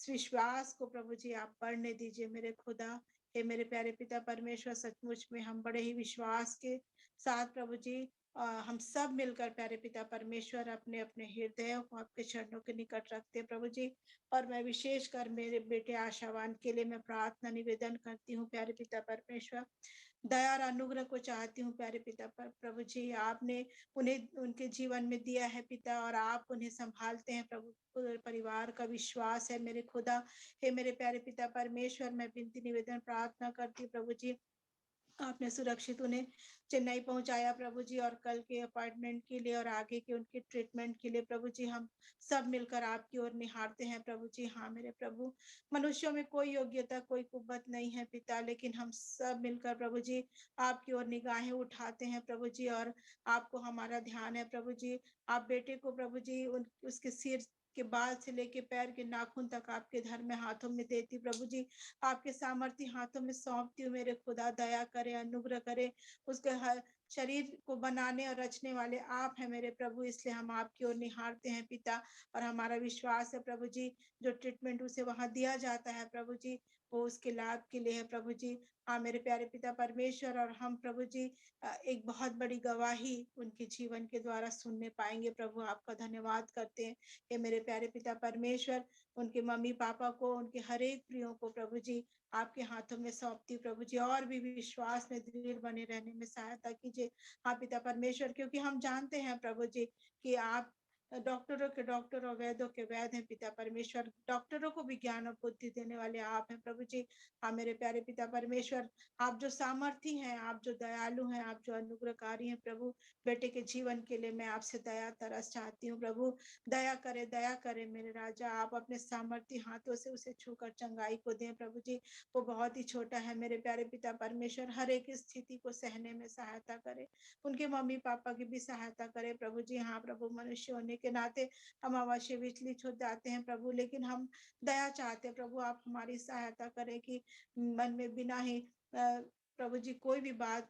विश्वास को प्रभु जी आप बढ़ने दीजिए मेरे खुदा। हे मेरे प्यारे पिता परमेश्वर, सचमुच में हम बड़े ही विश्वास के साथ प्रभु जी हम सब मिलकर प्यारे पिता परमेश्वर अपने अपने हृदयों को आपके चरणों के निकट रखते हैं प्रभु जी। और मैं विशेष कर मेरे बेटे आशावान के लिए मैं प्रार्थना निवेदन करती हूँ प्यारे पिता परमेश्वर। दया और अनुग्रह को चाहती हूँ प्यारे पिता प्रभु जी। आपने उन्हें उनके जीवन में दिया है पिता, और आप उन्हें संभालते हैं प्रभु। परिवार का विश्वास है मेरे खुदा। हे मेरे प्यारे पिता परमेश्वर, मैं विनती निवेदन प्रार्थना करती हूँ प्रभु जी, आपने सुरक्षित उन्हें चेन्नई पहुंचाया प्रभु जी, और कल के अपॉइंटमेंट के लिए और आगे के उनके ट्रीटमेंट के लिए प्रभु जी हम सब मिलकर आपकी ओर निहारते हैं प्रभु जी। हाँ मेरे प्रभु, मनुष्यों में कोई योग्यता कोई कुव्वत नहीं है पिता, लेकिन हम सब मिलकर प्रभु जी आपकी ओर निगाहें उठाते हैं प्रभु जी, और आपको हमारा ध्यान है प्रभु जी। आप बेटे को प्रभु जी उसके सिर के बाल से लेके पैर के नाखून तक आपके धर्म में हाथों में देती प्रभु जी, आपके सामर्थ्य हाथों में सौंपती हूँ मेरे खुदा। दया करे, अनुग्रह करे, उसके हर शरीर को बनाने और रचने वाले आप हैं मेरे प्रभु, इसलिए हम आपकी ओर निहारते हैं पिता। और हमारा विश्वास है प्रभु जी, जो ट्रीटमेंट उसे वहां दिया जाता है प्रभु जी, वो उसके लाभ के लिए है प्रभु जी। हाँ मेरे प्यारे पिता परमेश्वर, और हम प्रभु जी एक बहुत बड़ी गवाही उनके जीवन के द्वारा सुनने पाएंगे प्रभु। आपका धन्यवाद करते हैं ये मेरे प्यारे पिता परमेश्वर। उनके मम्मी पापा को, उनके हर एक प्रियो को प्रभु जी आपके हाथों में सौंपती प्रभु जी, और भी विश्वास में दृढ़ बने रहने में सहायता कीजिए हाँ पिता परमेश्वर, क्योंकि हम जानते हैं प्रभु जी कि आप डॉक्टरों के डॉक्टर और वैद्यों के वैद हैं पिता परमेश्वर। डॉक्टरों को भी ज्ञान और बुद्धि देने वाले आप हैं प्रभु जी। हाँ मेरे प्यारे पिता परमेश्वर, आप जो सामर्थी हैं, आप जो दयालु हैं, आप जो अनुग्रहकारी हैं प्रभु, बेटे के जीवन के लिए मैं आपसे दया तरस चाहती हूँ प्रभु। दया करे मेरे राजा। आप अपने सामर्थ्य हाथों से उसे छूकर चंगाई को दें प्रभु जी। वो बहुत ही छोटा है मेरे प्यारे पिता परमेश्वर, हर एक स्थिति को सहने में सहायता करे, उनके मम्मी पापा की भी सहायता करे प्रभु जी। हाँ प्रभु, मनुष्य होने के नाते हम अवश्य विचलित हो जाते हैं प्रभु, लेकिन हम दया चाहते हैं प्रभु, आप हमारी सहायता करें कि मन में बिना ही प्रभु जी कोई भी बात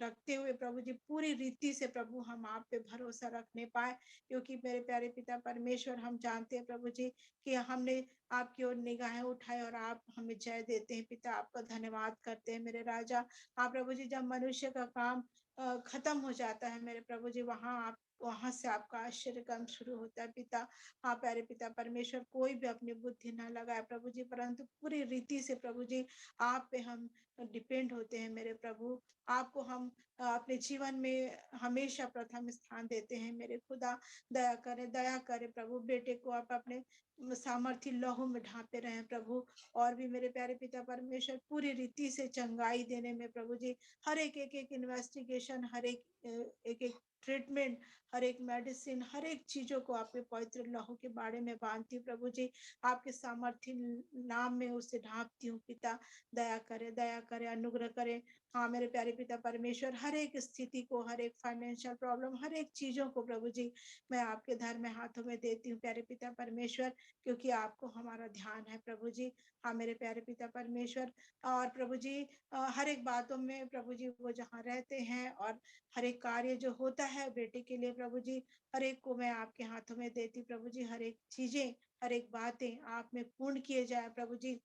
रखते हुए प्रभु जी पूरी रीति से प्रभु हम आप पे भरोसा रखने पाए, क्योंकि मेरे प्यारे पिता परमेश्वर हम जानते हैं प्रभु जी कि हमने आपकी ओर निगाहें उठाए और आप हमें जय देते हैं। पिता आपका धन्यवाद करते हैं मेरे राजा। हाँ प्रभु जी, जब मनुष्य का काम खत्म हो जाता है मेरे प्रभु जी, वहां से आपका आश्चर्य काम शुरू होता है पिता। हाँ प्यारे पिता परमेश्वर, कोई भी अपनी बुद्धि ना लगाए प्रभु जी, परंतु पूरी रीति से प्रभु जी आप पे हम डिपेंड होते हैं मेरे प्रभु। आपको हम अपने जीवन में हमेशा प्रथम स्थान देते हैं मेरे खुदा। दया करे प्रभु, बेटे को आप अपने सामर्थ्य लहू में ढांपे रहे प्रभु। और भी मेरे प्यारे पिता परमेश्वर, पूरी रीति से चंगाई देने में प्रभु जी हर एक इन्वेस्टिगेशन, हर एक ट्रीटमेंट, हर एक मेडिसिन, हर एक चीजों को आपके पवित्र लहू के बारे में बांधती हूँ प्रभु जी। आपके सामर्थ्य नाम में उसे ढांपती हूँ पिता। दया करे, अनुग्रह करे। हाँ मेरे प्यारे पिता परमेश्वर, हर एक स्थिति को, हर एक फाइनेंशियल प्रॉब्लम, हर एक चीजों को प्रभु जी मैं आपके धर्म में हाथों में देती हूँ प्यारे पिता परमेश्वर, क्योंकि आपको हमारा ध्यान है प्रभु जी। हाँ मेरे प्यारे पिता परमेश्वर, और प्रभु जी हर एक बातों में प्रभु जी वो जहाँ रहते हैं और हर एक कार्य जो होता है बेटे के लिए प्रभु जी, हर एक को मैं आपके हाथों में देती प्रभु जी। हर एक चीजें, हर एक बातें आप में पूर्ण किए जाए प्रभु जी,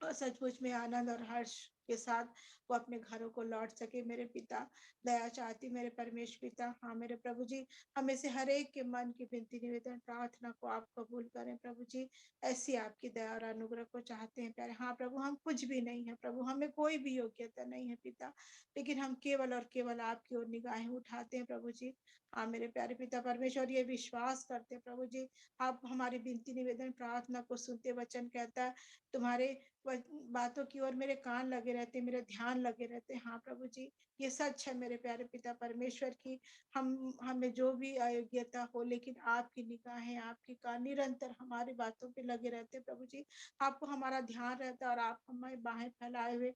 और सचमुच में आनंद और हर्ष के साथ वो अपने घरों को लौट सके मेरे पिता। दया चाहती मेरे परमेश पिता। हाँ मेरे प्रभु जी, हमें से हर एक के मन की विनती निवेदन प्रार्थना को आप कबूल करें प्रभु जी। ऐसी आपकी दया और अनुग्रह को चाहते हैं प्यारे। हाँ प्रभु, हम कुछ भी नहीं है प्रभु, हमें कोई भी योग्यता नहीं है पिता, लेकिन हम केवल और केवल आपकी ओर निगाहें उठाते हैं प्रभु जी। हाँ मेरे प्यारे पिता परमेश्वर, ये विश्वास करते हैं प्रभु जी आप हमारी विनती निवेदन प्रार्थना को सुनते। वचन कहता है तुम्हारे बातों की ओर मेरे कान लगे रहते, मेरे ध्यान लगे रहते। हाँ प्रभु जी, ये सच है मेरे प्यारे पिता परमेश्वर की हमें जो भी अयोग्यता हो, लेकिन आपकी निगाहें, आपकी कान निरंतर हमारी बातों पे लगे रहते प्रभु जी। आपको हमारा ध्यान रहता है और आप हमारी बाहें फैलाए हुए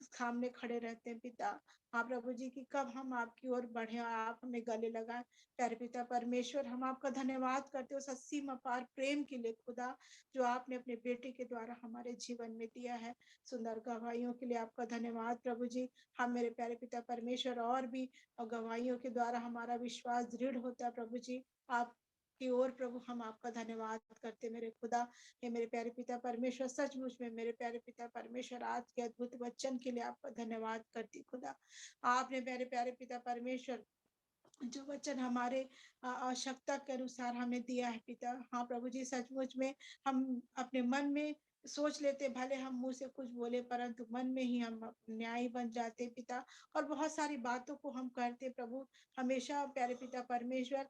सामने खड़े रहते हैं पिता। हाँ प्रभु जी की कब हम आपकी ओर बढ़े और आप हमें गले लगाए प्यारे पिता परमेश्वर। हम आपका धन्यवाद करते हो उस असीम अपार प्रेम के लिए खुदा, जो आपने अपने बेटे के द्वारा हमारे जीवन में दिया है। सुंदर गवाहियों के लिए आपका धन्यवाद प्रभु जी। हम मेरे प्यारे पिता परमेश्वर, और भी गवाहियों के द्वारा हमारा विश्वास दृढ़ होता है प्रभु जी आप की ओर प्रभु। हम आपका धन्यवाद करते मेरे खुदा। हे मेरे प्यारे पिता परमेश्वर, सचमुच में मेरे प्यारे पिता परमेश्वर आज के अद्भुत वचन के लिए आपका धन्यवाद करती खुदा। आपने मेरे प्यारे पिता परमेश्वर जो वचन हमारे आवश्यकता के अनुसार हमें दिया है पिता। हाँ प्रभु जी, सचमुच में हम अपने मन में सोच लेते, भले हम मुंह से कुछ बोले परंतु मन में ही हम न्यायी बन जाते पिता, और बहुत सारी बातों को हम करते प्रभु। हमेशा प्यारे पिता परमेश्वर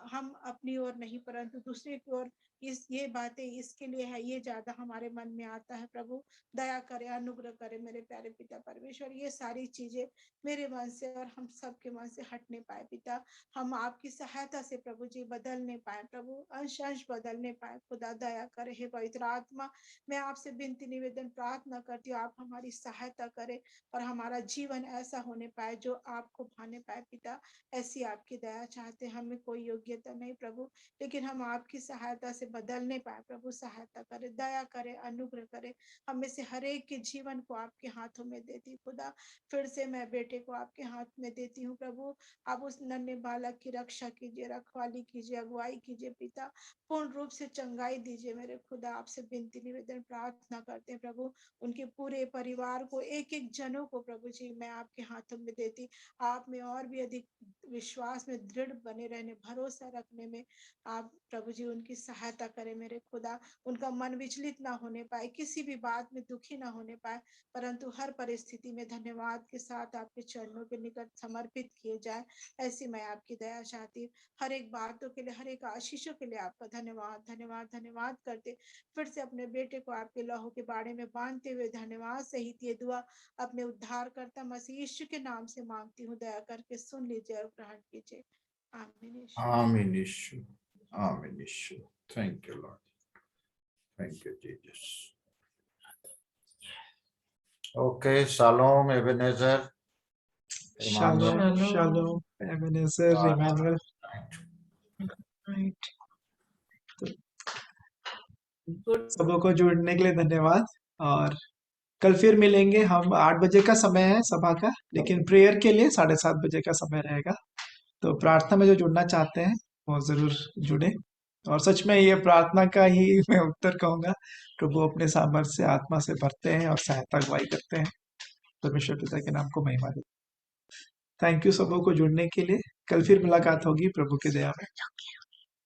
हम अपनी ओर नहीं परंतु दूसरे की ओर ये बातें इसके लिए है, ये ज्यादा हमारे मन में आता है प्रभु। दया करे, अनुग्रह करे मेरे प्यारे पिता परमेश्वर, ये सारी चीजें मेरे मन से और हम सबके मन से हटने पाए पिता। हम आपकी सहायता से प्रभु जी बदलने पाए प्रभु, अंश अंश बदलने पाए खुदा। दया करे हे पवित्र आत्मा, मैं आपसे विनती निवेदन प्रार्थना करती हूँ, आप हमारी सहायता करें और हमारा जीवन ऐसा होने पाए जो आपको भाने पाए पिता। ऐसी आपकी दया चाहते हैं। हमें कोई योग्यता नहीं प्रभु, लेकिन हम आपकी सहायता से बदलने पाए प्रभु। सहायता करे, दया करे, अनुग्रह करे। हमें से हर एक के जीवन को आपके हाथों में देती खुदा। फिर से मैं बेटे को आपके हाथ में देती हूँ प्रभु। आप उस नन्हे बालक की रक्षा कीजिए, रखवाली कीजिए, अगुवाई कीजिए पिता। पूर्ण रूप से चंगाई दीजिए मेरे खुदा। आपसे विनती निवेदन प्रार्थना करते हैं प्रभु। उनके पूरे परिवार को, एक एक जनों को प्रभु जी मैं आपके हाथों में देती। आप में और भी अधिक विश्वास में दृढ़ बने रहने, भरोसा रखने में आप प्रभु जी उनकी सहायता करें मेरे खुदा। उनका मन विचलित ना होने पाए, किसी भी बात में दुखी ना होने पाए, परंतु हर परिस्थिति में धन्यवाद के साथ आपके चरणों के निकट समर्पित किए जाए। ऐसी मैं आपकी दया चाहती हूँ। हर एक बातों के लिए, हर एक आशीषों के लिए आपका धन्यवाद धन्यवाद धन्यवाद करते फिर से अपने बेटे को आपके लहू के बारे में बांधते हुए धन्यवाद सहित ये दुआ अपने उद्धारकर्ता मसीह यीशु के नाम से मांगती हूँ। दया करके सुन लीजिए और ग्रहण कीजिए। आमीन यीशु। आमीन यीशु, आमीन Yeshu. Thank you Lord, thank you Jesus. Okay, shalom Ebenezer, shalom Emmanuel. Shalom Ebenezer, Emmanuel. सबों को जुड़ने के लिए धन्यवाद। और कल फिर मिलेंगे हम। 8 बजे का समय है सभा का, लेकिन प्रेयर के लिए 7:30 बजे का समय रहेगा। तो प्रार्थना में जो जुड़ना चाहते हैं वो जरूर जुड़े। और सच में ये प्रार्थना का ही मैं उत्तर कहूंगा। प्रभु अपने सामर्थ्य से आत्मा से भरते हैं और सहायता अगुवाई करते हैं। परमेश्वर पिता के नाम को महिमा दे। थैंक यू सबों को जुड़ने के लिए। कल फिर मुलाकात होगी प्रभु की दया में।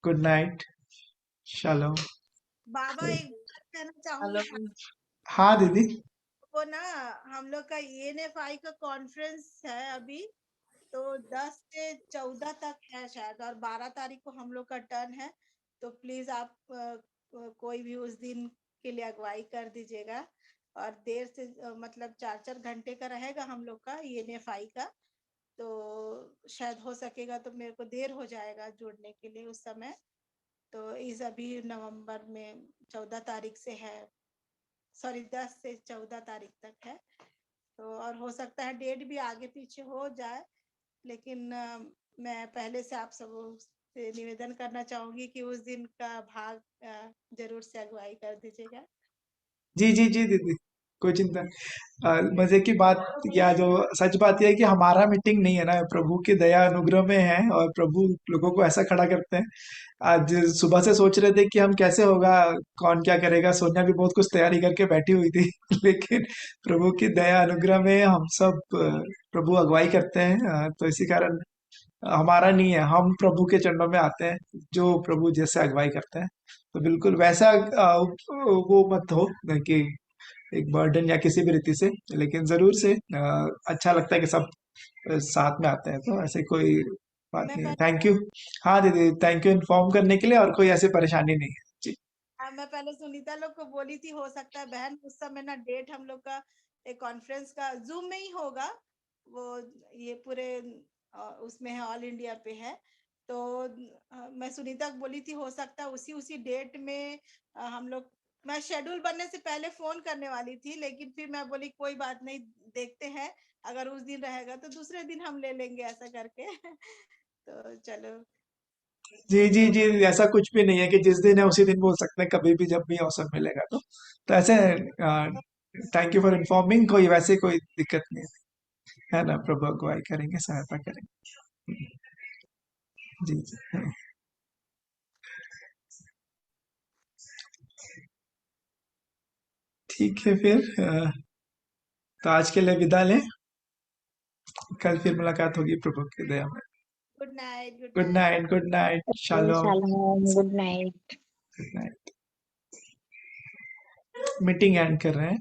Good night, shalom. बाबा एक बात कहना चाहूंगी। हाँ दीदी। वो ना हम लोग का ENFI का कॉन्फ्रेंस है अभी, तो 10 से 14 तक है शायद, और 12 तारीख को हम लोग का टर्न है। तो प्लीज आप कोई भी उस दिन के लिए अगुवाई कर दीजिएगा। और देर से मतलब 4-4 घंटे का रहेगा हम लोग का ENFI का। तो शायद हो सकेगा तो मेरे को देर हो जाएगा जुड़ने के लिए उस समय। तो इस अभी नवंबर में 14 तारीख से है, सॉरी 10 से 14 तारीख तक है। तो और हो सकता है डेट भी आगे पीछे हो जाए, लेकिन मैं पहले से आप सब से निवेदन करना चाहूंगी कि उस दिन का भाग जरूर से अगुवाई कर दीजिएगा। जी जी जी दीदी, कोई चिंता नहीं। मजे की बात या जो सच बात यह है कि हमारा मीटिंग नहीं है ना, प्रभु की दया अनुग्रह में है और प्रभु लोगों को ऐसा खड़ा करते हैं। आज सुबह से सोच रहे थे कि हम कैसे होगा, कौन क्या करेगा। सोनिया भी बहुत कुछ तैयारी करके बैठी हुई थी लेकिन प्रभु की दया अनुग्रह में हम सब प्रभु अगुवाई करते हैं। तो इसी कारण हमारा नहीं है, हम प्रभु के चरणों में आते हैं, जो प्रभु जैसे अगुवाई करते हैं। तो बिल्कुल वैसा वो मत हो कि एक बर्डन या किसी भी रीति से, लेकिन जरूर से अच्छा लगता है कि सब साथ में आते हैं। तो ऐसे कोई बात नहीं है। Thank you. हाँ दीदी, थैंक यू इन्फॉर्म करने के लिए। और कोई ऐसी परेशानी नहीं है जी। मैं पहले सुनीता लोग को बोली थी, हो सकता है बहन उस समय ना डेट हम लोग का एक कॉन्फ्रेंस का जूम में ही होगा। वो ये पूरे उसमें है, ऑल इंडिया पे है। तो मैं सुनीता को बोली थी हो सकता है उसी डेट में हम लोग, मैं शेड्यूल बनने से पहले फोन करने वाली थी, लेकिन फिर मैं बोली कोई बात नहीं, देखते हैं अगर उस दिन रहेगा तो दूसरे दिन हम ले लेंगे ऐसा करके तो चलो। जी जी जी, ऐसा कुछ भी नहीं है कि जिस दिन है उसी दिन बोल सकते हैं, कभी भी जब भी अवसर मिलेगा। तो ऐसे थैंक यू फॉर इन्फॉर्मिंग। कोई वैसे कोई दिक्कत नहीं है ना। प्रभु अगुवाई करेंगे, सहायता करेंगे। जी जी। ठीक है फिर तो आज के लिए विदा लें। कल फिर मुलाकात होगी प्रभु की दया में। Good night. Good night. Good night. Shalom. Good night. Good night. Meeting and कर रहे हैं।